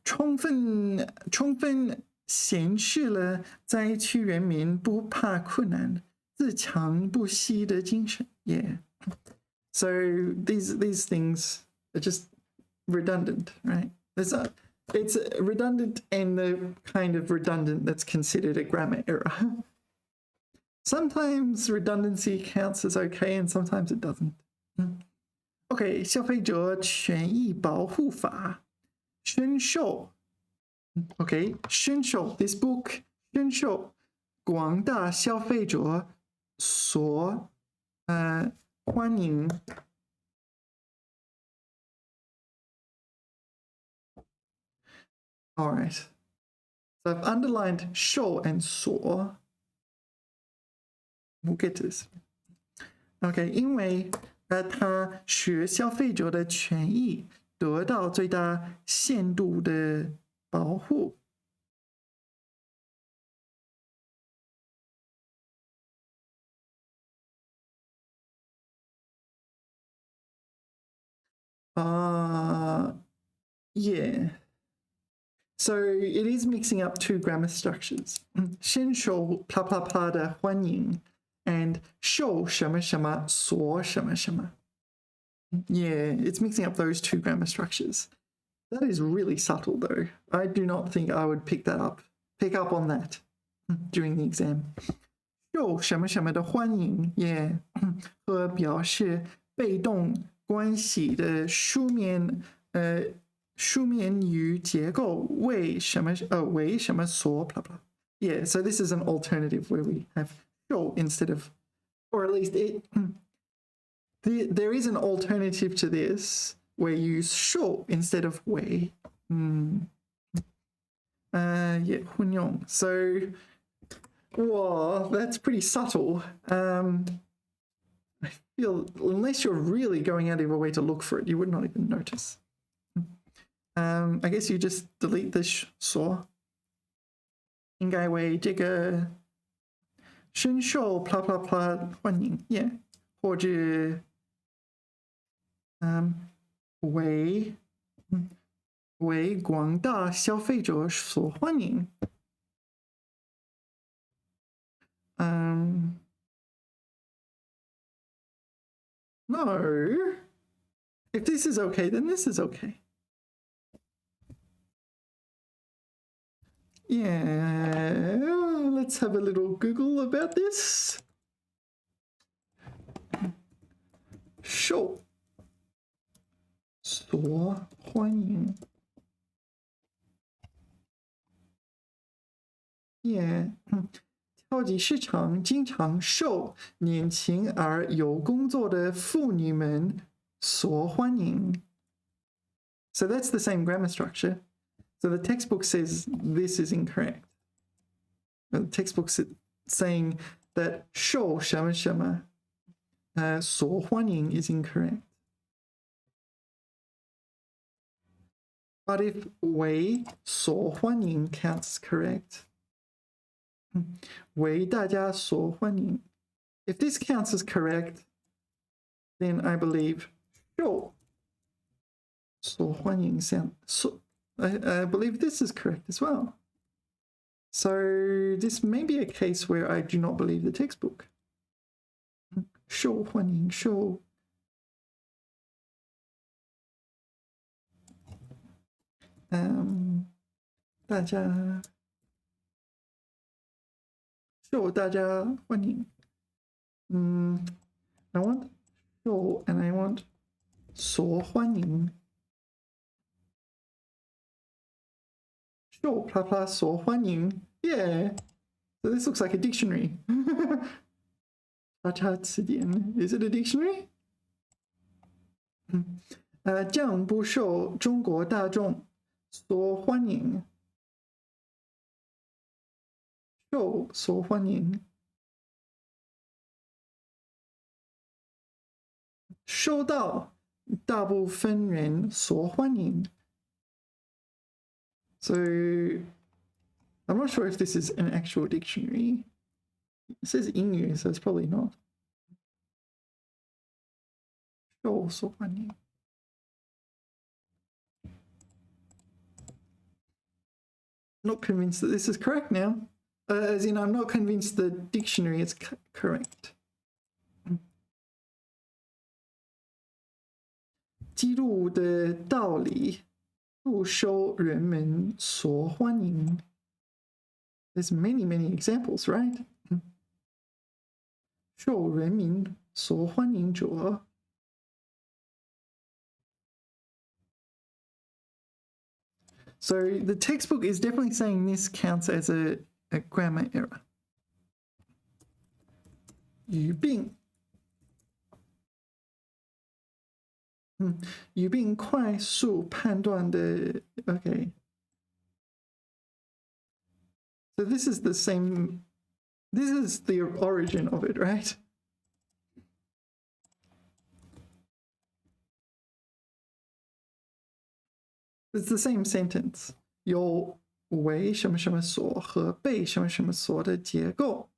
充分显示了灾区人民不怕困难、自强不息的精神. Yeah. So these things are just redundant, right? It's redundant and the kind of redundant that's considered a grammar error. Sometimes redundancy counts as okay and sometimes it doesn't. Okay, 消费者权益保护法宣授 Okay, 宣授 this book 宣授广大消费者所欢迎。All right. So I've underlined 受 and 所。We'll get to this. Okay, 因为它使消费者的权益得到最大限度的保护。Yeah. So it is mixing up 2 grammar structures. 先受啪啪啪的欢迎 and 受什么什么所什么什么。Yeah, it's mixing up those 2 grammar structures. That is really subtle though. I do not think I would pick up on that during the exam. 受什么什么的欢迎 yeah 和表示被动关系的书面书面语结构为什么为什么所 blah blah. Yeah, so this is an alternative where we have 受 instead of, or at least there is an alternative to this where you use 受 instead of 为. Yeah, 混用. So, whoa, that's pretty subtle. I feel unless you're really going out of your way to look for it, you would not even notice. I guess you just delete this 所，应该为这个深受 blah blah blah 欢迎 ，yeah， 或者为广大消费者所欢迎。No. If this is okay, then this is okay. Yeah, let's have a little Google about this. 受所欢迎。Yeah. 超级市场经常受年轻而有工作的妇女们所欢迎。So that's the same grammar structure. So the textbook says this is incorrect. The textbook's saying that 受什么什么所欢迎 is incorrect. But if 为所欢迎 counts as correct. 为大家所欢迎. If this counts as correct, then I believe 受所欢迎 sound. I believe this is correct as well. So this may be a case where I do not believe the textbook. 受欢迎受大家受大家欢迎。I want 受 and I want 所欢迎。受 blah blah 所欢迎。Yeah. So this looks like a dictionary. 查查词典 Is it a dictionary? 将不受中国大众所欢迎。受所欢迎。受到大部分人所欢迎。So I'm not sure if this is an actual dictionary. It says 英语, so it's probably not. 受所欢迎。Not convinced that this is correct now. As in, I'm not convinced the dictionary is correct. 记录的道理不受人们所欢迎。There's many, many examples, right? 受人民所欢迎者。So the textbook is definitely saying this counts as a grammar error. 语病。语病快速判断的 Okay. So this is the same, this is the origin of it, right? It's the same sentence. 有为什么什么所和被什么什么所的结构，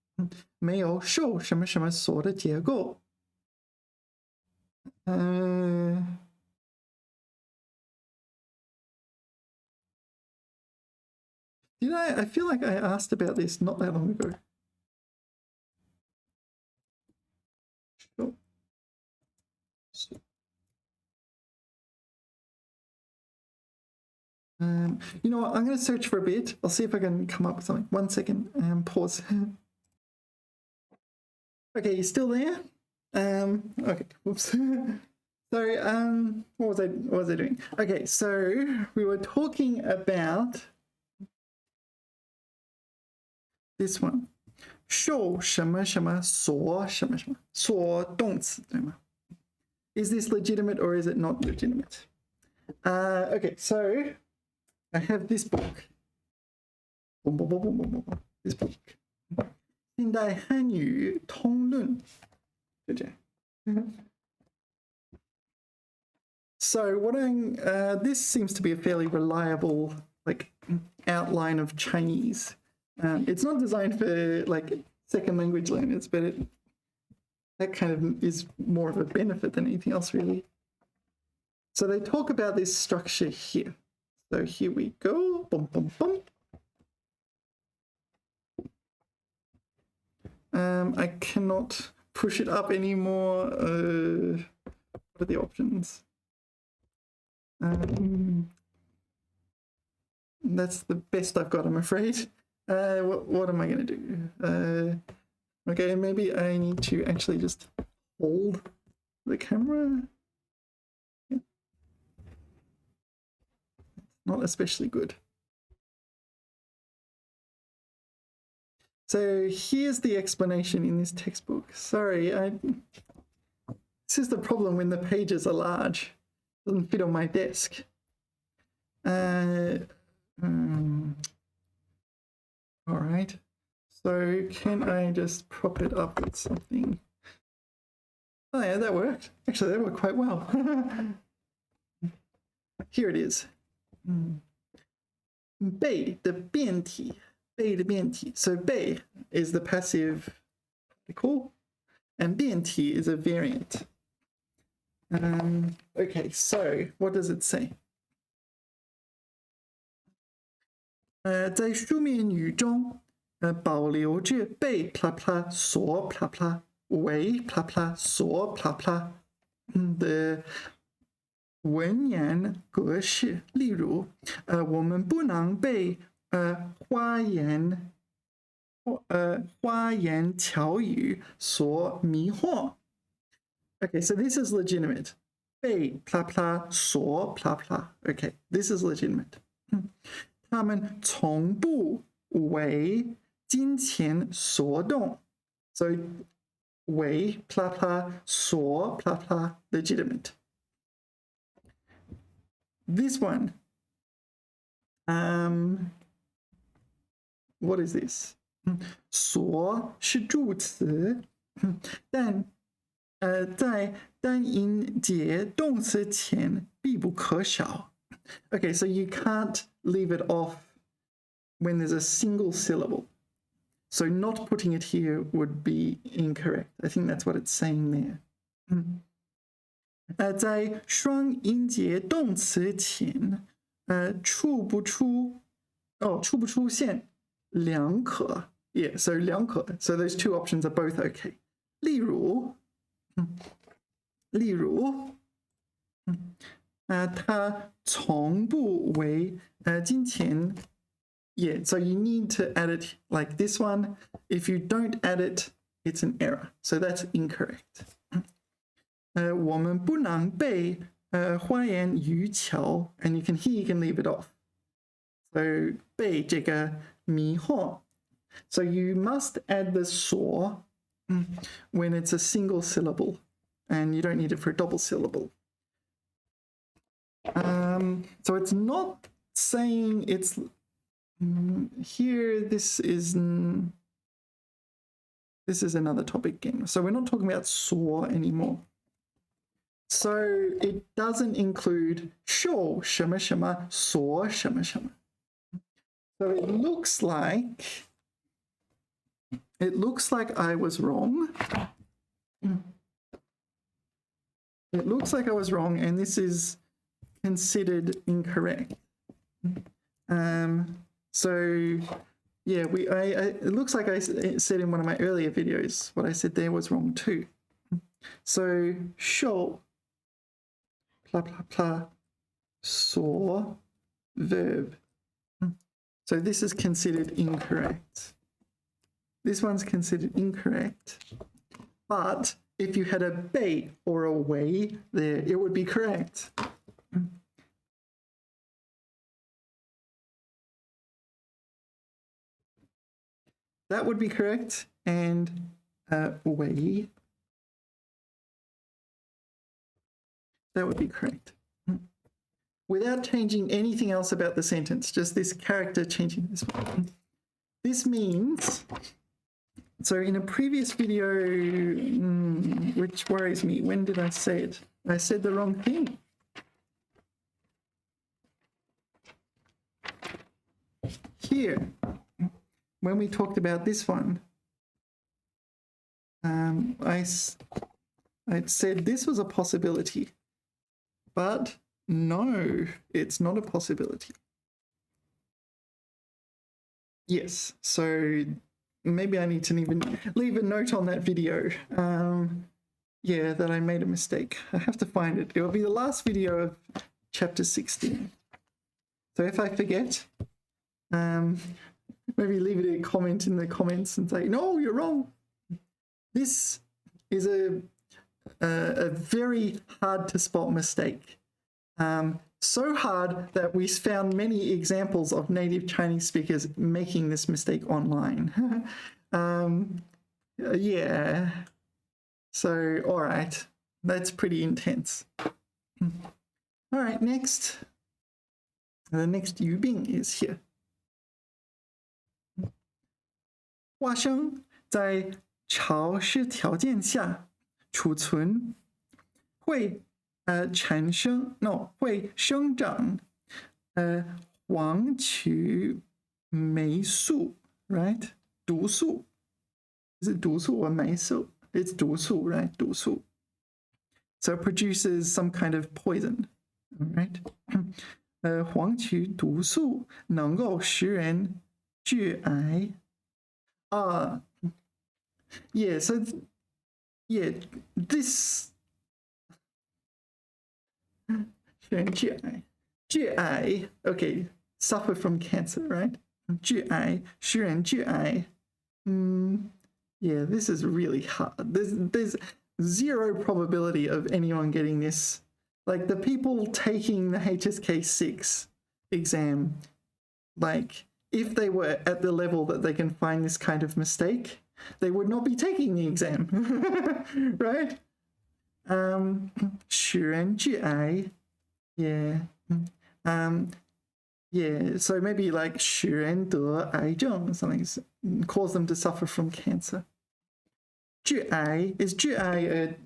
没有受什么什么所的结构。I feel like I asked about this not that long ago. You know what? I'm going to search for a bit. I'll see if I can come up with something. 1 second. Pause. Okay, you still there? Okay. Whoops. So So what was I doing? Okay, so we were talking about this one. 受什么什么所什么什么所动词，对吗？ Is this legitimate or is it not legitimate? Okay, so I have this book. This book. 近代汉语通论. So what this seems to be a fairly reliable outline of Chinese. It's not designed for second language learners, but that kind of is more of a benefit than anything else, really. So they talk about this structure here. So here we go. Boom, boom, boom. I cannot push it up anymore. What are the options? That's the best I've got, I'm afraid. What am I going to do? Okay, maybe I need to actually just hold the camera. Yeah. Not especially good. So here's the explanation in this textbook. Sorry, this is the problem when the pages are large. It doesn't fit on my desk. All right. So can I just prop it up with something? Oh yeah, that worked. Actually, that worked quite well. Here it is. 被的变体. 被的变体. So 被 is the passive particle, and 变体 is a variant. Okay, so what does it say? 在书面语中。保留着被 blah blah 所 blah blah 为 blah blah 所 blah blah 的文言格式，例如我们不能被花言巧语所迷惑。Okay, so this is legitimate. 被 blah blah 所 blah blah. Okay, this is legitimate. 他们从不为金钱所动. So 为 blah blah 所 blah blah legitimate. This one, what is this? 所是助词，但在单音节动词前必不可少. Okay, so you can't leave it off when there's a single syllable. So not putting it here would be incorrect. I think that's what it's saying there. 在双音节动词前，出不出现两可. Yeah, so 两可. So those two options are both okay. 例如，他从不为金钱. Yeah, so you need to add it like this one. If you don't add it, it's an error. So that's incorrect. 我们不能被花言巧语, and you can leave it off. So 被这个迷惑. So you must add the 所 when it's a single syllable, and you don't need it for a double syllable. So it's not saying it's here. This is another topic again. So we're not talking about 所 anymore. So it doesn't include 受什么什么所什么什么. So it looks like I was wrong. It looks like I was wrong, and this is considered incorrect. So yeah, it looks like I said in one of my earlier videos, what I said there was wrong too. So 受 blah blah blah 所 verb. So this is considered incorrect. This one's considered incorrect, but if you had a 被 or a 为 there, it would be correct. That would be correct. And 为, that would be correct. Without changing anything else about the sentence, just this character changing this one. This means, so in a previous video, which worries me, when did I say it? I said the wrong thing. Here, when we talked about this one, I said this was a possibility, but no, it's not a possibility. Yes, so maybe I need to even leave a note on that video. Yeah, that I made a mistake. I have to find it. It will be the last video of chapter 16. So if I forget, maybe leave it a comment in the comments and say, no, you're wrong. This is a very hard to spot mistake. So hard that we found many examples of native Chinese speakers making this mistake online. Yeah. So, all right. That's pretty intense. All right, next. The next 语病 is here. 花生在潮湿条件下储存会会生长黄曲霉素 right 毒素 is it 毒素 or 霉素 it's 毒素 right 毒素 so it produces some kind of poison right 黄曲毒素能够使人致癌yeah so yeah this 使人致癌致癌 okay suffer from cancer right 致癌使人致癌 yeah this is really hard there's zero probability of anyone getting this like the people taking the HSK6 exam like if they were at the level that they can find this kind of mistake they would not be taking the exam right 使人致癌 yeah yeah so maybe like 使人得癌症 something cause them to suffer from cancer 致癌 is 致癌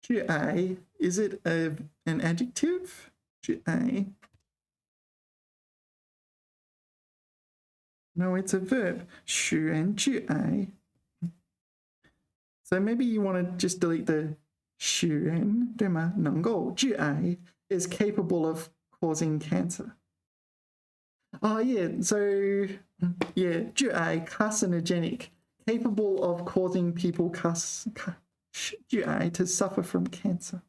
致癌 is it an adjective 致癌 no it's a verb 使人致癌 so maybe you want to just delete the 使人对吗能够致癌 is capable of causing cancer oh yeah so yeah 致癌 carcinogenic capable of causing people 致癌 to suffer from cancer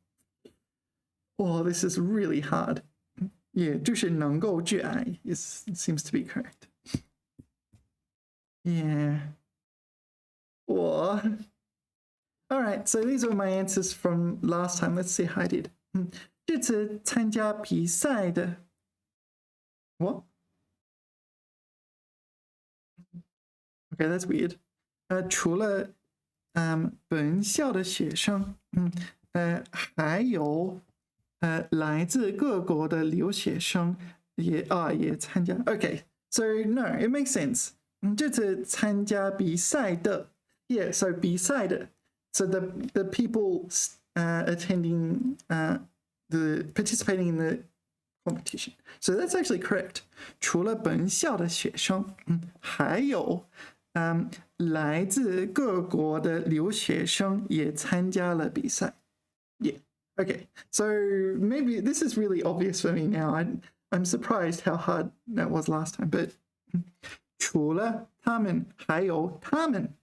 oh this is really hard yeah 就是能够致癌 seems to be correct yeah oh all right so these are my answers from last time let's see how I did 这次参加比赛的 what okay that's weird 除了本校的学生还有来自各国的留学生也参加 okay so no it makes sense 这次参加比赛的 yeah so 比赛的 so the people attending the participating in the competition so that's actually correct 除了本校的学生还有来自各国的留学生也参加了比赛 yeah okay so maybe this is really obvious for me now I'm surprised how hard that was last time but 除了他们还有他们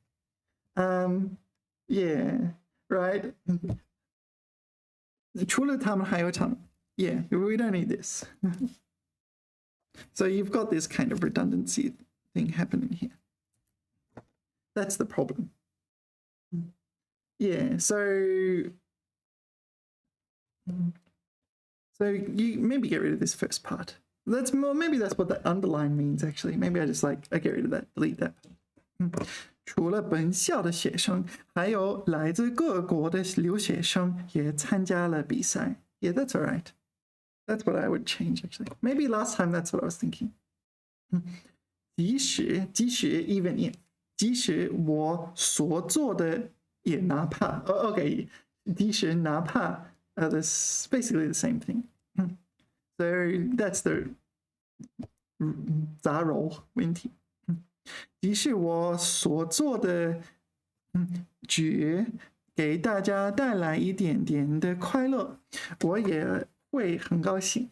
yeah right 除了他们还有他们 yeah we don't need this so you've got this kind of redundancy thing happening here that's the problem Yeah, so you maybe get rid of this first part. Maybe that's what that underline means actually. Maybe I get rid of that, delete that. 除了本校的学生，还有来自各国的留学生也参加了比赛。Yeah, that's all right. That's what I would change actually. Maybe last time that's what I was thinking. 即使 even in 即使我所做的也哪怕 okay 即使哪怕that's basically the same thing. So that's the 杂糅问题。即使我所做的只给大家带来一点点的快乐，我也会很高兴。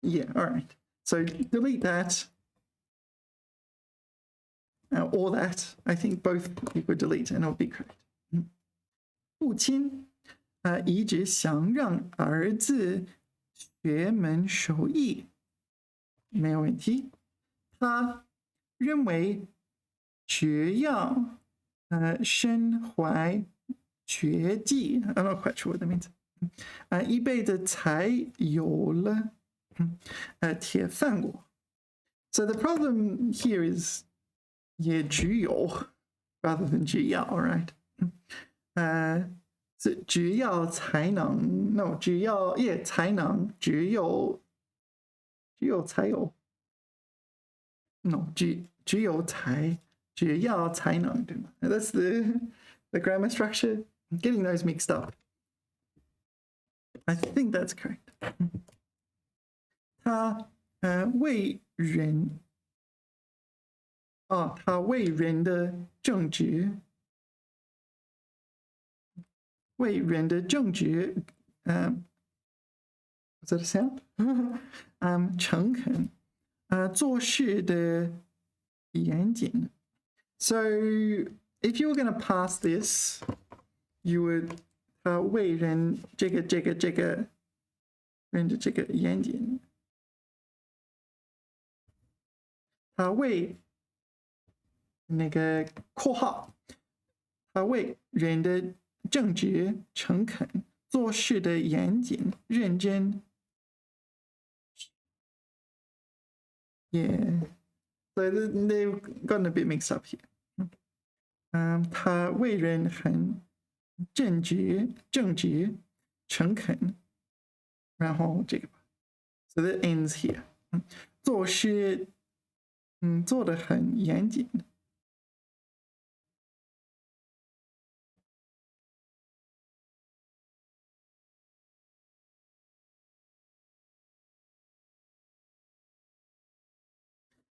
Yeah, all right. So delete that. Or that. I think both you could delete and it'll be correct. 父亲一直想让儿子学门手艺，没有问题。他认为只要身怀绝技 ，I'm not quite sure what that means. 一辈子才有了铁饭锅。So the problem here is 也只有 rather than 只要 ，right? 只要才能 ，no 只要才能只有才有 ，no 只有只要才能，对吗 ？That's the grammar structure. I'm getting those mixed up. I think that's correct. 他为人他为人的正直。为人的正直，what's that a sound? 诚恳，做事的严谨。So if you were going to pass this, you would 为人这个人的这个严谨，他为那个括号，他为人的正直、诚恳，做事的严谨、认真。Yeah, so they've gotten a bit mixed up here. 他为人很正直、诚恳，然后这个吧。So that ends here. 做事，做得很严谨。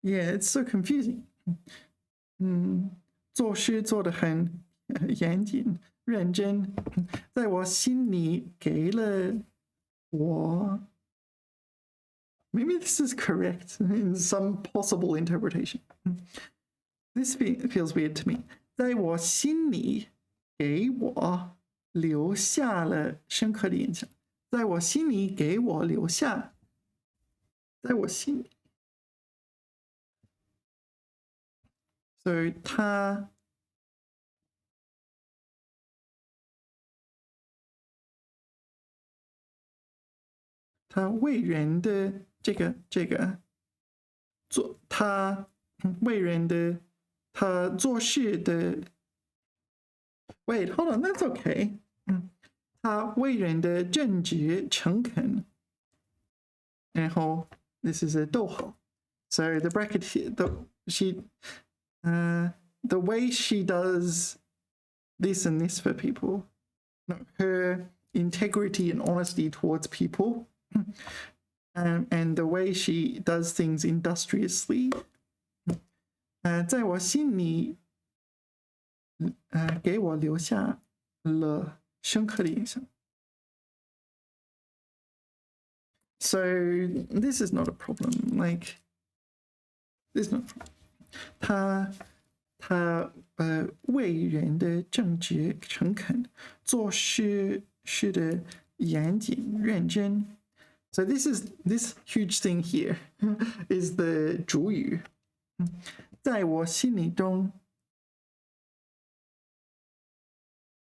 Yeah, it's so confusing. 做事做得很严谨、认真，在我心里给了我。Maybe this is correct in some possible interpretation. This feels weird to me. 在我心里给我留下了深刻的印象。在我心里给我留下，在我心里。所以他为人的这个做他为人的他做事的 Wait, hold on, that's okay. 他为人的正直诚恳，然后 this is a 逗号。So the bracket here, the way she does this and this for people, her integrity and honesty towards people, and the way she does things industriously, 在我心里，给我留下了深刻的印象。So this is not a problem. Like, this is not a problem. 他为人的正直诚恳，做事的严谨认真。So this huge thing here is the 主语。在我心里中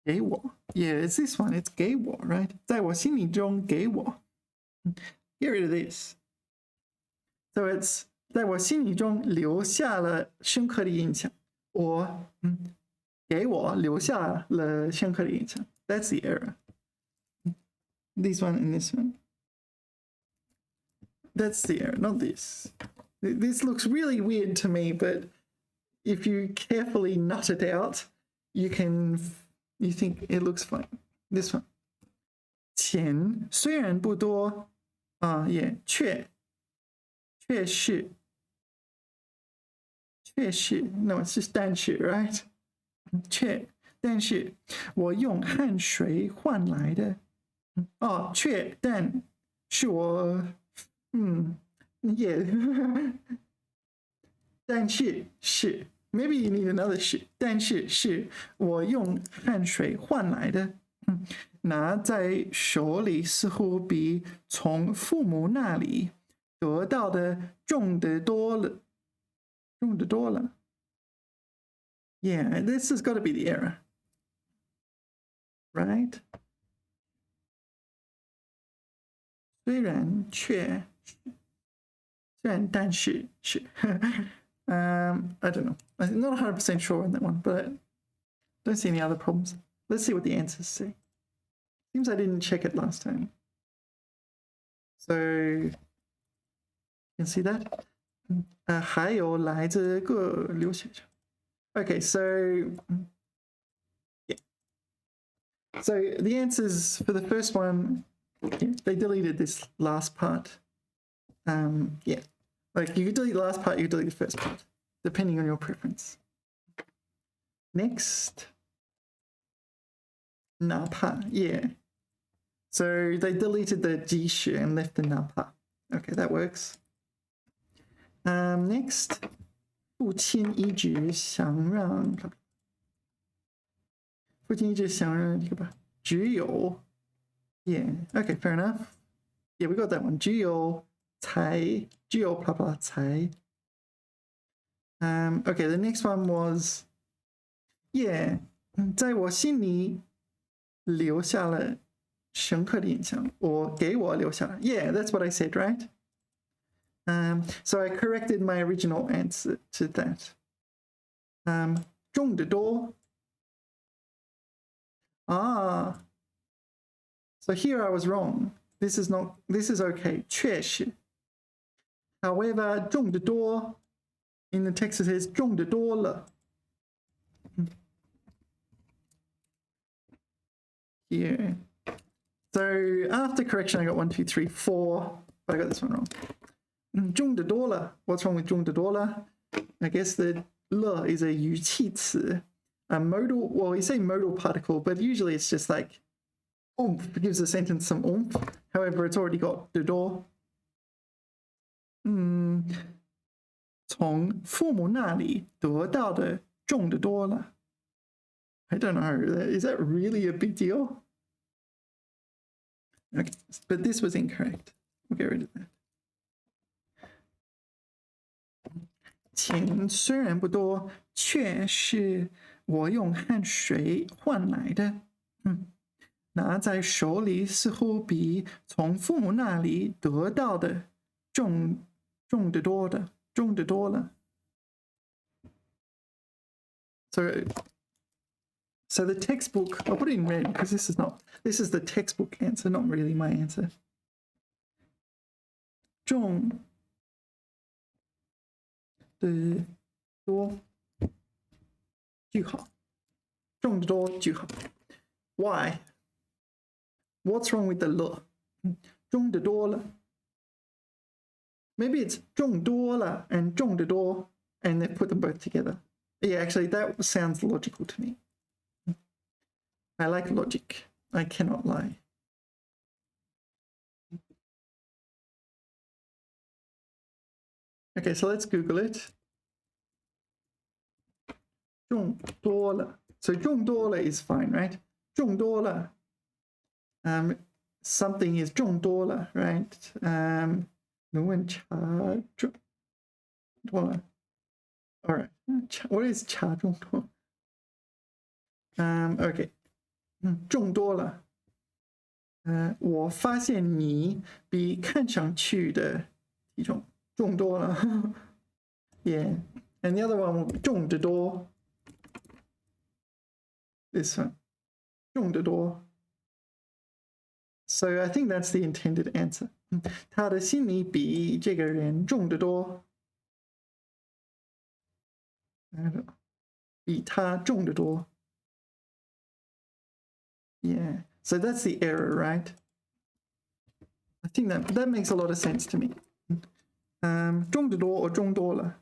给我 Yeah, it's this one. It's 给我 right? 在我心里中给我 Get rid of this. So it's 在我心里中留下了深刻的印象。给我留下了深刻的印象。That's the error. This one and this one. That's the error, not this. This looks really weird to me, but if you carefully nut it out, you think it looks fine. This one. 钱虽然不多也确实 No, it's just 但是 right? 但是我用汗水换来的但是我但是 maybe you need another 是但是我用汗水换来的拿在手里似乎比从父母那里得到的重得多了。Yeah, this has got to be the error. Right? 虽然但是 I don't know. I'm not 100% sure on that one, but I don't see any other problems. Let's see what the answers say. Seems I didn't check it last time. So, you can see that? 还有来自各留学生 Okay, so yeah. So the answers for the first one, they deleted this last part. Yeah, like you could delete the last part, you could delete the first part, depending on your preference. Next, 哪怕 yeah. So they deleted the 即使 and left the 哪怕. Okay, that works. Next, 父亲一直想让只有 yeah, okay, fair enough. Yeah, we got that one. 只有 blah blah 才 okay, the next one was yeah, 在我心里留下了深刻的印象，给我留下了 yeah, that's what I said, right? So I corrected my original answer to that. 重得多 so here I was wrong. This is okay. 确实 However, 重得多 in the text it says 重得多了 Here. So after correction, I got 1, 2, 3, 4, but I got this one wrong. 重得多了 What's wrong with 重得多了 I guess the 了 is a 语气词. A modal, well, you say modal particle, but usually it's just like oomph, gives the sentence some oomph. However, it's already got 得多. 从父母那里得到的重得多了 I don't know. Is that really a big deal? Okay, but this was incorrect. We'll get rid of that. 钱虽然不多，却是我用汗水换来的。拿在手里似乎比从父母那里得到的重得多了。So the textbook, I'll put it in red because this is the textbook answer, not really my answer. 重得多句号，重得多句号。Why? What's wrong with the 了？重得多了。Maybe it's 重多了 and 重得多 and they put them both together. Yeah, actually that sounds logical to me. I like logic. I cannot lie. Okay, so let's Google it. 重多了. So 重多了 is fine, right? 重多了. Something is 重多了, right? 能问差重多了. All right. What is 差重多? Okay. 众多了。我发现你比看上去的体重重多了。Yeah, and the other one will be 重得多。This one, 重得多。So I think that's the intended answer. 他的心里比这个人重得多。比他重得多。Yeah, so that's the error, right? I think that makes a lot of sense to me. 重得多 or 重多了？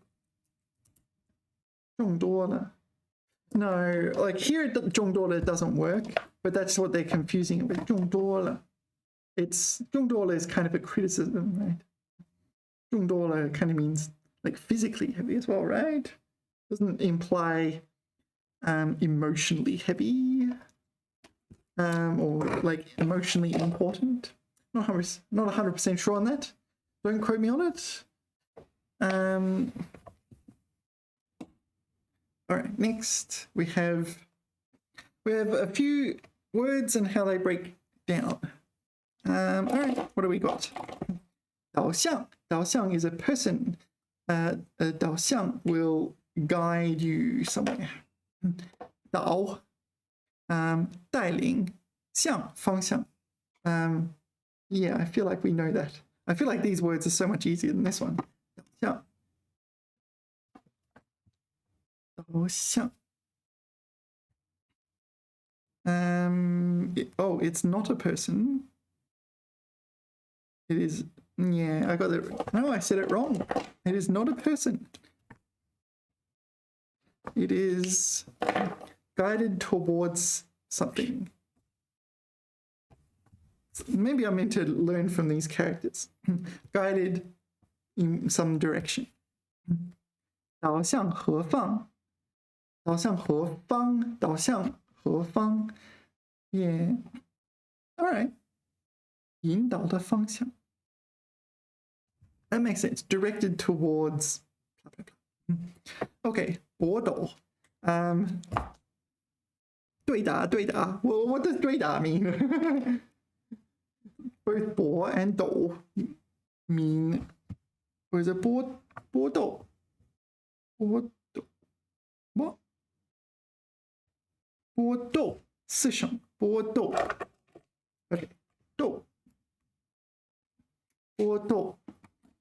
重多了。No, like here, 重多了 doesn't work, but that's what they're confusing it with. 重多了。重多了 is kind of a criticism, right? 重多了 kind of means like physically heavy as well, right? Doesn't imply emotionally heavy or like emotionally important. Not 100% sure on that. Don't quote me on it. All right, next we have a few words and how they break down. All right, what do we got? 导向 is a person. A 导向 will guide you somewhere. 导带领向方向 yeah, I feel like we know that. I feel like these words are so much easier than this one. 导向 oh, it's not a person. It is, yeah, I got it. No, I said it wrong. It is not a person. It is guided towards something. Maybe I'm meant to learn from these characters. Guided in some direction. 导向何方？导向何方？导向何方？ Yeah. All right. 引导的方向。That makes sense. Directed towards. Okay. 搏斗。对打。What does 对打 mean? Both 搏 and 斗 mean. Or is it 搏斗？搏斗。What? 搏斗。四声。搏斗。Okay. 斗。搏斗。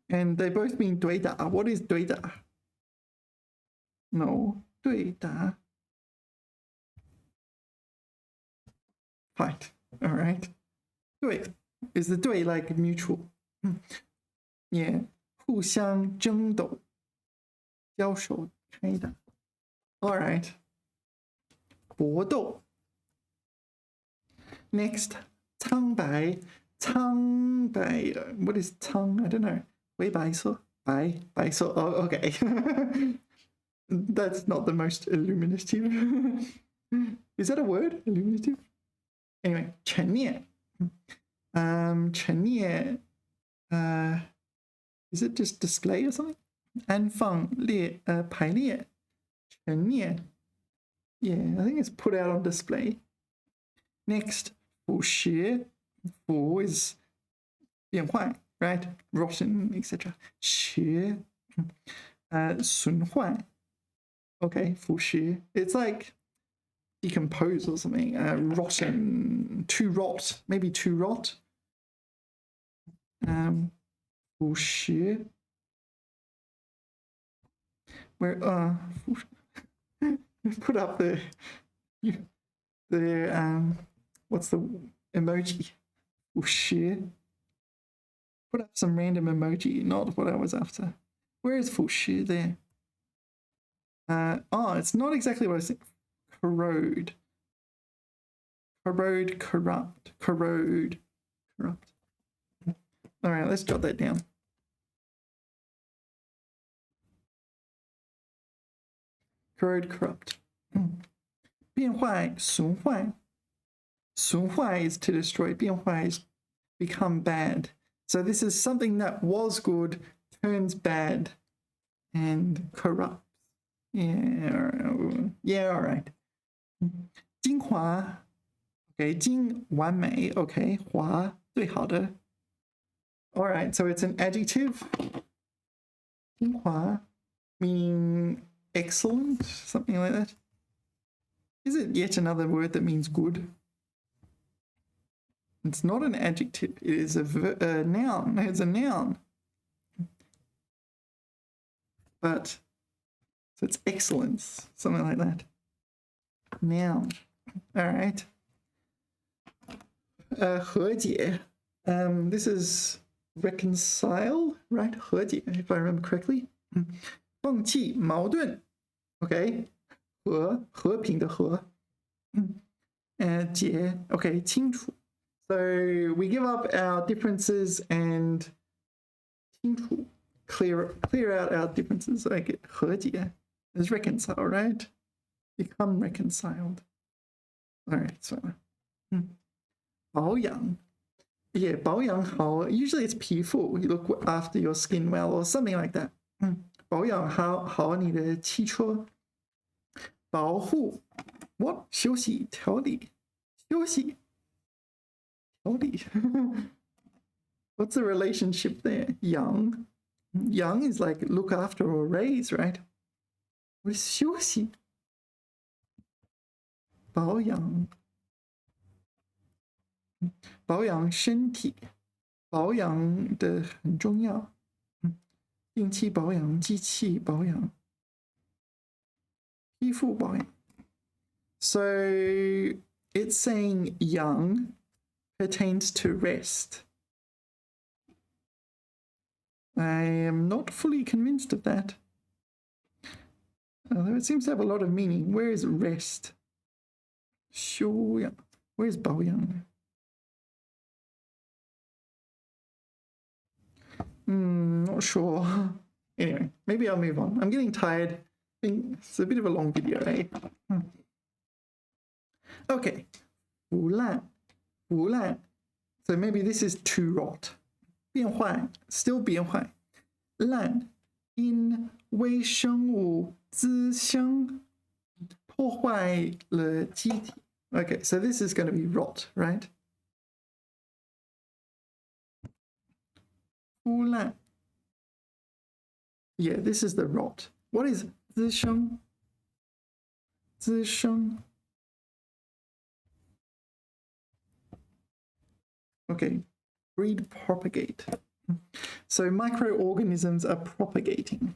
And they both mean 对打。What is 对打？ No, 对打。Fight. All right. 对 is the 对 like mutual? Yeah. 互相争斗。交手开打。All right. 搏斗。Next, 苍白。苍白。What is 苍? I don't know. 灰白色。白色。Oh, okay. That's not the most illuminative. Is that a word? Illuminative? Anyway, 陈列。陈列。Is it just display or something? 安放列排列。陈列。Yeah, I think it's put out on display. Next, 腐蚀。腐 is 变坏 right? Rotten, etc. 蚀损坏 okay, 腐蚀 it's like decompose or something. Rotten, to rot, maybe to rot. 腐蚀 where put up the what's the emoji? 腐蚀 put up some random emoji, not what I was after. Where is 腐蚀 there? It's not exactly what I said. Corrode. Corrupt. All right, let's jot that down. Corrode, corrupt. 变坏，损坏。损坏 is to destroy. 变坏 is become bad. So this is something that was good, turns bad, and corrupts. Yeah, all right. 精华 Okay, 精完美 okay, 华最好的 all right, so it's an adjective 精华 meaning excellent, something like that. Is it yet another word that means good? It's not an adjective, it is a noun. It's a noun. But, so it's excellence, something like that. Noun. All right. 和解. This is reconcile, right? 和解, if I remember correctly. 放弃矛盾. Okay. 和平的和. 解, okay, 清楚. So we give up our differences and 清楚, clear out our differences. Like 和解 is reconcile, right? Become reconciled. All right, so 保养. Yeah, 保养好. Usually it's 皮肤. You look after your skin well or something like that. 保养好你的汽车. 保护 what? 休息调理 休息调理 What's the relationship there? Young is like look after or raise, right? What is 休息? 保养身体保养的很重要。定期保养机器保养皮肤保养 So it's saying young pertains to rest. I am not fully convinced of that. Although it seems to have a lot of meaning. Where is rest? 修养 Where is 保养? Not sure. Anyway, maybe I'll move on. I'm getting tired. I think it's a bit of a long video, eh? Okay. 腐烂 So maybe this is to rot. 变坏 still 变坏 烂因微生物滋生破坏了机体 Okay, so this is going to be rot, right? 腐烂 Yeah, this is the rot. What is 滋生 滋生 Okay, breed propagate. So microorganisms are propagating.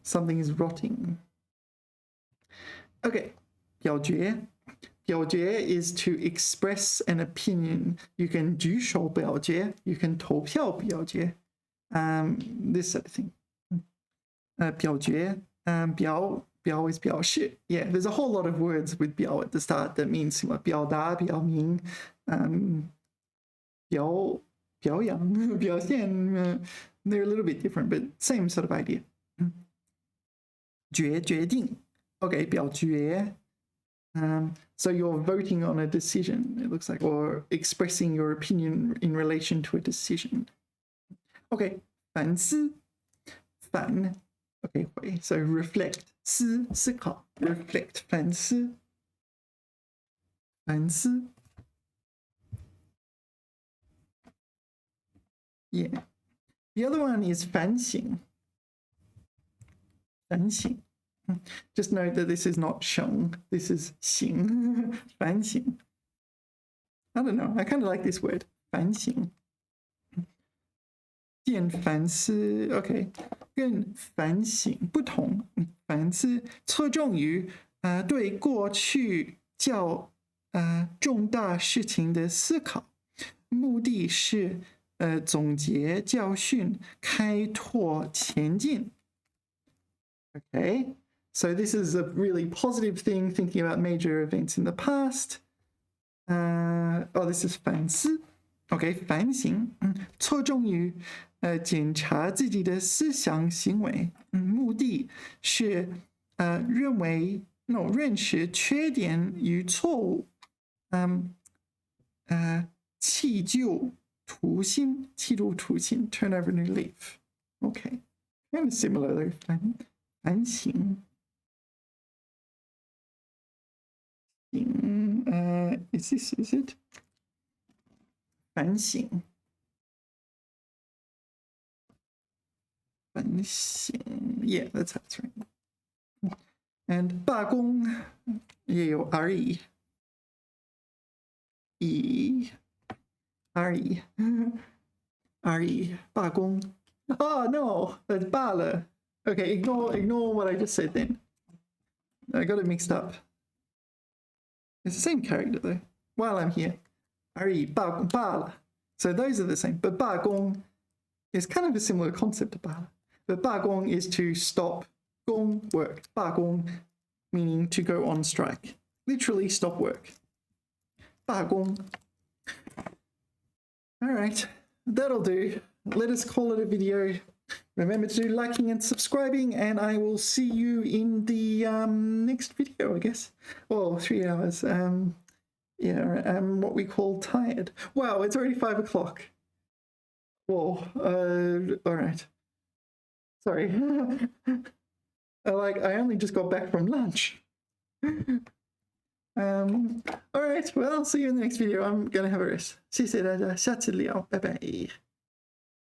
Something is rotting. Okay, 表决 表决 is to express an opinion. You can 举手表决 You can 投票表决 This sort of thing. 表决 表 is 表示 Yeah, there's a whole lot of words with 表 at the start that means similar. 表达表明表扬表现 They're a little bit different, but same sort of idea. 决定 Okay, 表决 So you're voting on a decision, it looks like, or expressing your opinion in relation to a decision. Okay, 反思 反 Okay, wait, so reflect 思考 reflect 反思 Yeah. The other one is 反省 Just note that this is not 省 This is 省 反省 I don't know, I kind of like this word 反省见反思 OK 跟反省不同反思侧重于对过去较重大事情的思考目的是总结教训开拓前进 Okay, so this is a really positive thing, thinking about major events in the past. This is 反思 Okay, 反省侧重于检查自己的思想行为目的是认识缺点与错误弃旧图新 turn over a new leaf Okay, kind of similar though 反省 Is it? 反省 反省 Yeah, that's how it's written. And 罢工也有 re re 罢工 Oh no, that's 罢了 Okay, ignore what I just said then. I got it mixed up. It's the same character though. While I'm here, re 罢了 So those are the same, but 罢工 is kind of a similar concept to 罢了 But 罢工 is to stop 工 work. 罢工 meaning to go on strike. Literally stop work. 罢工 Alright, that'll do. Let us call it a video. Remember to do liking and subscribing, and I will see you in the next video, I guess. Well, 3 hours. Yeah, I'm what we call tired. Wow, it's already 5 o'clock. Whoa, alright. Sorry. I only just got back from lunch. Alright, well, I'll see you in the next video. I'm gonna have a rest. 谢谢大家，下次聊，拜拜。